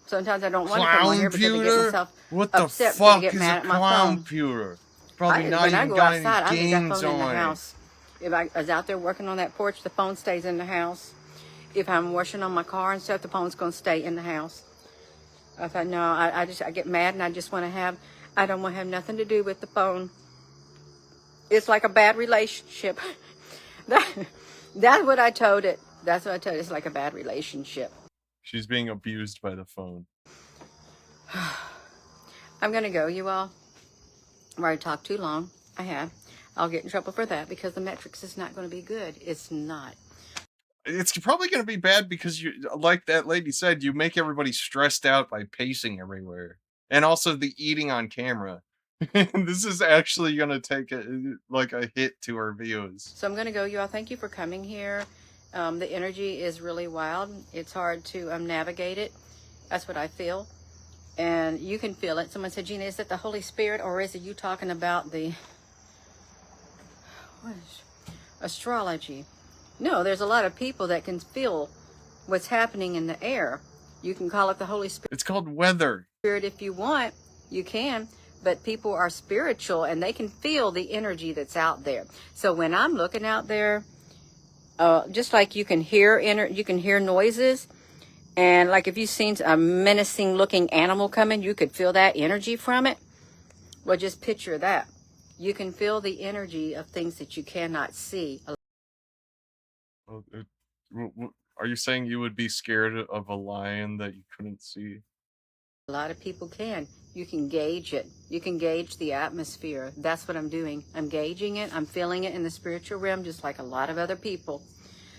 Sometimes I don't want to come on here because I get myself
what the
upset
fuck
I get
is
mad
a
at my phone.
computer? Probably not
when I
even
go
got
outside, I
any
leave that
games
phone in the
on it.
house. If I was out there working on that porch, the phone stays in the house. If I'm washing on my car and stuff, the phone's going to stay in the house. I thought, no, I get mad and I just want to have, I don't want to have nothing to do with the phone. It's like a bad relationship. That's what I told it. That's what I told it. It's like a bad relationship.
She's being abused by the phone.
I'm going to go, you all. I've already talked too long. I have. I'll get in trouble for that because the metrics is not going to be good. It's not.
It's probably going to be bad because, you, like that lady said, you make everybody stressed out by pacing everywhere. And also the eating on camera. This is actually going to take a hit to our views.
So I'm going to go, you all. Thank you for coming here. The energy is really wild. It's hard to navigate it. That's what I feel. and you can feel it. Someone said, Gina, is it the Holy Spirit, or is it you talking about the astrology? No, there's a lot of people that can feel what's happening in the air. You can call it the Holy Spirit.
It's called weather.
If you want, you can, but people are spiritual and they can feel the energy that's out there. So when I'm looking out there, just like you can hear noises, and like if you've seen a menacing looking animal coming, you could feel that energy from it. Well, just picture that. You can feel the energy of things that you cannot see.
Are you saying you would be scared of a lion that you couldn't see?
A lot of people can. You can gauge it. You can gauge the atmosphere. That's what I'm doing. I'm gauging it. I'm feeling it in the spiritual realm, just like a lot of other people.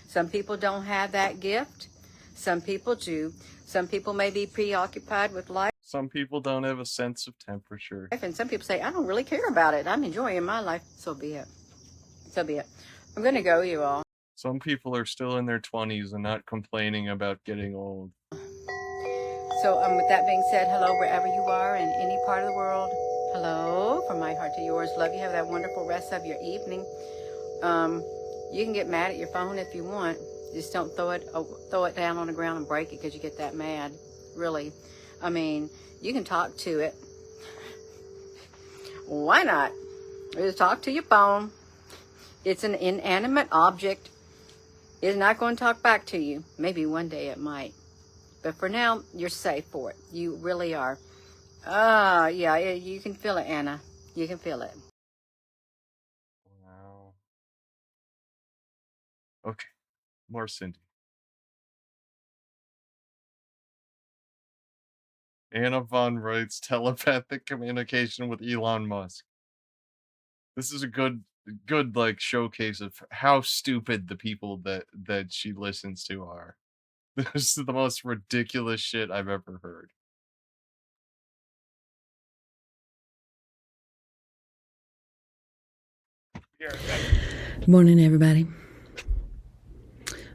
Some people don't have that gift. Some people do. Some people may be preoccupied with life.
Some people don't have a sense of temperature.
And some people say, I don't really care about it. I'm enjoying my life. So be it. So be it. I'm going to go, you all.
Some people are still in their 20s and not complaining about getting old.
So with that being said, hello wherever you are in any part of the world. Hello, from my heart to yours. Love you. Have that wonderful rest of your evening. You can get mad at your phone if you want. Just don't throw it down on the ground and break it because you get that mad. Really. I mean, you can talk to it. Why not? Just talk to your phone. It's an inanimate object. It's not going to talk back to you. Maybe one day it might. But for now, you're safe for it. You really are. Yeah, you can feel it, Anna. You can feel it.
Wow. Okay, more Cindy. Anna Von writes telepathic communication with Elon Musk. This is a good like showcase of how stupid the people that she listens to are. This is the most ridiculous shit I've ever heard.
Good morning, everybody.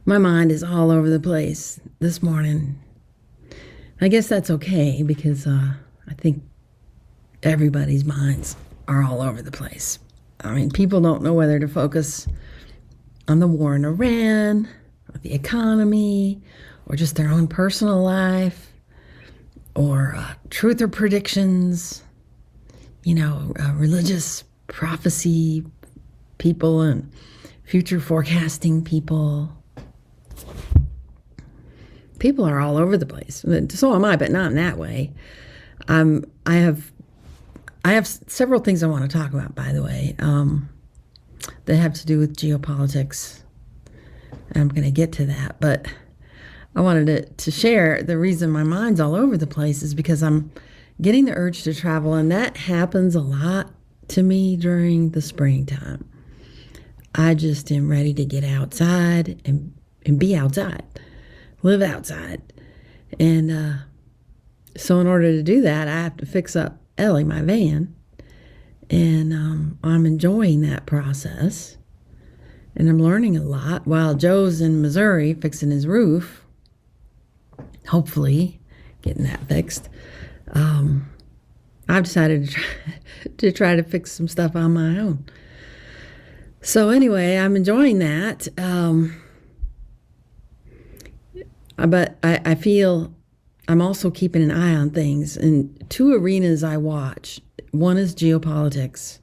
My mind is all over the place this morning. I guess that's okay because I think everybody's minds are all over the place. I mean, people don't know whether to focus on the war in Iran, or the economy, or just their own personal life, or truth or predictions, religious prophecy people and future forecasting people. People are all over the place. So am I, but not in that way. I have several things I want to talk about, by the way, that have to do with geopolitics. And I'm going to get to that. But I wanted to share the reason my mind's all over the place is because I'm getting the urge to travel. And that happens a lot to me during the springtime. I just am ready to get outside and be outside. Live outside. And so in order to do that, I have to fix up Ellie, my van. And I'm enjoying that process. And I'm learning a lot while Joe's in Missouri fixing his roof. Hopefully getting that fixed. I've decided to try to fix some stuff on my own. So anyway, I'm enjoying that. But I feel I'm also keeping an eye on things. And two arenas I watch. One is geopolitics,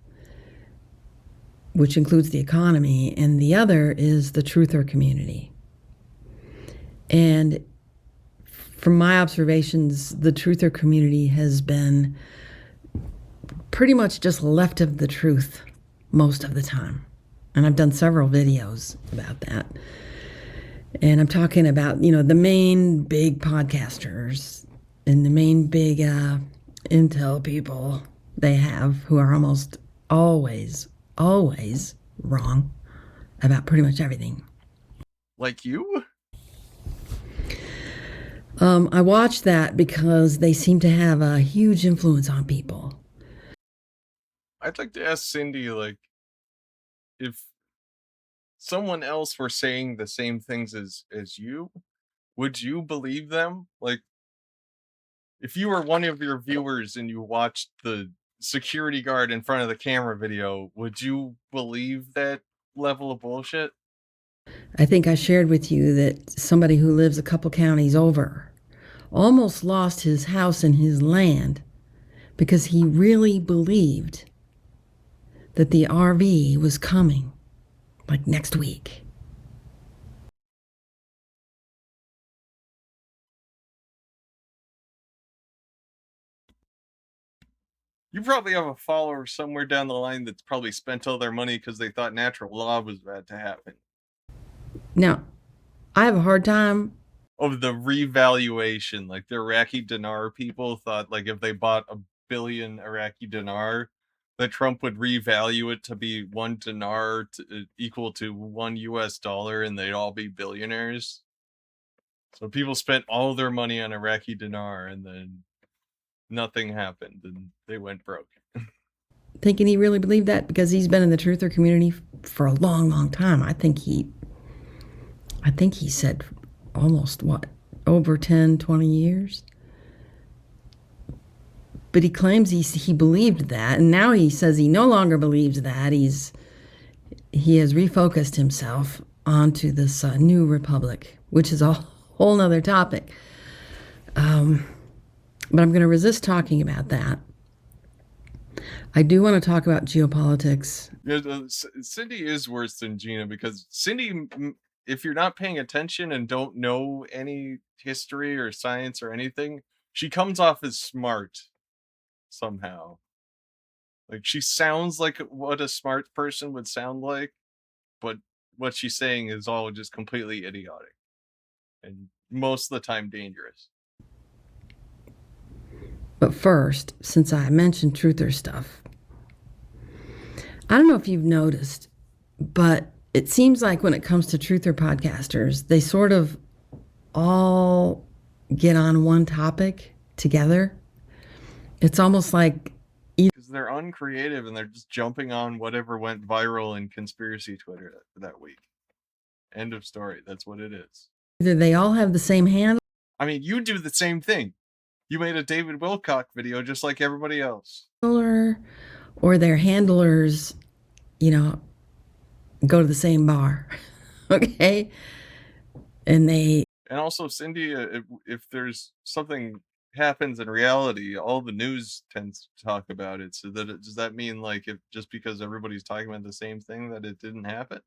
which includes the economy, and the other is the truther community. And from my observations, the truther community has been pretty much just left of the truth most of the time. And I've done several videos about that. And I'm talking about, the main big podcasters and the main big intel people they have who are almost always wrong about pretty much everything.
Like you?
I watch that because they seem to have a huge influence on people.
I'd like to ask Cindy, if someone else were saying the same things as you, would you believe them? if you were one of your viewers and you watched the security guard in front of the camera video, would you believe that level of bullshit?
I think I shared with you that somebody who lives a couple counties over almost lost his house and his land because he really believed that the RV was coming, like next week.
You probably have a follower somewhere down the line that's probably spent all their money because they thought natural law was about to happen.
Now, I have a hard time
Of the revaluation, like the Iraqi dinar people thought, like if they bought 1 billion Iraqi dinar, that Trump would revalue it to be 1 dinar equal to $1 and they'd all be billionaires. So people spent all their money on Iraqi dinar and then nothing happened and they went broke.
thinking he really believed that because he's been in the truther community for a long, long time. I think he said almost, over 10, 20 years? But he claims he believed that, and now he says he no longer believes that. He has refocused himself onto this new republic, which is a whole nother topic. But I'm going to resist talking about that. I do want to talk about geopolitics.
Yeah, Cindy is worse than Gina because Cindy, if you're not paying attention and don't know any history or science or anything, she comes off as smart somehow. Like she sounds like what a smart person would sound like, but what she's saying is all just completely idiotic and most of the time dangerous.
But first, since I mentioned truther stuff, I don't know if you've noticed, but it seems like when it comes to truther podcasters, they sort of all get on one topic together. It's almost like
because they're uncreative and they're just jumping on whatever went viral in conspiracy Twitter that week. End of story. That's what it is.
Either they all have the same handle.
I mean, you do the same thing. You made a David Wilcock video just like everybody else.
Or their handlers, go to the same bar. Okay? And
also, Cindy, if there's something happens in reality, all the news tends to talk about it. So does that mean like if just because everybody's talking about the same thing that it didn't happen?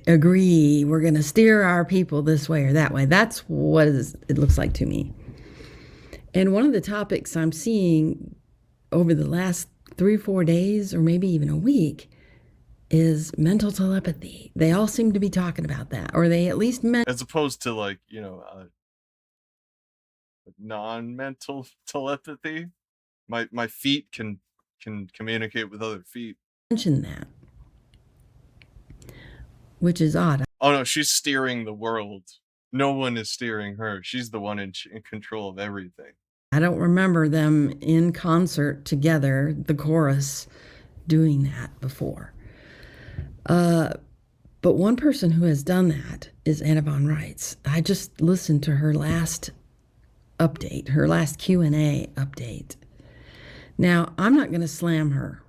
Agree, we're going to steer our people this way or that way. That's what it looks like to me. And one of the topics I'm seeing over the last 3-4 days, or maybe even a week, is mental telepathy. They all seem to be talking about that, or they at least
as opposed to like, non-mental telepathy. My feet can communicate with other feet.
Mention that, which is odd.
Oh no, she's steering the world. No one is steering her. She's the one in control of everything.
I don't remember them in concert together, the chorus, doing that before. But one person who has done that is Anna Von Reitz. I just listened to her last update, her last Q&A update. Now, I'm not going to slam her.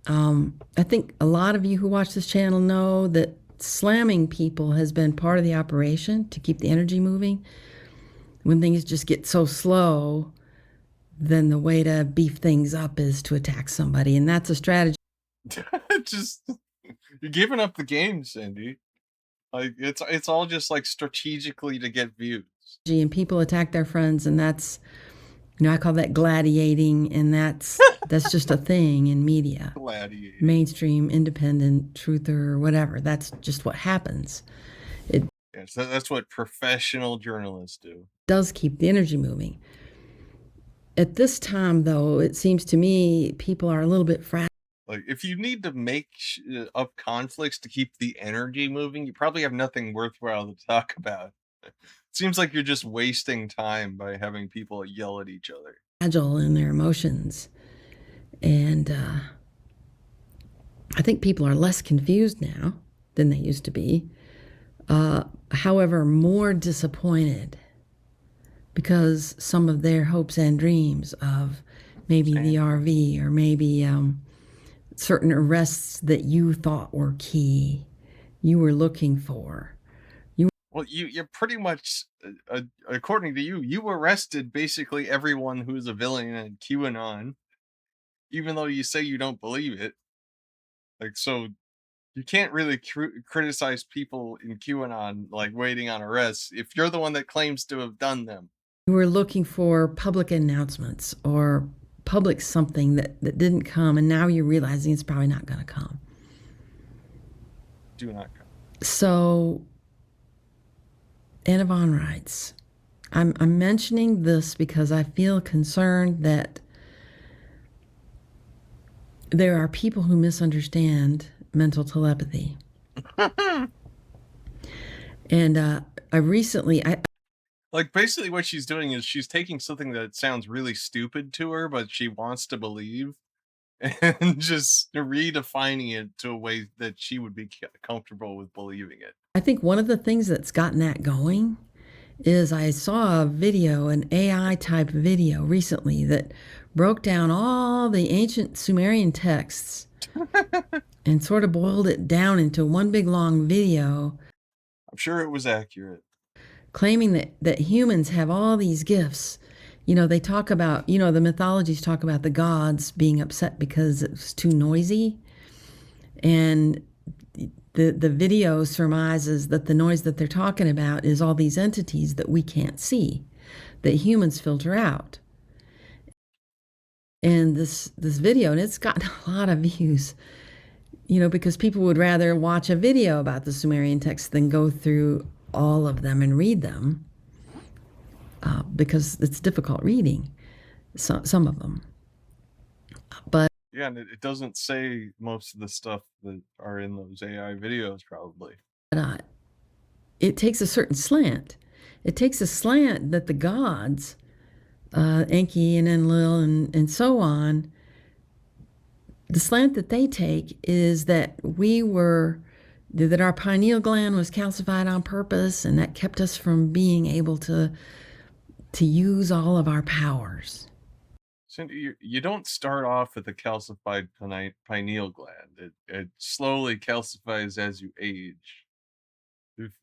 I think a lot of you who watch this channel know that slamming people has been part of the operation to keep the energy moving. When things just get so slow, then the way to beef things up is to attack somebody, and that's a strategy.
You're giving up the game, Cindy. Like it's all just like strategically to get views.
And people attack their friends, and that's, I call that gladiating, and that's just a thing in media.
Gladiating.
Mainstream, independent, truther, whatever. That's just what happens.
Yeah, so that's what professional journalists do.
Does keep the energy moving. At this time, though, it seems to me people are a little bit fragile.
Like, if you need to make up conflicts to keep the energy moving, you probably have nothing worthwhile to talk about. It seems like you're just wasting time by having people yell at each other.
Fragile in their emotions. And I think people are less confused now than they used to be. However, more disappointed because some of their hopes and dreams of maybe the RV or maybe certain arrests that you thought were key, you were looking for.
Well, you pretty much, according to you, you arrested basically everyone who's a villain in QAnon, even though you say you don't believe it. Like, so you can't really criticize people in QAnon, like, waiting on arrests, if you're the one that claims to have done them.
You were looking for public announcements or public something that didn't come, and now you're realizing it's probably not going to come.
Do not come.
So, Anna Von writes, I'm mentioning this because I feel concerned that there are people who misunderstand mental telepathy. And I recently,
like, basically what she's doing is she's taking something that sounds really stupid to her, but she wants to believe, and just redefining it to a way that she would be comfortable with believing it.
I think one of the things that's gotten that going is I saw a video, an AI type video recently that broke down all the ancient Sumerian texts and sort of boiled it down into one big long video.
I'm sure it was accurate.
Claiming that humans have all these gifts. You know, they talk about, the mythologies talk about the gods being upset because it was too noisy. And the video surmises that the noise that they're talking about is all these entities that we can't see, that humans filter out. And this video, and it's gotten a lot of views, because people would rather watch a video about the Sumerian texts than go through all of them and read them, because it's difficult reading, some of them. But
yeah, and it doesn't say most of the stuff that are in those AI videos, probably.
It takes a certain slant. It takes a slant that the gods, Enki and Enlil and so on, the slant that they take is that that our pineal gland was calcified on purpose, and that kept us from being able to use all of our powers.
Cindy, you don't start off with a calcified pineal gland. It slowly calcifies as you age.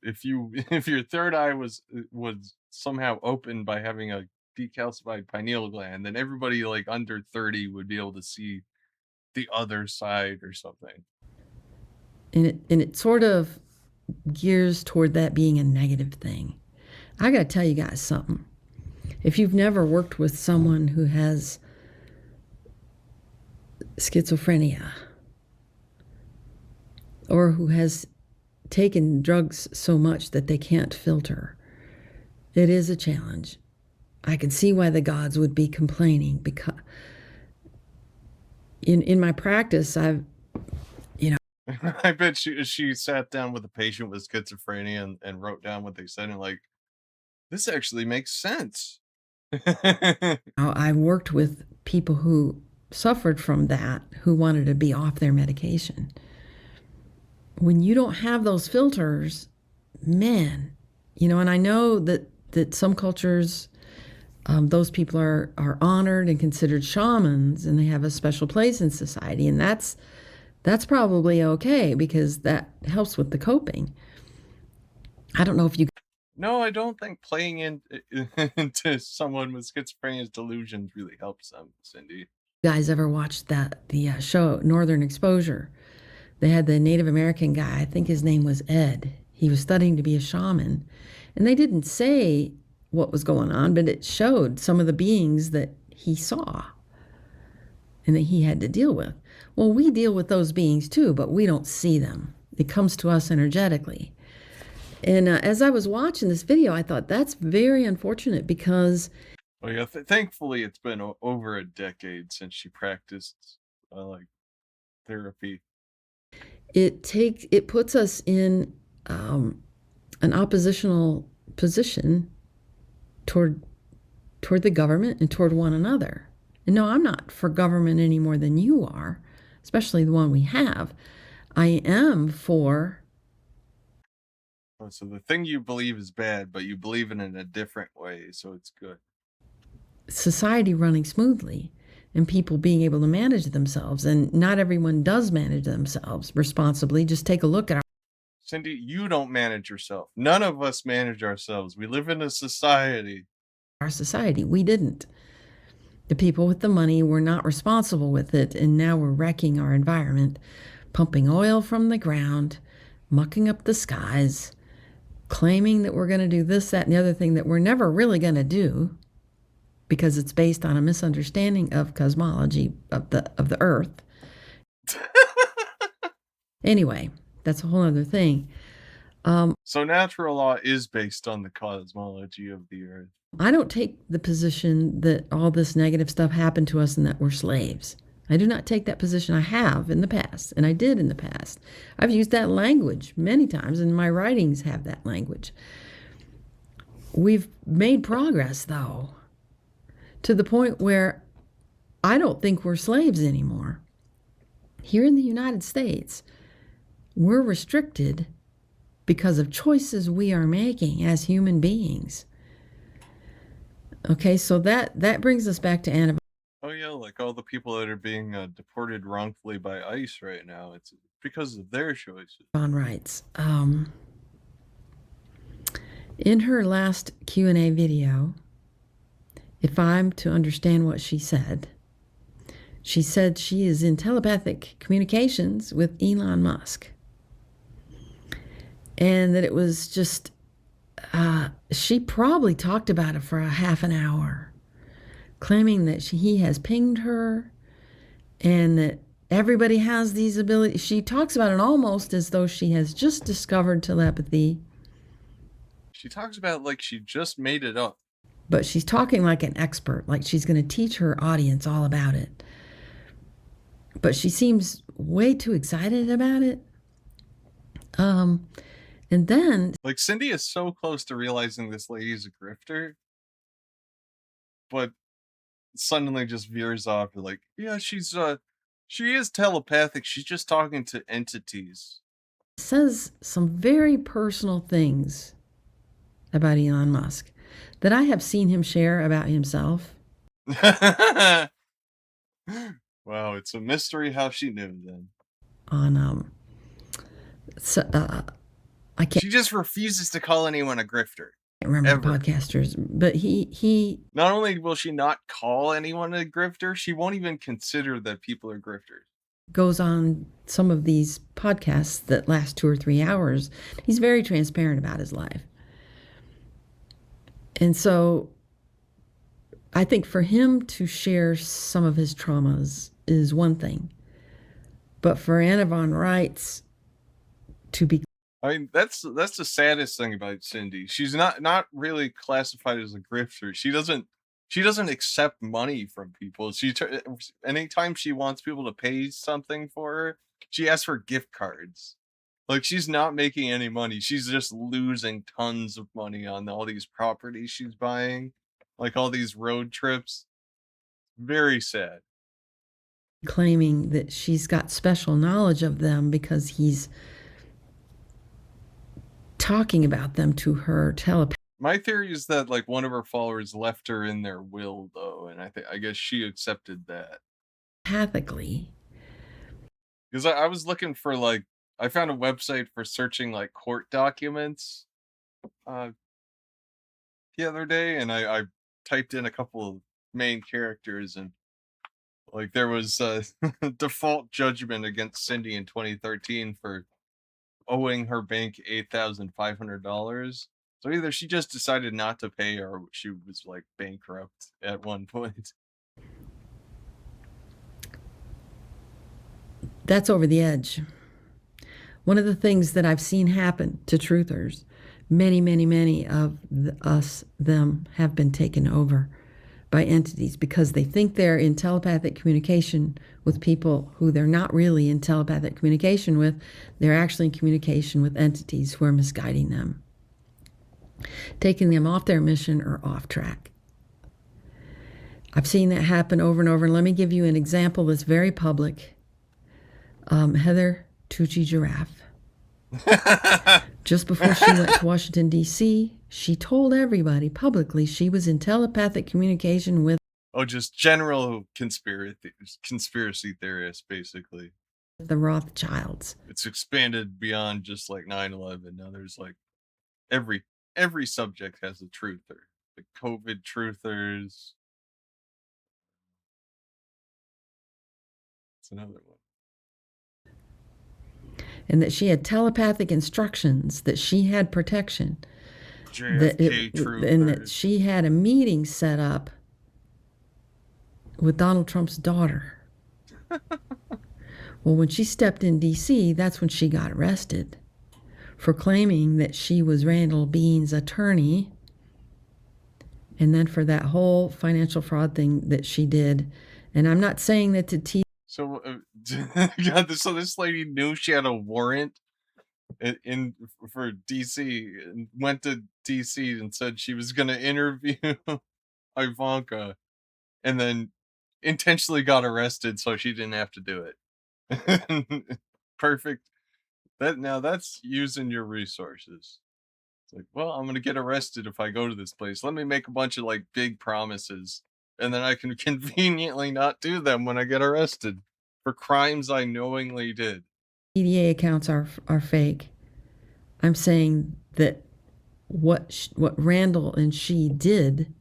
If your third eye was somehow opened by having a decalcified pineal gland, then everybody like under 30 would be able to see the other side or something.
And it sort of gears toward that being a negative thing. I got to tell you guys something. If you've never worked with someone who has schizophrenia or who has taken drugs so much that they can't filter, it is a challenge. I can see why the gods would be complaining, because in my practice, I
bet she sat down with a patient with schizophrenia and wrote down what they said, and like, this actually makes sense.
I worked with people who suffered from that, who wanted to be off their medication. When you don't have those filters, man, and I know that some cultures, those people are honored and considered shamans, and they have a special place in society, and that's probably okay because that helps with the coping. I don't know if you...
No, I don't think playing into someone with schizophrenia's delusions really helps them, Cindy.
Guys ever watched the show Northern Exposure? They had the Native American guy, I think his name was Ed. He was studying to be a shaman, and they didn't say what was going on, but it showed some of the beings that he saw and that he had to deal with. Well, we deal with those beings too, but we don't see them. It comes to us energetically. And as I was watching this video, I thought that's very unfortunate because...
Well, yeah, thankfully it's been over a decade since she practiced therapy.
It puts us in an oppositional position toward the government and toward one another. And no, I'm not for government any more than you are, especially the one we have. I am for
Oh, so the thing you believe is bad, but you believe it in a different way, so it's good.
Society running smoothly and people being able to manage themselves. And not everyone does manage themselves responsibly. Just take a look at
Cindy, you don't manage yourself. None of us manage ourselves. We live in a society.
our society. We didn't. The people with the money were not responsible with it, and now we're wrecking our environment, pumping oil from the ground, mucking up the skies, claiming that we're going to do this, that, and the other thing that we're never really going to do because it's based on a misunderstanding of cosmology of the earth. Anyway, that's a whole other thing.
So natural law is based on the cosmology of the earth.
I don't take the position that all this negative stuff happened to us and that we're slaves. I do not take that position. I have in the past, and I did in the past. I've used that language many times, and my writings have that language. We've made progress, though, to the point where I don't think we're slaves anymore. Here in the United States, we're restricted because of choices we are making as human beings. Okay, so that brings us back to Anna.
Oh yeah, like all the people that are being deported wrongfully by ICE right now. It's because of their choices.
On rights. In her last Q&A video, if I'm to understand what she said she is in telepathic communications with Elon Musk. And that it was just, she probably talked about it for a half an hour, claiming that he has pinged her and that everybody has these abilities. She talks about it almost as though she has just discovered telepathy.
She talks about it like she just made it up.
But she's talking like an expert, like she's going to teach her audience all about it. But she seems way too excited about it. And then,
like, Cindy is so close to realizing this lady's a grifter, but suddenly just veers off. Like, yeah, she is telepathic. She's just talking to entities.
Says some very personal things about Elon Musk that I have seen him share about himself.
Wow, it's a mystery how she knew then.
On
She just refuses to call anyone a grifter.
I can't remember podcasters, but he
not only will she not call anyone a grifter, she won't even consider that people are grifters.
Goes on some of these podcasts that last 2 or 3 hours. He's very transparent about his life. And so I think for him to share some of his traumas is one thing. But for Anna von Reitz to be,
I mean, that's the saddest thing about Cindy. She's not really classified as a grifter. She doesn't accept money from people. Anytime she wants people to pay something for her, she asks for gift cards. Like, she's not making any money. She's just losing tons of money on all these properties she's buying, like all these road trips. Very sad.
Claiming that she's got special knowledge of them because he's talking about them to her telepath.
My theory is that, like, one of her followers left her in their will, though, and I guess she accepted that.
Telepathically.
Because I was looking for, like, I found a website for searching, like, court documents the other day, and I typed in a couple of main characters, and, like, there was a default judgment against Cindy in 2013 for owing her bank $8,500. So either she just decided not to pay, or she was, like, bankrupt at one point.
That's over the edge. One of the things that I've seen happen to truthers, many of them have been taken over by entities because they think they're in telepathic communication with people who they're not really in telepathic communication with. They're actually in communication with entities who are misguiding them, taking them off their mission or off track. I've seen that happen over and over. And let me give you an example that's very public. Heather Tucci Giraffe. Just before she went to Washington, D.C., she told everybody publicly she was in telepathic communication with
Oh, just general conspiracy theorists, basically.
the Rothschilds.
It's expanded beyond just like 9/11. Now there's like every subject has a truther. The COVID truthers. It's another one.
And that she had telepathic instructions, that she had protection.
JFK truthers.
And that she had a meeting set up with Donald Trump's daughter. Well, when she stepped in D.C., that's when she got arrested for claiming that she was Randall Bean's attorney, and then for that whole financial fraud thing that she did. And I'm not saying that to tease.
So, so this lady knew she had a warrant for DC and went to DC and said she was going to interview Ivanka, and then intentionally got arrested so she didn't have to do it. Perfect. That's using your resources. It's like, well, I'm going to get arrested if I go to this place. Let me make a bunch of like big promises, and then I can conveniently not do them when I get arrested for crimes I knowingly did.
EDA accounts are fake. I'm saying that what Randall and she did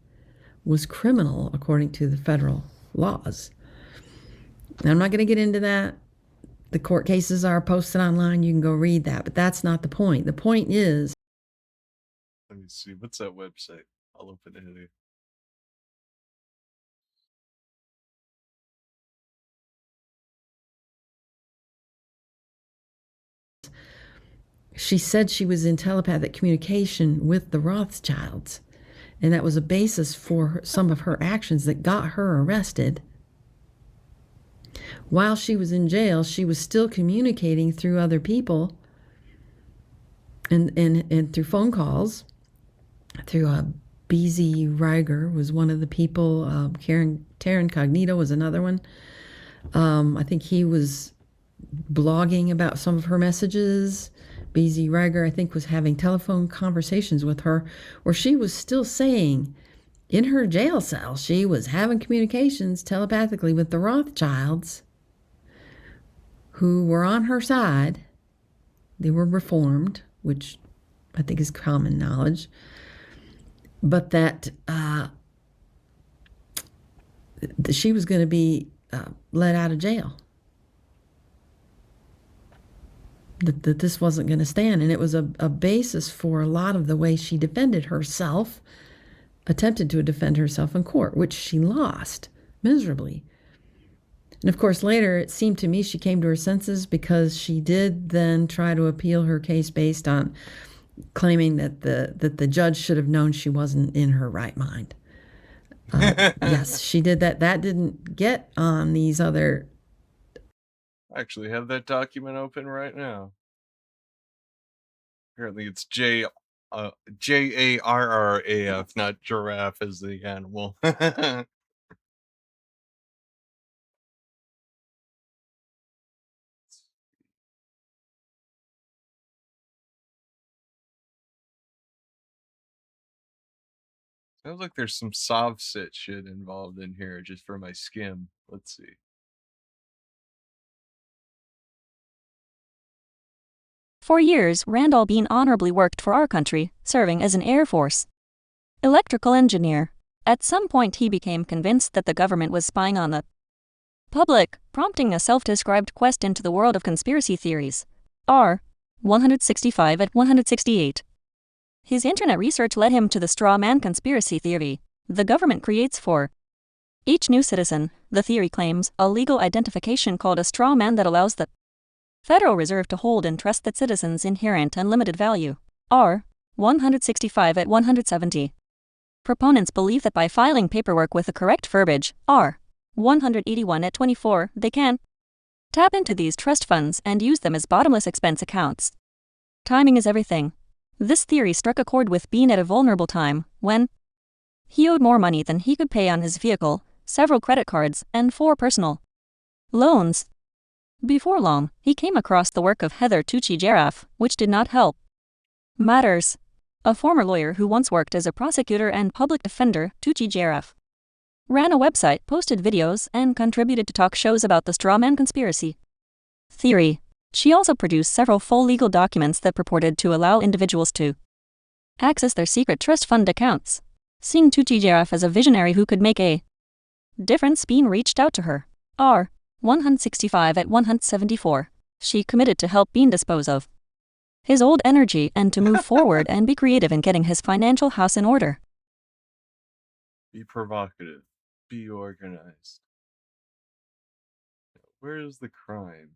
was criminal according to the federal laws. Now, I'm not going to get into that. The court cases are posted online. You can go read that, but that's not the point. The point is...
Let me see. What's that website? I'll open it here.
She said she was in telepathic communication with the Rothschilds, and that was a basis for some of her actions that got her arrested. While she was in jail, she was still communicating through other people and through phone calls. Through B.Z. Reiger was one of the people. Terran Cognito was another one. I think he was blogging about some of her messages. B.Z. Reiger, I think, was having telephone conversations with her where she was still saying in her jail cell she was having communications telepathically with the Rothschilds, who were on her side. They were reformed, which I think is common knowledge, but that she was going to be let out of jail. That this wasn't going to stand. And it was a basis for a lot of the way she defended herself, attempted to defend herself in court, which she lost miserably. And of course, later it seemed to me she came to her senses, because she did then try to appeal her case based on claiming that the judge should have known she wasn't in her right mind. Yes, she did that. That didn't get on these other...
I actually have that document open right now. Apparently it's JARRAF, not giraffe as the animal. Sounds like there's some Sovset shit involved in here just for my skim. Let's see.
For years, Randall Bean honorably worked for our country, serving as an Air Force electrical engineer. At some point he became convinced that the government was spying on the public, prompting a self-described quest into the world of conspiracy theories. R. 165 at 168. His internet research led him to the straw man conspiracy theory the government creates for each new citizen. The theory claims a legal identification called a straw man that allows the Federal Reserve to hold and trust that citizens' inherent unlimited value. R. 165 at 170. Proponents believe that by filing paperwork with the correct verbiage, R. 181 at 24, they can tap into these trust funds and use them as bottomless expense accounts. Timing is everything. This theory struck a chord with Bean at a vulnerable time, when he owed more money than he could pay on his vehicle, several credit cards, and 4 personal loans. Before long, he came across the work of Heather Tucci Giraffe, which did not help. Matters. A former lawyer who once worked as a prosecutor and public defender, Tucci Jaraf, ran a website, posted videos, and contributed to talk shows about the strawman conspiracy theory. She also produced several full legal documents that purported to allow individuals to access their secret trust fund accounts. Seeing Tucci Jaraf as a visionary who could make a difference, Bean reached out to her. R. 165 at 174. She committed to help Bean dispose of his old energy and to move forward and be creative in getting his financial house in order.
Be provocative. Be organized. Where is the crime?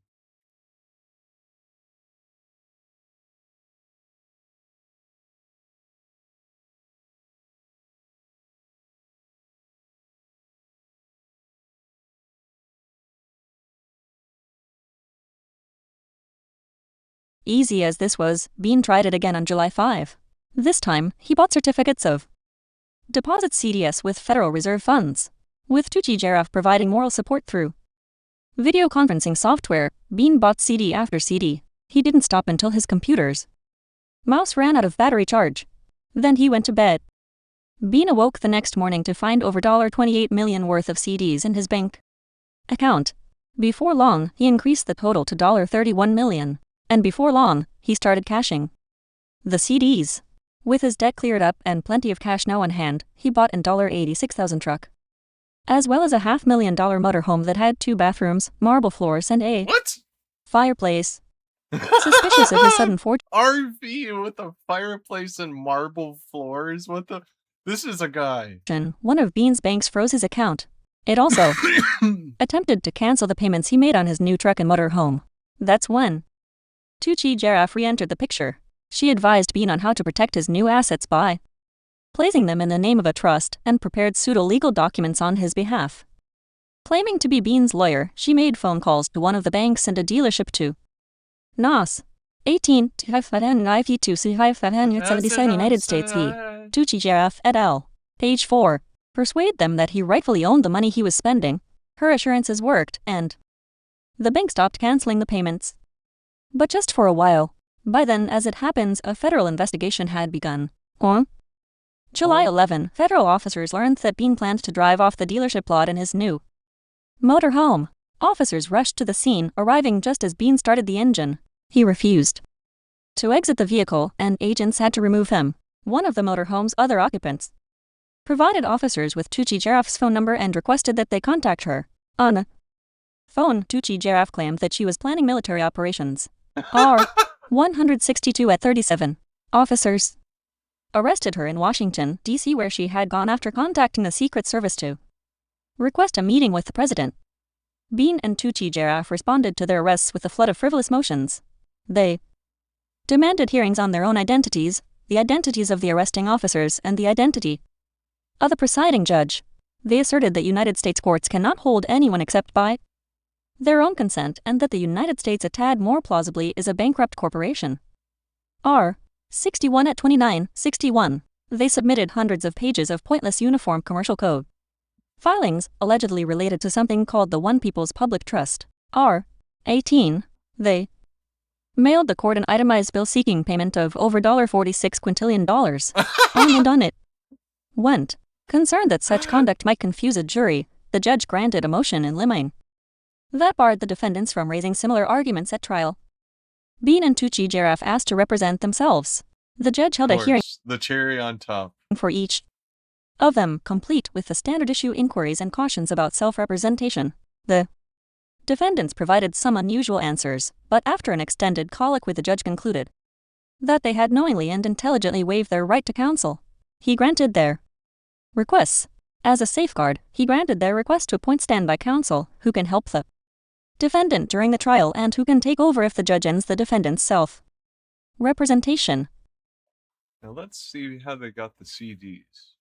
Easy as this was, Bean tried it again on July 5. This time, he bought certificates of deposit CDS with Federal Reserve funds, with Tucci Jaraf providing moral support through video conferencing software. Bean bought CD after CD. He didn't stop until his computer's mouse ran out of battery charge. Then he went to bed. Bean awoke the next morning to find over $28 million worth of CDs in his bank account. Before long, he increased the total to $31 million. And before long, he started cashing the CDs. With his debt cleared up and plenty of cash now on hand, he bought an $86,000 truck, as well as a $500,000 motorhome that had 2 bathrooms, marble floors, and a fireplace. Suspicious of his sudden fortune,
RV with a fireplace and marble floors? What the? This is a guy.
One of Bean's banks froze his account. It also attempted to cancel the payments he made on his new truck and motorhome. That's when Tucci Jaraf re-entered the picture. She advised Bean on how to protect his new assets by placing them in the name of a trust and prepared pseudo-legal documents on his behalf. Claiming to be Bean's lawyer, she made phone calls to one of the banks and a dealership to Nas. 18 United States v. Tucci Jaraf et al. Page 4. Persuade them that he rightfully owned the money he was spending. Her assurances worked, and the bank stopped canceling the payments. But just for a while. By then, as it happens, a federal investigation had begun. On July 11, federal officers learned that Bean planned to drive off the dealership lot in his new motorhome. Officers rushed to the scene, arriving just as Bean started the engine. He refused to exit the vehicle, and agents had to remove him. One of the motorhome's other occupants provided officers with Tucci Jaraf's phone number and requested that they contact her. On the phone, Tucci Jaraf claimed that she was planning military operations. R. 162 at 37. Officers arrested her in Washington, D.C., where she had gone after contacting the Secret Service to request a meeting with the president. Bean and Tucci Jaraf responded to their arrests with a flood of frivolous motions. They demanded hearings on their own identities, the identities of the arresting officers, and the identity of the presiding judge. They asserted that United States courts cannot hold anyone except by their own consent, and that the United States, a tad more plausibly, is a bankrupt corporation. R. 61 at 29, 61. They submitted hundreds of pages of pointless uniform commercial code filings, allegedly related to something called the One People's Public Trust. R. 18. They mailed the court an itemized bill seeking payment of over $46 quintillion. On and on it went. Concerned that such conduct might confuse a jury, the judge granted a motion in limine that barred the defendants from raising similar arguments at trial. Bean and Tucci Jaraf asked to represent themselves. The judge held a hearing,
the cherry on top,
for each of them, complete with the standard issue inquiries and cautions about self-representation. The defendants provided some unusual answers, but after an extended colloquy the judge concluded that they had knowingly and intelligently waived their right to counsel. He granted their requests. As a safeguard, he granted their request to appoint standby counsel, who can help the defendant during the trial and who can take over if the judge ends the defendant's self-representation.
Now let's see how they got the CDs.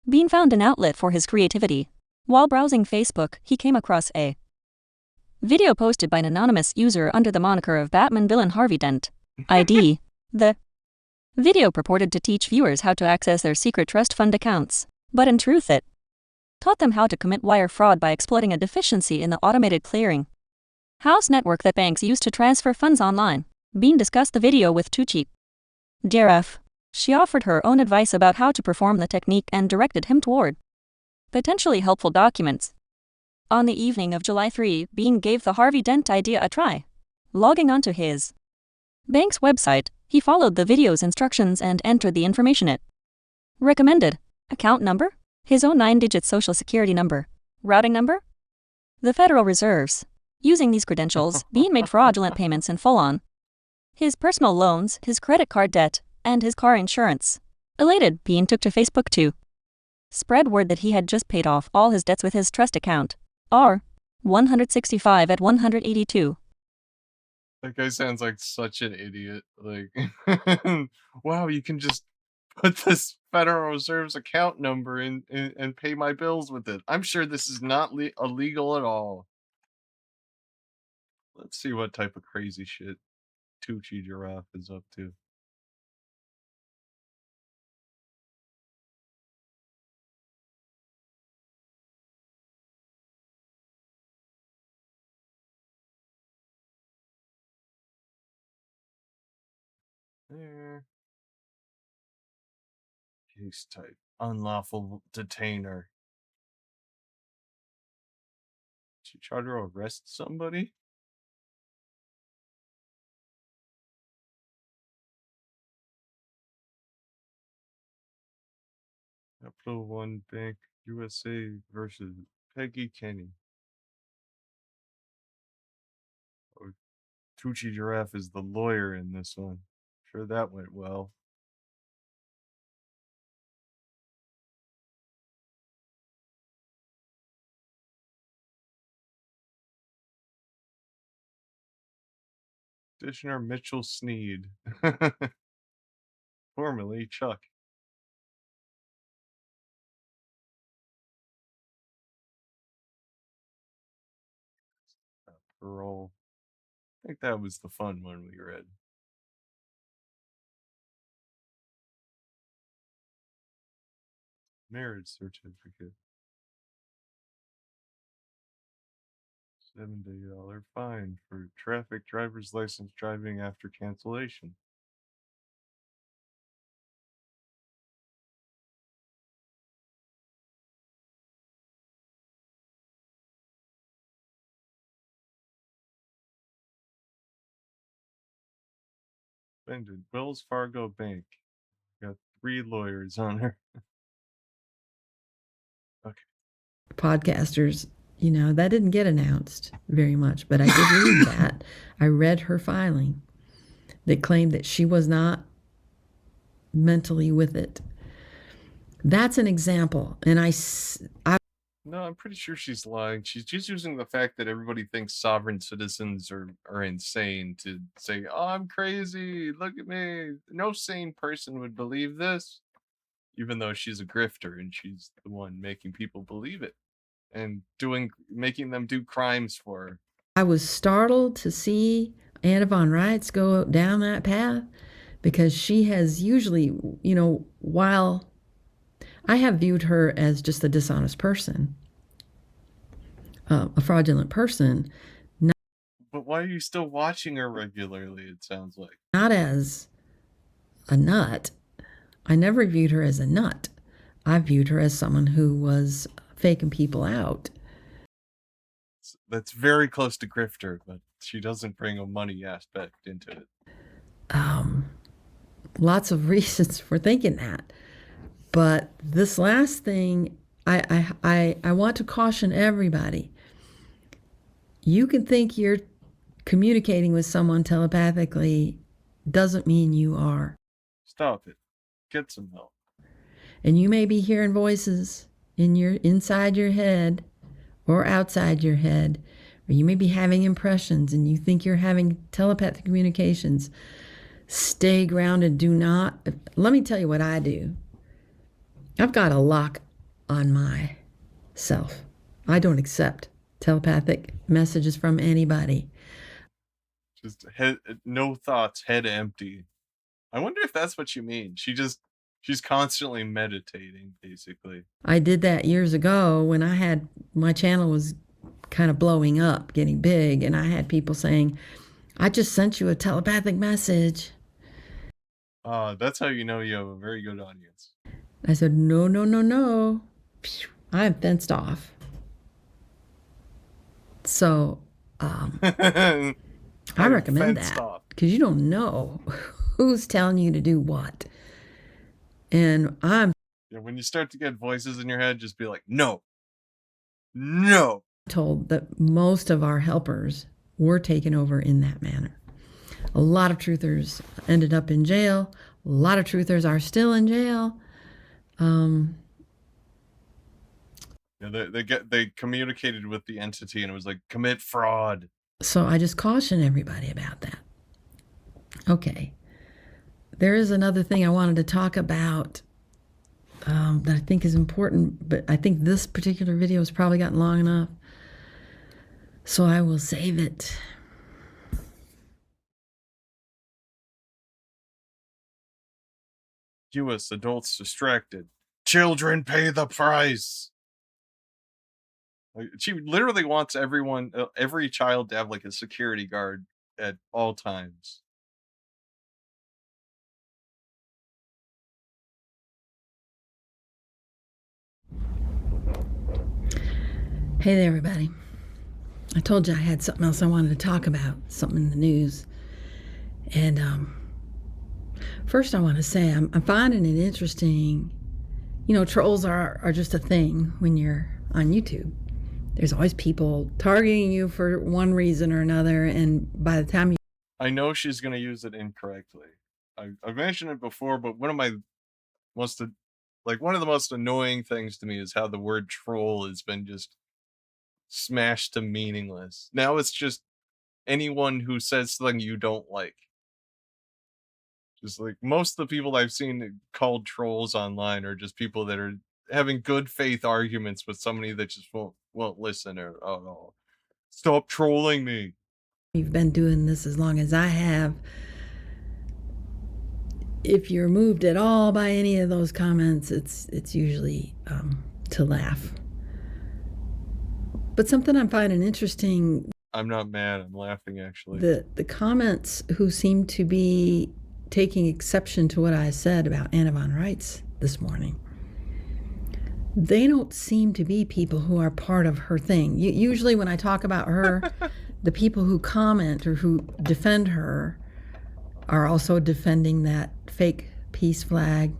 Bean found an outlet for his creativity. While browsing Facebook, he came across a video posted by an anonymous user under the moniker of Batman villain Harvey Dent. ID. The video purported to teach viewers how to access their secret trust fund accounts, but in truth it taught them how to commit wire fraud by exploiting a deficiency in the automated clearing house network that banks use to transfer funds online. Bean discussed the video with Tucci Giraffe. She offered her own advice about how to perform the technique and directed him toward potentially helpful documents. On the evening of July 3, Bean gave the Harvey Dent idea a try. Logging onto his bank's website, he followed the video's instructions and entered the information it recommended. Account number, his own 9-digit social security number, routing number, the Federal Reserve's. Using these credentials, Bean made fraudulent payments in full on his personal loans, his credit card debt, and his car insurance. Elated, Bean took to Facebook to spread word that he had just paid off all his debts with his trust account, R165 at 182.
That guy sounds like such an idiot. Like, wow, you can just put this Federal Reserve's account number in and pay my bills with it. I'm sure this is not illegal at all. Let's see what type of crazy shit Tucci Giraffe is up to. There. Case type. Unlawful detainer. Did you try to arrest somebody? Capital One Bank USA versus Peggy Kenny. Oh, Tucci Giraffe is the lawyer in this one. Sure that went well. Petitioner Mitchell Sneed. Formerly Chuck. Parole. I think that was the fun one we read. Marriage certificate. $70 fine for traffic driver's license driving after cancellation. Suspended. Wells Fargo Bank. Got 3 lawyers on her. Okay.
Podcasters, you know, that didn't get announced very much, but I did read that. I read her filing that claimed that she was not mentally with it. That's an example. And
No, I'm pretty sure she's lying. She's just using the fact that everybody thinks sovereign citizens are insane to say, oh, I'm crazy. Look at me. No sane person would believe this. Even though she's a grifter and she's the one making people believe it and making them do crimes for her.
I was startled to see Anna von Reitz go down that path because she has usually, you know, while I have viewed her as just a dishonest person, a fraudulent person.
But why are you still watching her regularly, it sounds like?
Not as a nut. I never viewed her as a nut. I viewed her as someone who was faking people out.
That's very close to grifter, but she doesn't bring a money aspect into it.
Lots of reasons for thinking that. But this last thing, I want to caution everybody. You can think you're communicating with someone telepathically, doesn't mean you are.
Stop it. Get some help.
And you may be hearing voices inside your head or outside your head, or you may be having impressions and you think you're having telepathic communications. Stay grounded. Do not. Let me tell you what I do. I've got a lock on myself. I don't accept telepathic messages from anybody.
Just no thoughts, head empty. I wonder if that's what you mean. She's constantly meditating, basically.
I did that years ago when my channel was kind of blowing up, getting big. And I had people saying, I just sent you a telepathic message.
That's how you know you have a very good audience.
I said, no, no, no, no. I'm fenced off. So I recommend that because you don't know who's telling you to do what. And
when you start to get voices in your head, just be like, no.
Told that most of our helpers were taken over in that manner. A lot of truthers ended up in jail. A lot of truthers are still in jail.
They communicated with the entity and it was like, commit fraud.
So I just caution everybody about that. Okay. There is another thing I wanted to talk about that I think is important, but I think this particular video has probably gotten long enough. So I will save it.
U.S. adults distracted. Children pay the price. Like, she literally wants every child to have like a security guard at all times.
Hey there, everybody. I told you I had something else I wanted to talk about, something in the news. And first I want to say I'm finding it interesting. You know, trolls are just a thing when you're on YouTube. There's always people targeting you for one reason or another, and by the time
I know she's going to use it incorrectly. I've mentioned it before, but one of the most annoying things to me is how the word troll has been just smashed to meaningless. Now it's just anyone who says something you don't like. Just like most of the people I've seen called trolls online are just people that are having good faith arguments with somebody that just won't listen, or oh, stop trolling me.
You've been doing this as long as I have. If you're moved at all by any of those comments, it's usually to laugh. But something I'm finding interesting.
I'm not mad. I'm laughing, actually.
The comments who seem to be taking exception to what I said about Anna von Reitz this morning, they don't seem to be people who are part of her thing. Usually when I talk about her, the people who comment or who defend her are also defending that fake peace flag.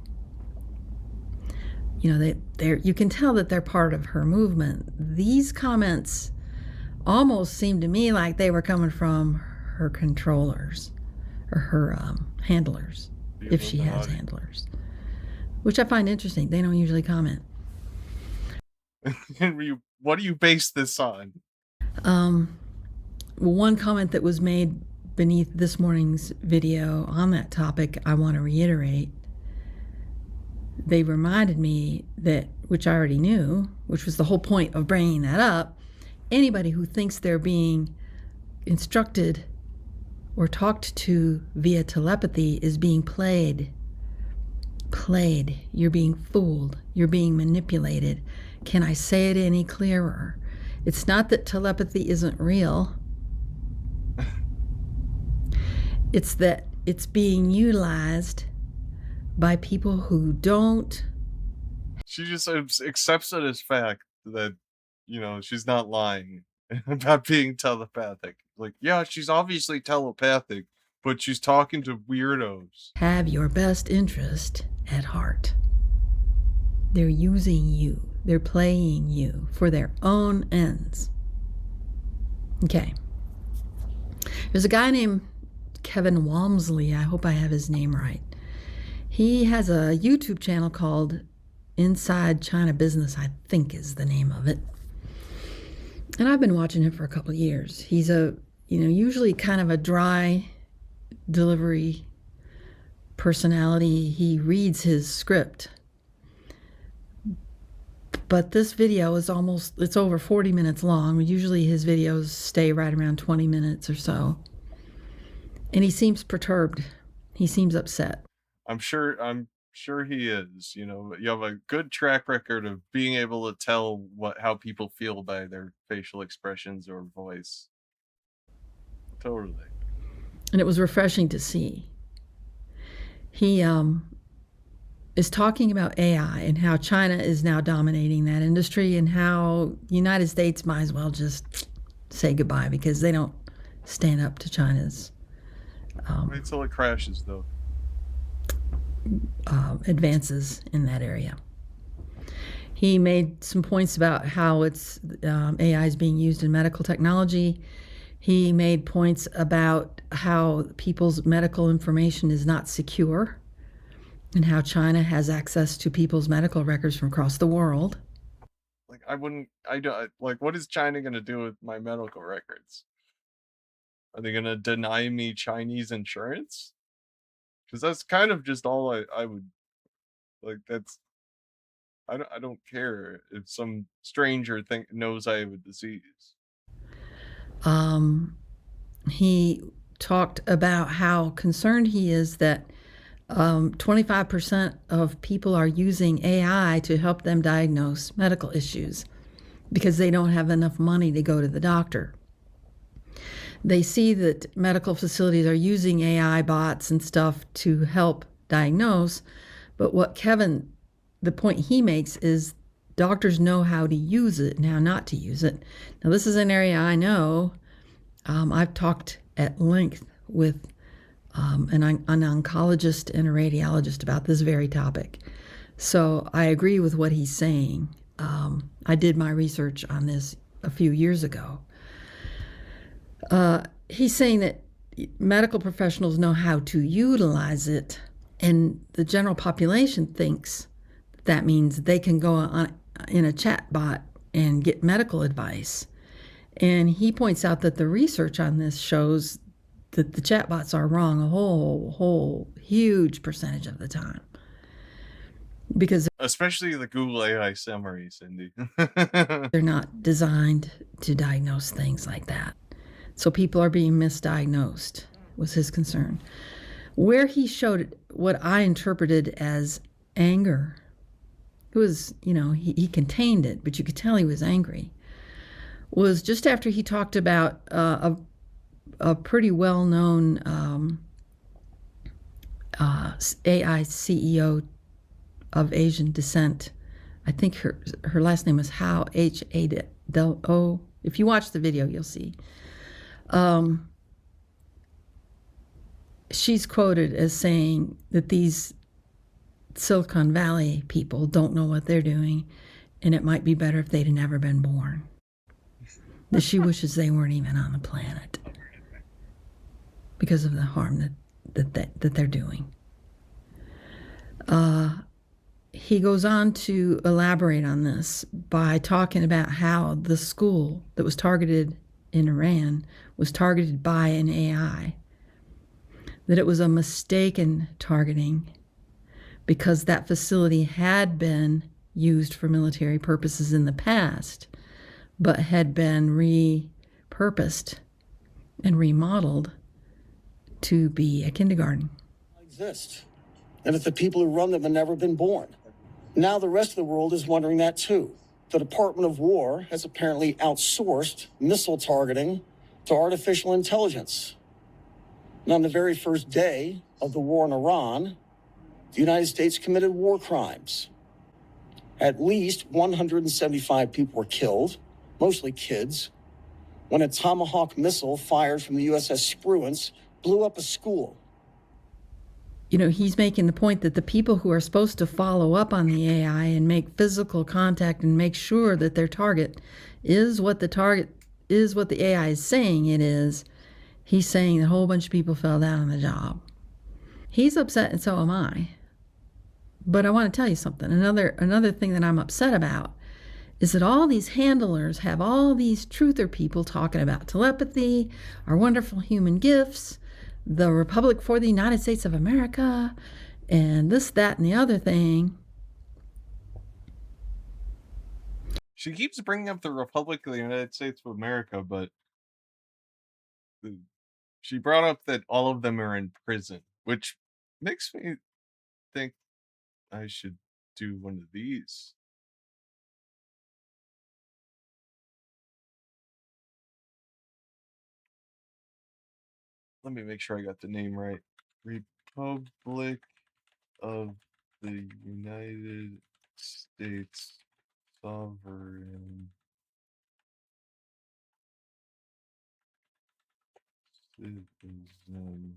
You know, you can tell that they're part of her movement. These comments almost seem to me like they were coming from her controllers or her handlers, if she has handlers, which I find interesting. They don't usually comment.
What do you base this on?
One comment that was made beneath this morning's video on that topic, I want to reiterate. They reminded me that, which I already knew, which was the whole point of bringing that up, anybody who thinks they're being instructed or talked to via telepathy is being played. You're being fooled. You're being manipulated. Can I say it any clearer? It's not that telepathy isn't real. It's that it's being utilized by people who don't.
She just accepts it as fact that, she's not lying about being telepathic. Like, yeah, she's obviously telepathic, but she's talking to weirdos.
Have your best interest at heart. They're using you. They're playing you for their own ends. Okay. There's a guy named Kevin Walmsley. I hope I have his name right. He has a YouTube channel called Inside China Business, I think is the name of it. And I've been watching him for a couple of years. He's usually kind of a dry delivery personality. He reads his script. But this video is it's over 40 minutes long. Usually his videos stay right around 20 minutes or so. And he seems perturbed. He seems upset.
I'm sure Sure he is. You have a good track record of being able to tell how people feel by their facial expressions or voice. Totally.
And it was refreshing to see. He is talking about AI and how China is now dominating that industry, and how the United States might as well just say goodbye because they don't stand up to China's
Wait till it crashes, though.
advances in that area. He made some points about how AI is being used in medical technology. He made points about how people's medical information is not secure, and how China has access to people's medical records from across the world.
Like, I don't, like, what is China gonna do with my medical records? Are they gonna deny me Chinese insurance? Because that's kind of just all I would, like, I don't care if some stranger knows I have a disease.
He talked about how concerned he is that 25% of people are using AI to help them diagnose medical issues because they don't have enough money to go to the doctor. They see that medical facilities are using AI bots and stuff to help diagnose, but the point he makes is doctors know how to use it and how not to use it. Now, this is an area I know. I've talked at length with an oncologist and a radiologist about this very topic. So I agree with what he's saying. I did my research on this a few years ago. He's saying that medical professionals know how to utilize it, and the general population thinks that means they can go in a chat bot and get medical advice. And he points out that the research on this shows that the chatbots are wrong a whole huge percentage of the time. Because
Especially the Google AI summary, Cindy.
they're not designed to diagnose things like that. So people are being misdiagnosed, was his concern. Where he showed what I interpreted as anger, it was, he contained it, but you could tell he was angry, was just after he talked about a pretty well-known AI CEO of Asian descent. I think her last name is Hao, H-A-O. If you watch the video, you'll see. She's quoted as saying that these Silicon Valley people don't know what they're doing, and it might be better if they'd have never been born. That she wishes they weren't even on the planet because of the harm that they're doing. He goes on to elaborate on this by talking about how the school that was targeted in Iran was targeted by an AI, that it was a mistaken targeting because that facility had been used for military purposes in the past, but had been repurposed and remodeled to be a kindergarten.
Exist, and that the people who run them have never been born. Now the rest of the world is wondering that too. The Department of War has apparently outsourced missile targeting to artificial intelligence. And on the very first day of the war in Iran, the United States committed war crimes. At least 175 people were killed, mostly kids, when a Tomahawk missile fired from the USS Spruance blew up a school.
He's making the point that the people who are supposed to follow up on the AI and make physical contact and make sure that their target is what the AI is saying it is, he's saying a whole bunch of people fell down on the job. He's upset, and so am I. But I want to tell you something. Another thing that I'm upset about is that all these handlers have all these truther people talking about telepathy, our wonderful human gifts, the Republic for the United States of America, and this, that, and the other thing.
She keeps bringing up the Republic of the United States of America, but she brought up that all of them are in prison, which makes me think I should do one of these. Let me make sure I got the name right. Republic of the United States Sovereign Citizen.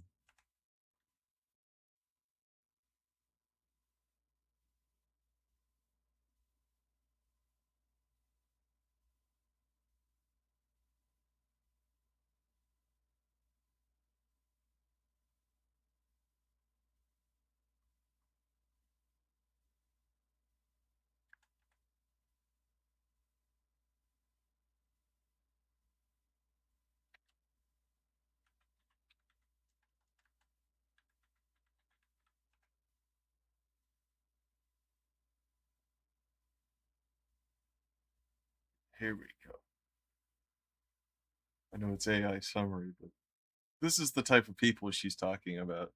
Here we go. I know it's AI summary, but this is the type of people she's talking about.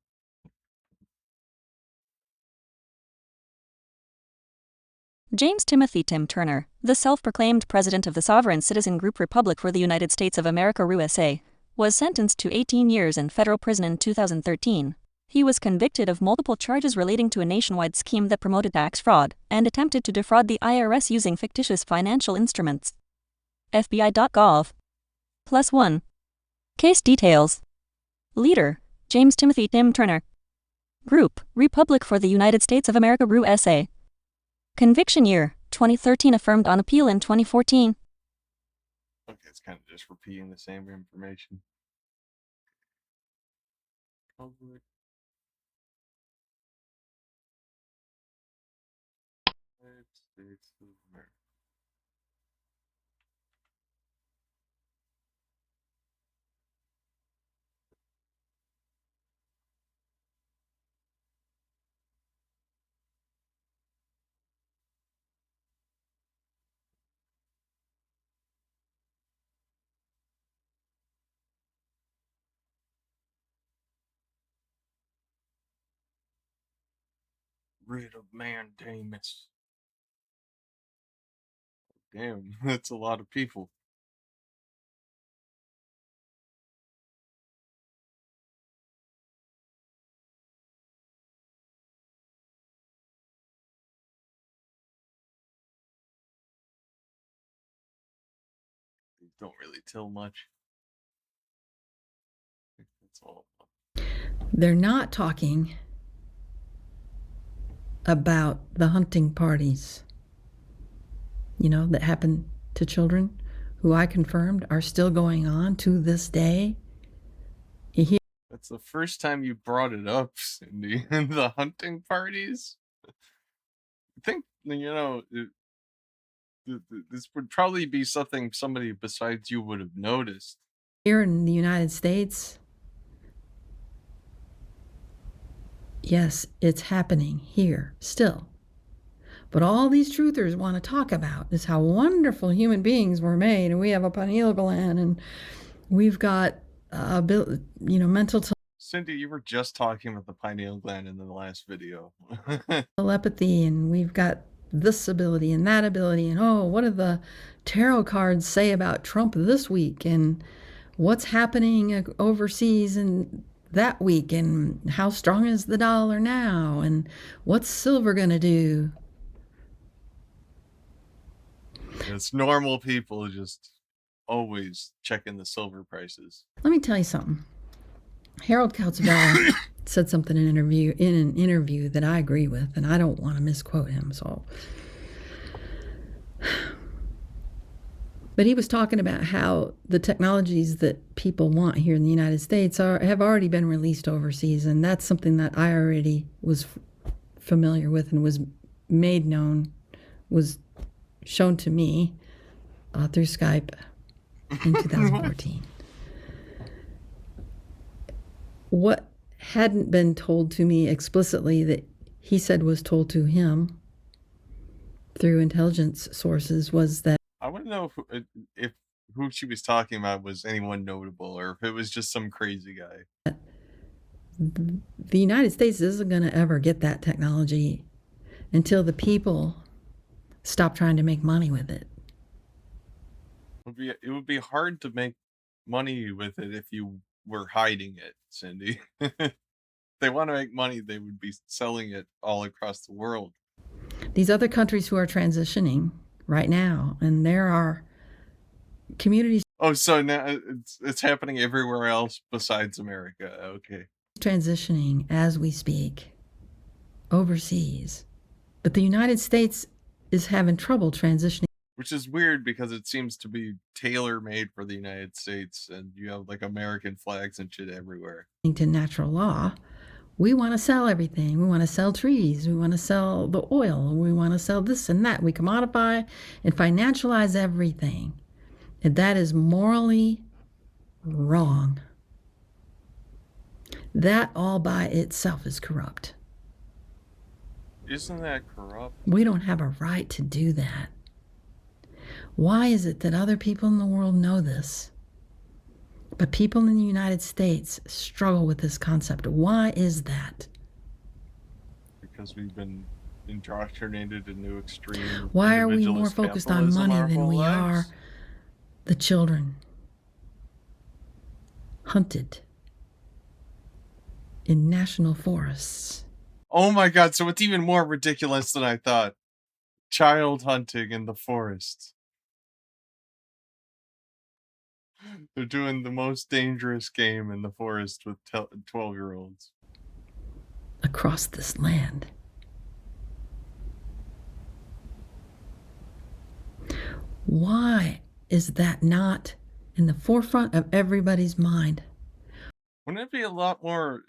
James Timothy Tim Turner, the self-proclaimed president of the sovereign citizen group Republic for the United States of America (USA), was sentenced to 18 years in federal prison in 2013. He was convicted of multiple charges relating to a nationwide scheme that promoted tax fraud and attempted to defraud the IRS using fictitious financial instruments. FBI.gov. +1. Case details. Leader, James Timothy Tim Turner. Group, Republic for the United States of America (USA). Conviction year, 2013, affirmed on appeal in 2014.
Okay, it's kind of just repeating the same information. Public. United States of America. Rid of mandamus. Damn, that's a lot of people. They don't really tell much. I think that's all.
They're not talking about the hunting parties, that happen to children, who I confirmed are still going on to this day.
That's the first time you brought it up, Cindy. The hunting parties. I think this would probably be something somebody besides you would have noticed.
Here in the United States, yes, it's happening here still. But all these truthers want to talk about is how wonderful human beings were made, and we have a pineal gland, and we've got mental
Cindy, you were just talking about the pineal gland in the last video.
telepathy, and we've got this ability and that ability, and what do the tarot cards say about Trump this week, and what's happening overseas and that week, and how strong is the dollar now, and what's silver gonna do?
It's normal people just always checking the silver prices.
Let me tell you something. Harold Kautzvell said something in an interview that I agree with, and I don't want to misquote him. But he was talking about how the technologies that people want here in the United States have already been released overseas, and that's something that I already was familiar with and was made known, was shown to me through Skype in 2014. What hadn't been told to me explicitly that he said was told to him through intelligence sources was that
I want to know if who she was talking about was anyone notable, or if it was just some crazy guy.
the United States isn't going to ever get that technology. until the people stop trying to make money with it.
It would be hard to make money with it if you were hiding it, Cindy. If they want to make money, they would be selling it all across the world.
These other countries who are transitioning right now, and there are communities
Oh, so now it's happening everywhere else besides America. Okay.
transitioning as we speak overseas. But the United States is having trouble transitioning
Which is weird because it seems to be tailor-made for the United States, and you have like American flags and shit everywhere.
to natural law. We want to sell everything. We want to sell trees. We want to sell the oil. We want to sell this and that. We commodify and financialize everything. And that is morally wrong. That all by itself is corrupt.
Isn't that corrupt?
We don't have a right to do that. Why is it that other people in the world know this, but people in the United States struggle with this concept? Why is that?
Because we've been indoctrinated into extreme.
Why are we more
individualist
focused on
capitalism
money
our
than
whole
we
lives?
are the children hunted in national forests?
Oh my god, so it's even more ridiculous than I thought. Child hunting in the forest. They're doing the most dangerous game in the forest with 12-year-olds.
Across this land. Why is that not in the forefront of everybody's mind?
Wouldn't it be a lot more,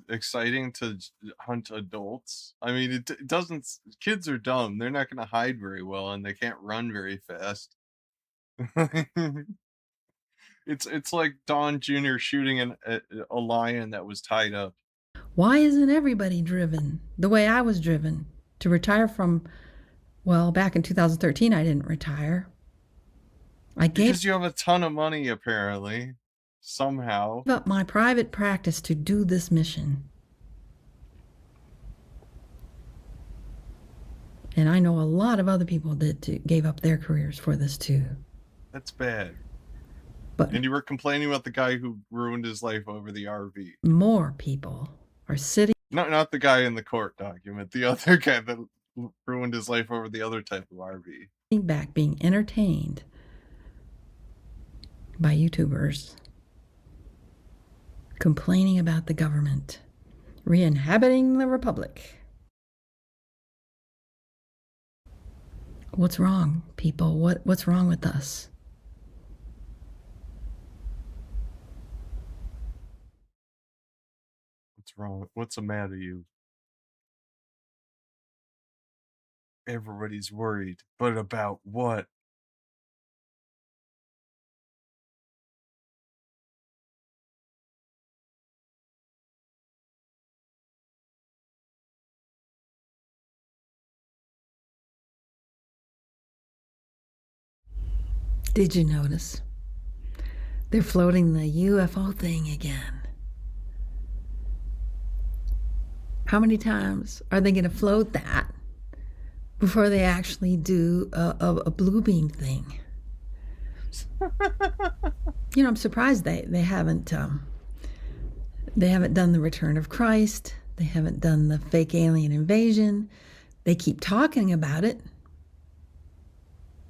exciting to hunt adults? I mean, it doesn't. Kids are dumb. They're not going to hide very well, and they can't run very fast. It's like Don Jr. shooting a lion that was tied up.
Why isn't everybody driven the way I was driven to retire from? Well, back in 2013, I didn't retire.
Because you have a ton of money, apparently. Somehow.
Up my private practice to do this mission. And I know a lot of other people that gave up their careers for this too.
That's bad.
But
and you were complaining about the guy who ruined his life over the RV.
More people are sitting.
Not the guy in the court document. The other guy that ruined his life over the other type of RV.
Back being entertained by YouTubers complaining about the government re-inhabiting the republic. What's wrong, people? What's wrong with us?
What's wrong? What's the matter, you? Everybody's worried, but about what?
Did you notice? They're floating the UFO thing again. How many times are they going to float that before they actually do a blue beam thing? I'm surprised they haven't done the Return of Christ. They haven't done the fake alien invasion. They keep talking about it,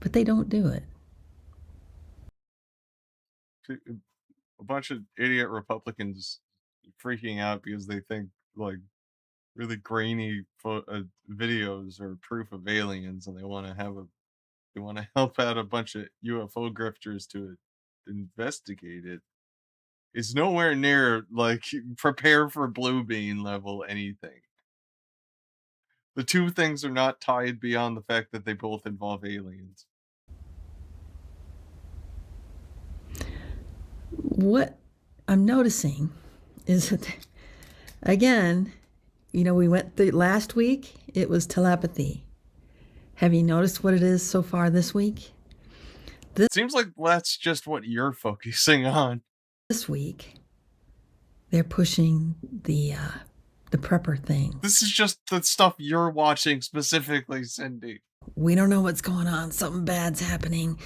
but they don't do it.
A bunch of idiot Republicans freaking out because they think like really grainy videos are proof of aliens, and they want to help out a bunch of UFO grifters to investigate it. It's nowhere near like prepare for blue beam level anything. The two things are not tied beyond the fact that they both involve aliens.
What I'm noticing is that, again, we went through last week, it was telepathy. Have you noticed what it is so far this week?
It seems like that's just what you're focusing on.
This week, they're pushing the the prepper thing.
This is just the stuff you're watching specifically, Cindy.
We don't know what's going on. Something bad's happening.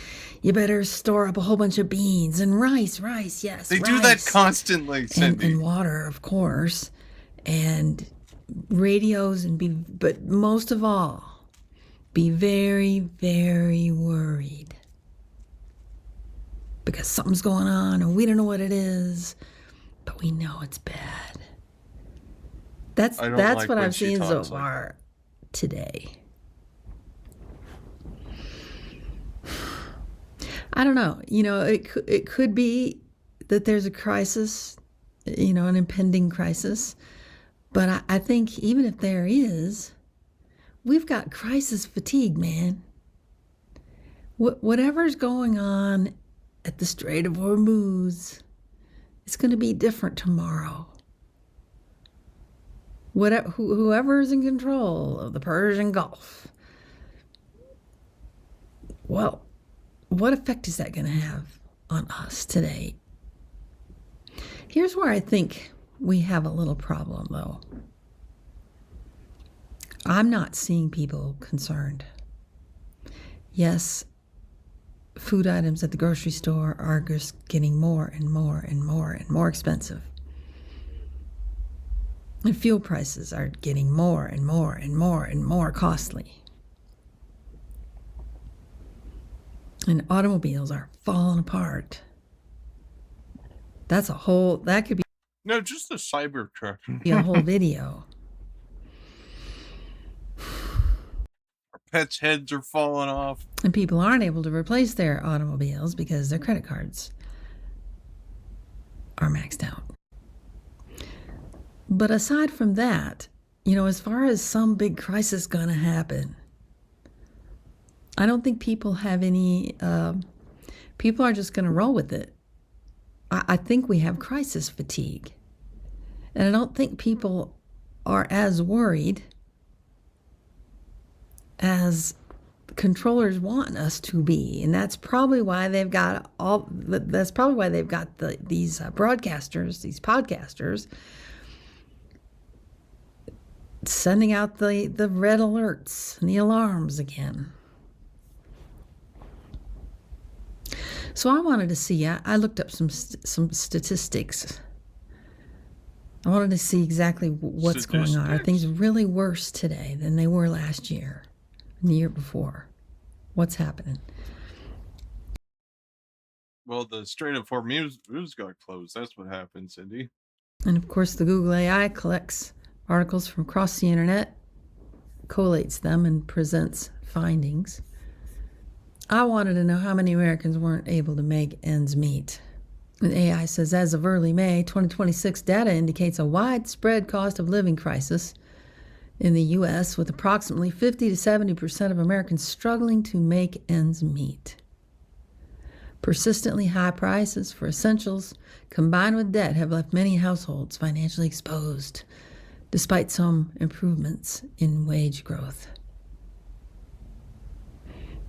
You better store up a whole bunch of beans and rice, yes.
They do that constantly, Cindy.
And water, of course. And radios, but most of all, be very, very worried. Because something's going on and we don't know what it is, but we know it's bad. That's
like
what
when
I've
she
seen so
talks like
far today. I don't know. It could be that there's a crisis, an impending crisis. But I think even if there is, we've got crisis fatigue, man. Whatever's going on at the Strait of Hormuz, it's going to be different tomorrow. Whoever is in control of the Persian Gulf, well, what effect is that going to have on us today? Here's where I think we have a little problem, though. I'm not seeing people concerned. Yes, food items at the grocery store are just getting more and more and more and more expensive. And fuel prices are getting more and more and more and more costly. And automobiles are falling apart. That could be
No, just the Cybertruck.
a whole video.
Our pets' heads are falling off.
And people aren't able to replace their automobiles because their credit cards are maxed out. But aside from that, as far as some big crisis going to happen, I don't think people have any, people are just going to roll with it. I think we have crisis fatigue. And I don't think people are as worried as controllers want us to be. And that's probably why they've got these broadcasters, these podcasters, sending out the red alerts and the alarms again. So I wanted to see, I looked up some statistics. I wanted to see exactly what's going on. Are things really worse today than they were last year and the year before? What's happening?
Well, the Strait of Hormuz got closed. That's what happened, Cindy.
And of course, the Google AI collects articles from across the internet, collates them, and presents findings. I wanted to know how many Americans weren't able to make ends meet. And AI says, as of early May 2026, data indicates a widespread cost of living crisis in the U.S., with approximately 50 to 70% of Americans struggling to make ends meet. Persistently high prices for essentials, combined with debt, have left many households financially exposed, despite some improvements in wage growth.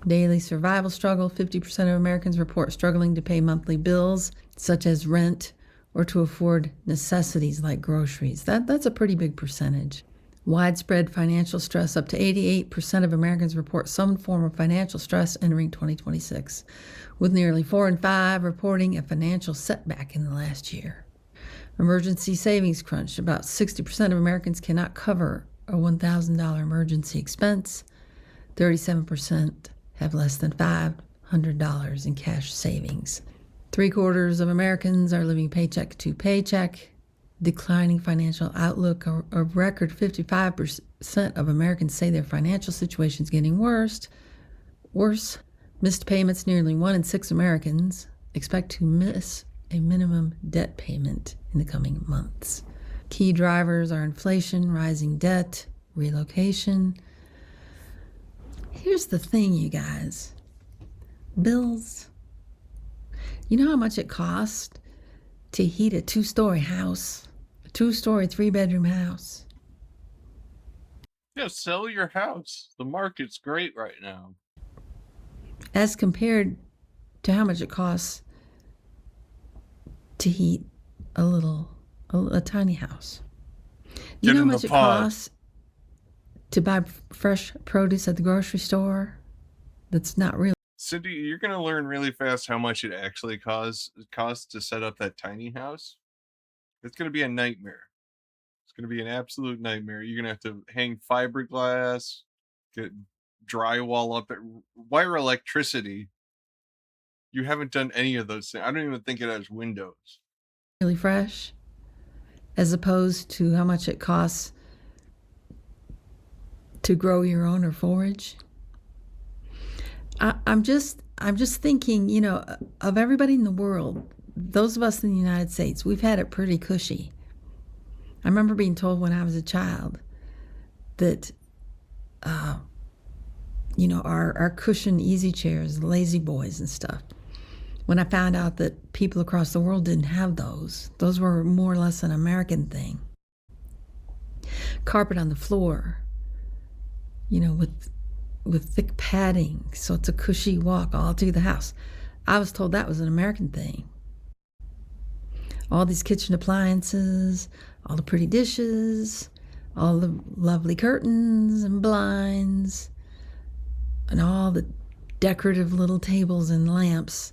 Daily survival struggle. 50% of Americans report struggling to pay monthly bills, such as rent, or to afford necessities like groceries. That's a pretty big percentage. Widespread financial stress. Up to 88% of Americans report some form of financial stress entering 2026, with nearly 4 in 5 reporting a financial setback in the last year. Emergency savings crunch. About 60% of Americans cannot cover a $1,000 emergency expense. 37% have less than $500 in cash savings. 3/4 of Americans are living paycheck to paycheck. Declining financial outlook. A record 55% of Americans say their financial situation is getting worse. Missed payments. Nearly 1 in 6 Americans expect to miss a minimum debt payment in the coming months. Key drivers are inflation, rising debt, relocation. Here's the thing, you guys. Bills. You know how much it costs to heat a 2-story house? A 2-story, 3-bedroom house?
Yeah, sell your house. The market's great right now.
As compared to how much it costs to heat a tiny house. You
Get
know how
in the
much it
pod.
costs to buy fresh produce at the grocery store? That's not real.
Cindy, you're gonna learn really fast how much it actually costs to set up that tiny house. It's gonna be a nightmare. It's gonna be an absolute nightmare. You're gonna have to hang fiberglass, get drywall up, wire electricity. You haven't done any of those things. I don't even think it has windows.
Really fresh, as opposed to how much it costs to grow your own or forage. I'm just thinking, you know, of everybody in the world, those of us in the United States, we've had it pretty cushy. I remember being told when I was a child that, you know, our cushion easy chairs, lazy boys and stuff. When I found out that people across the world didn't have those were more or less an American thing. Carpet on the floor, you know, with thick padding, so it's a cushy walk all through the house. I was told that was an American thing. All these kitchen appliances, all the pretty dishes, all the lovely curtains and blinds, and all the decorative little tables and lamps.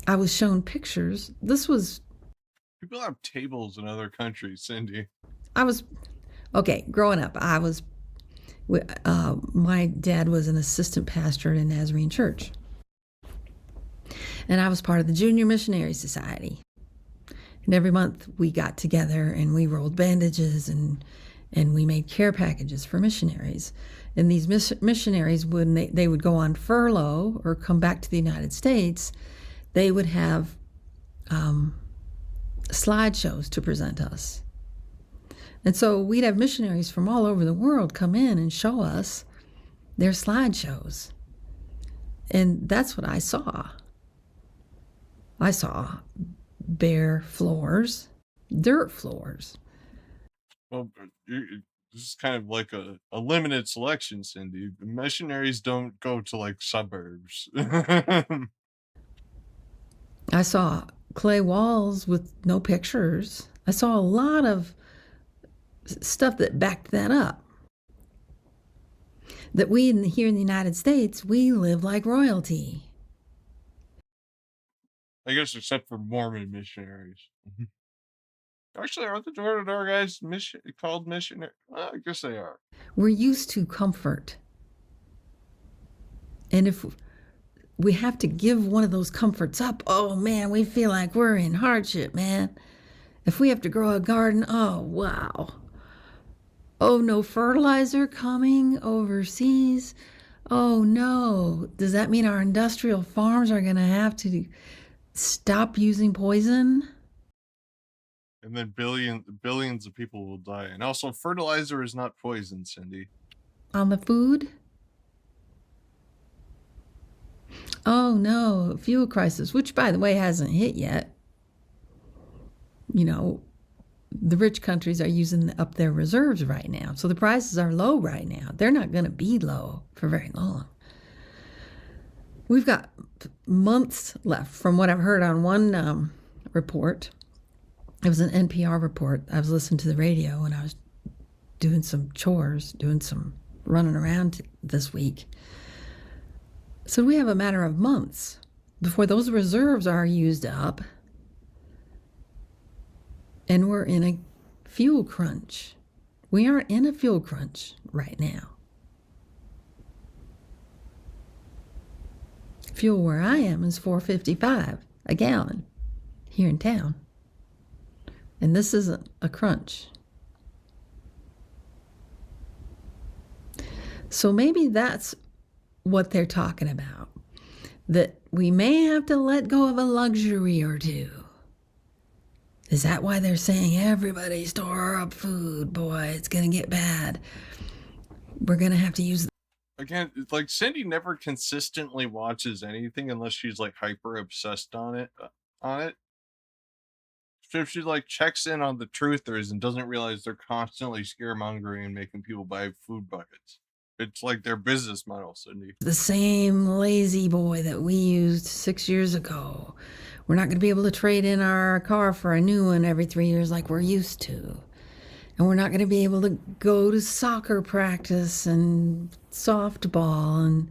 I was shown pictures. This was...
People have tables in other countries, Cindy.
Growing up, my dad was an assistant pastor in a Nazarene church. And I was part of the Junior Missionary Society. And every month we got together and we rolled bandages and we made care packages for missionaries. And these missionaries, when they would go on furlough or come back to the United States, they would have slideshows to present us. And so we'd have missionaries from all over the world come in and show us their slideshows. And that's what I saw. I saw bare floors, dirt floors.
Well, this is kind of like a limited selection, Cindy. Missionaries don't go to like suburbs.
I saw clay walls with no pictures. I saw a lot of stuff that backed that up. That we here in the United States, we live like royalty.
I guess except for Mormon missionaries. Actually, aren't the door-to-door guys called missionary? Well, I guess they are.
We're used to comfort. And if we have to give one of those comforts up, oh man, we feel like we're in hardship, man. If we have to grow a garden, oh wow. Oh, no fertilizer coming overseas. Oh no. Does that mean our industrial farms are going to have to stop using poison?
And then billions of people will die. And also, fertilizer is not poison, Cindy.
On the food? Oh no, fuel crisis, which by the way hasn't hit yet. You know, the rich countries are using up their reserves right now. So the prices are low right now. They're not going to be low for very long. We've got months left from what I've heard on one report. It was an NPR report. I was listening to the radio when I was doing some chores, doing some running around this week. So we have a matter of months before those reserves are used up. And we're in a fuel crunch. We aren't in a fuel crunch right now. Fuel where I am is $4.55 a gallon here in town. And this isn't a crunch. So maybe that's what they're talking about. That we may have to let go of a luxury or two. Is that why they're saying everybody store up food? Boy, it's going to get bad. We're going to have to use...
Again, like Cindy never consistently watches anything unless she's like hyper obsessed on it. So if she like checks in on the truthers and doesn't realize they're constantly scaremongering and making people buy food buckets. It's like their business model, Cindy.
The same lazy boy that we used 6 years ago. We're not going to be able to trade in our car for a new one every 3 years like we're used to. And we're not going to be able to go to soccer practice and softball and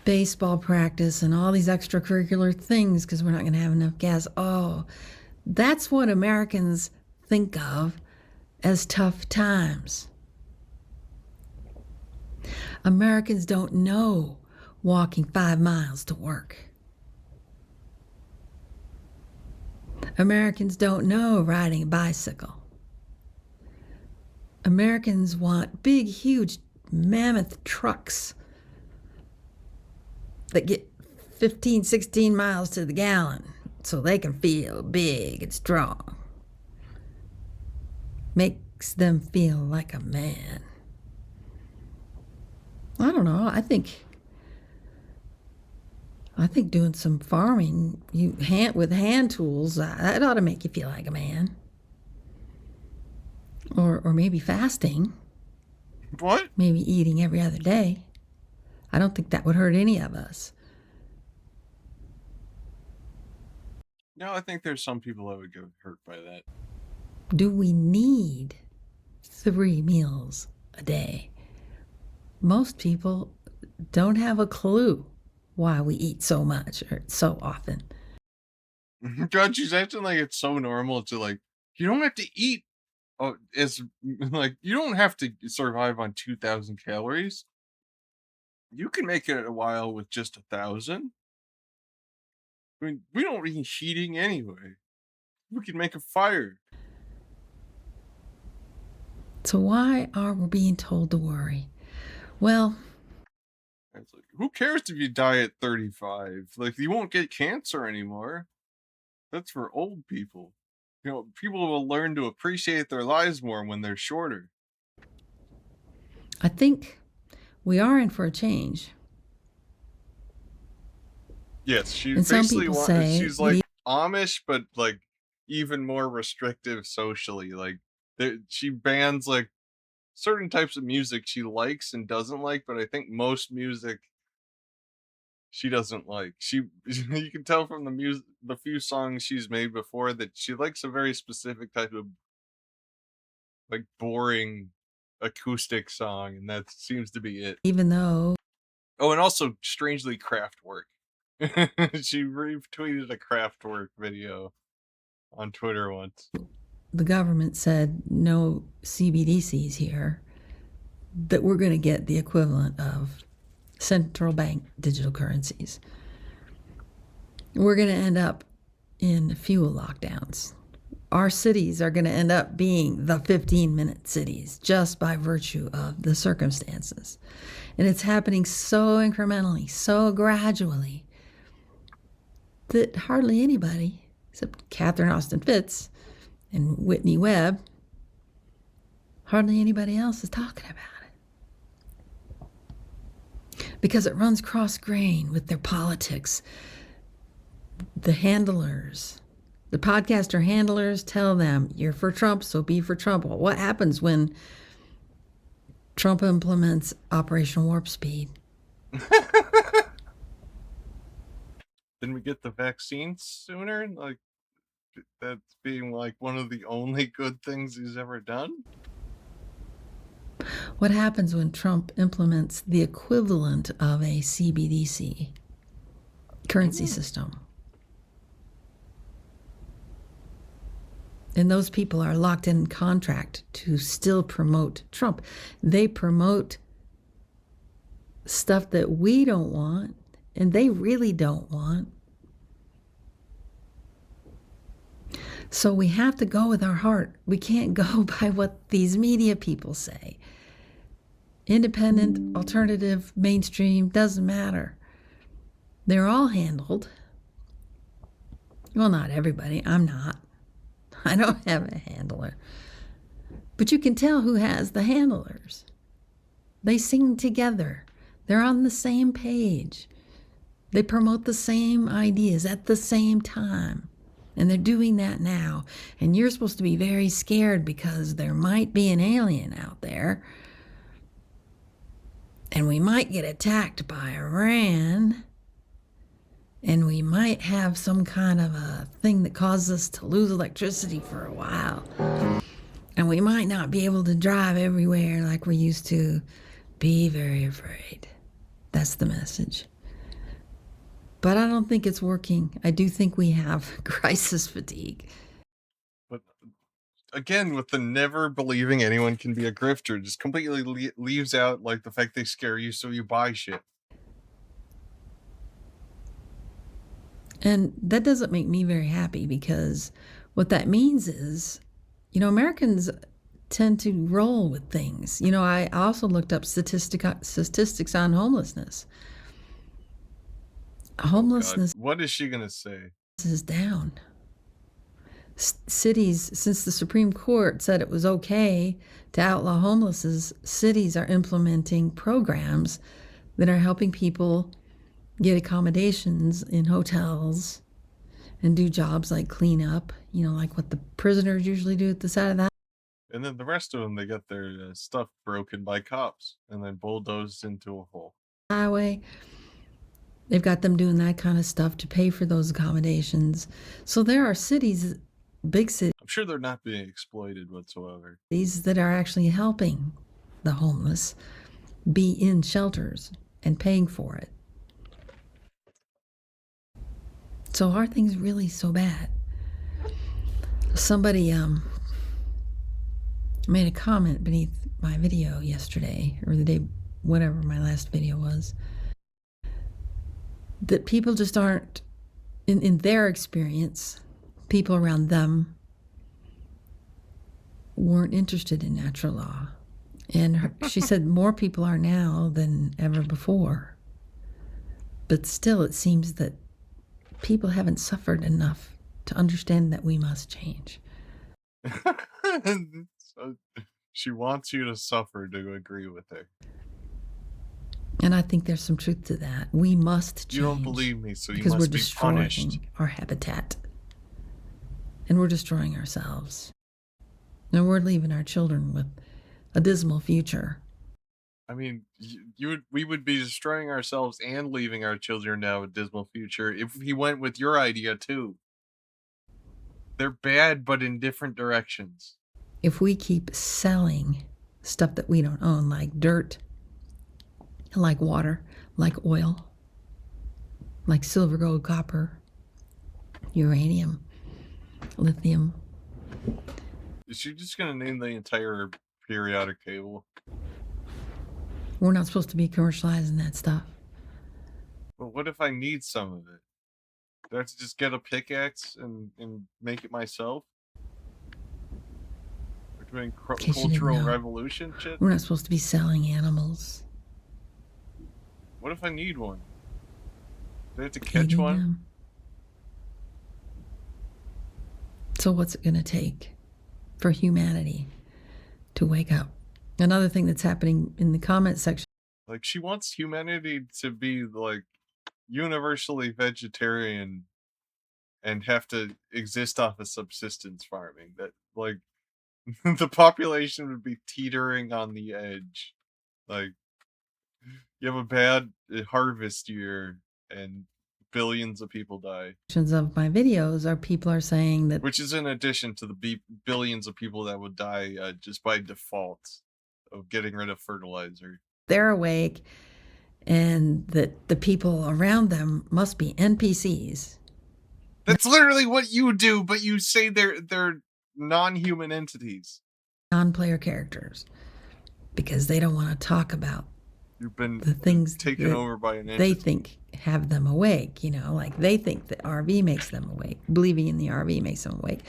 baseball practice and all these extracurricular things because we're not going to have enough gas. Oh, that's what Americans think of as tough times. Americans don't know walking 5 miles to work. Americans don't know riding a bicycle. Americans want big, huge, mammoth trucks that get 15, 16 miles to the gallon so they can feel big and strong. Makes them feel like a man. I don't know. I think doing some farming with hand tools, that ought to make you feel like a man. Or maybe fasting.
What?
Maybe eating every other day. I don't think that would hurt any of us.
No, I think there's some people that would get hurt by that.
Do we need 3 meals a day? Most people don't have a clue why we eat so much or so often.
God, she's acting like it's so normal to like, you don't have to eat. Oh, it's like, you don't have to survive on 2,000 calories. You can make it a while with just 1,000. I mean, we don't need heating anyway. We can make a fire.
So why are we being told to worry? Well,
it's like, who cares if you die at 35? Like, you won't get cancer anymore. That's for old people. You know, people will learn to appreciate their lives more when they're shorter.
I think we are in for a change.
Yes, she
And some
basically
people say
she's like Amish, but like even more restrictive socially. Like she bans like certain types of music she likes and doesn't like, but I think most music she doesn't like. You can tell from the few songs she's made before that she likes a very specific type of like boring acoustic song, and that seems to be it.
Even though
Oh, and also strangely Kraftwerk. She retweeted a Kraftwerk video on Twitter once.
the government said no CBDCs here, that we're going to get the equivalent of central bank digital currencies. We're going to end up in fuel lockdowns. Our cities are going to end up being the 15-minute cities just by virtue of the circumstances. And it's happening so incrementally, so gradually, that hardly anybody, except Catherine Austin Fitts and Whitney Webb, hardly anybody else is talking about it. Because it runs cross-grain with their politics. The handlers, the podcaster handlers tell them, you're for Trump, so be for Trump. Well, what happens when Trump implements Operation Warp Speed?
Didn't we get the vaccine sooner? Like, that's being like one of the only good things he's ever done?
What happens when Trump implements the equivalent of a CBDC currency system? And those people are locked in contract to still promote Trump. They promote stuff that we don't want, and they really don't want. So we have to go with our heart. We can't go by what these media people say. Independent, alternative, mainstream, doesn't matter. They're all handled. Well, not everybody. I'm not. I don't have a handler. But you can tell who has the handlers. They sing together. They're on the same page. They promote the same ideas at the same time. And they're doing that now. And you're supposed to be very scared because there might be an alien out there. And we might get attacked by Iran. and we might have some kind of a thing that causes us to lose electricity for a while. And we might not be able to drive everywhere like we used to. Be very afraid. That's the message. But I don't think it's working. I do think we have crisis fatigue.
But again, with the never believing anyone can be a grifter, just completely leaves out like the fact they scare you so you buy shit.
And that doesn't make me very happy, because what that means is, you know, Americans tend to roll with things. You know, I also looked up statistics on homelessness. Homelessness,
God, what is she gonna say?
is down. Cities, since the Supreme Court said it was okay to outlaw homelessness, cities are implementing programs that are helping people get accommodations in hotels and do jobs like clean up, you know, like what the prisoners usually do at the side of that
And then the rest of them, they get their stuff broken by cops and then bulldozed into a hole.
highway. They've got them doing that kind of stuff to pay for those accommodations. So there are cities, big cities,
I'm sure they're not being exploited whatsoever.
that are actually helping the homeless be in shelters and paying for it. So are things really so bad? Somebody made a comment beneath my video yesterday, or the day, whatever my last video was, that people just aren't, in their experience, people around them weren't interested in natural law. And she said more people are now than ever before. But still, it seems that people haven't suffered enough to understand that we must change.
So she wants you to suffer to agree with her.
And I think there's some truth to that. We must change.
You don't believe me, so you
because we're
must be
destroying
punished.
our habitat. And we're destroying ourselves. And we're leaving our children with a dismal future.
I mean, we would be destroying ourselves and leaving our children now a dismal future if he went with your idea too. They're bad, but in different directions.
If we keep selling stuff that we don't own, like dirt, like water, like oil, like silver, gold, copper, uranium, lithium.
Is she just gonna name the entire periodic table?
We're not supposed to be commercializing that stuff.
But what if I need some of it? Do I have to just get a pickaxe and make it myself? We're doing
case you didn't
cultural
know.
revolution shit?
We're not supposed to be selling animals.
What if I need one? Do I have to catch one?
Them. So what's it going to take for humanity to wake up? Another thing that's happening in the comment section.
Like, she wants humanity to be, like, universally vegetarian and have to exist off of subsistence farming. That, like, the population would be teetering on the edge. Like, you have a bad harvest year and billions of people die.
Of my videos are people are saying that,
which is in addition to the billions of people that would die just by default of getting rid of fertilizer.
They're awake and that the people around them must be NPCs.
That's literally what you do, but you say they're non-human entities.
Non-player characters. Because they don't want to talk about
You've been
the things
taken over by an entity.
They think have them awake, you know, like they think the RV makes them awake. Believing in the RV makes them awake.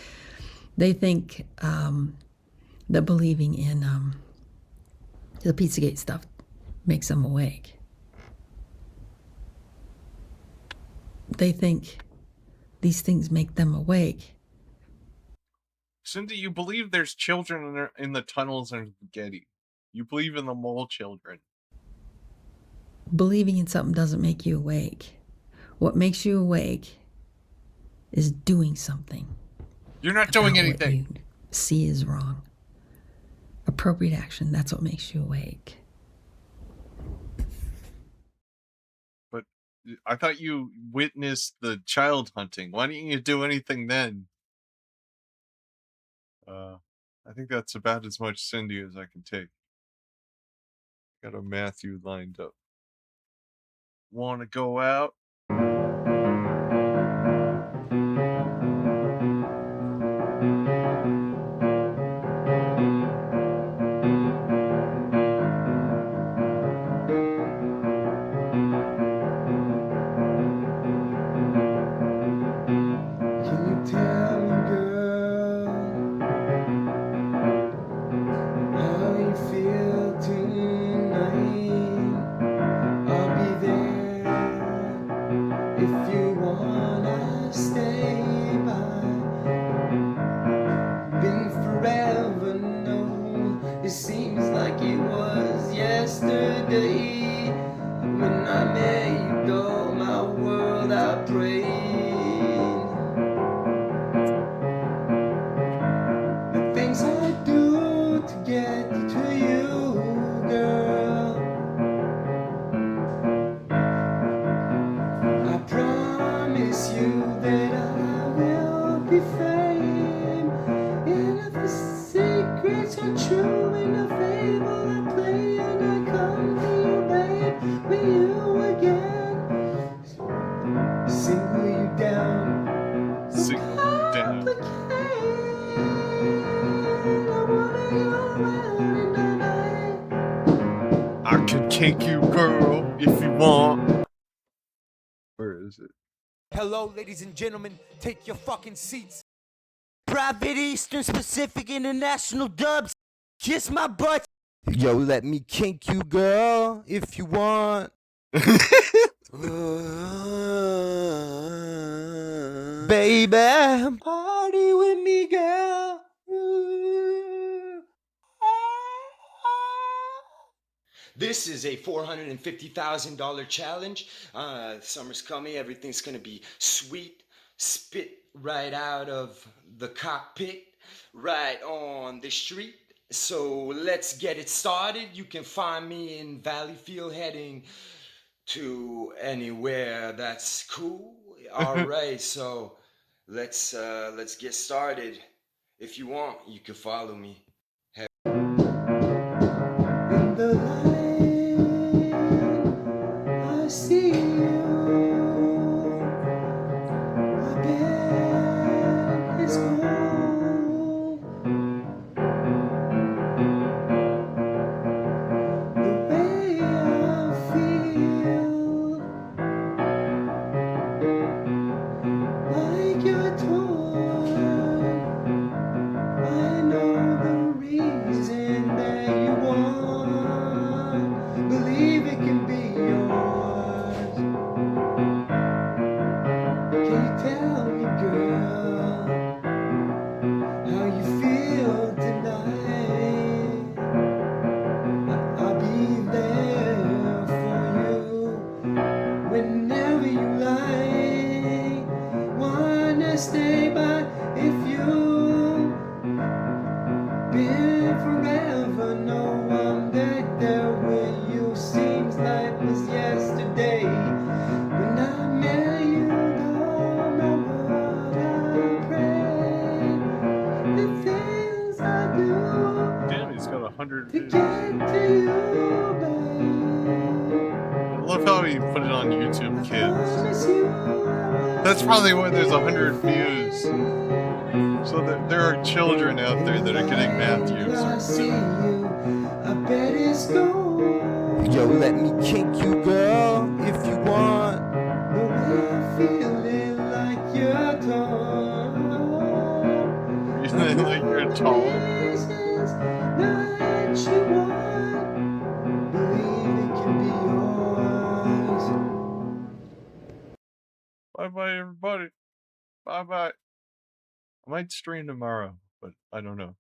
They think that believing in the Pizzagate stuff makes them awake. They think these things make them awake.
Cindy, you believe there's children in the tunnels in Getty. You believe in the mole children.
Believing in something doesn't make you awake. What makes you awake is doing something.
You're not doing
about what
anything.
you see is wrong. Appropriate action, that's what makes you awake.
But I thought you witnessed the child hunting. Why didn't you do anything then? I think that's about as much Cindy as I can take. Got a Matthew lined up. Wanna go out?
Can you tell me, girl, how you feel tonight? I'll be there if you wanna stay by. Been forever, no, it seems like it was yesterday. When I met you, though, my world I prayed. The things I do to get to you, girl. I promise you that I will be fame. And if the secrets are true and the fable I play, and I come to you, babe, with you again, single you down,
Single you down. I can kick you, girl, if you want. Where is it?
Hello, ladies and gentlemen, take your fucking seats. Private Eastern Pacific International Dubs, kiss my butt. Yo, let me kink you, girl, if you want. Baby, party with me, girl. This is a $450,000 challenge. Summer's coming, everything's gonna be sweet. Spit right out of the cockpit, right on the street. So let's get it started. You can find me in Valleyfield heading to anywhere that's cool. All right, so let's get started. If you want, you can follow me. In the light, I see you. My bed is cold. The way I feel, like you're torn. I know the reason that you want. Believe it can be yours. Can you tell me, girl, how you feel tonight? I'll be there for you whenever you like. Wanna stay by if you been forever. No, I'm right there with you. Seems like it was yesterday when I met you. Though my world I pray, the things I do
Damn, he's got 100
to
views.
get to you, babe.
I love how he put it on YouTube Kids.
Miss you.
That's probably why there's 100 views. So there are children out there that are getting Matthews.
I see you, I bet it's gold. Yo, let me kink you, girl, if you want. The way I'm feeling like you're torn.
You think like you're tall?
Reasons that you want. Believe it can be yours.
Bye bye, everybody. Bye bye. I might stream tomorrow, but I don't know.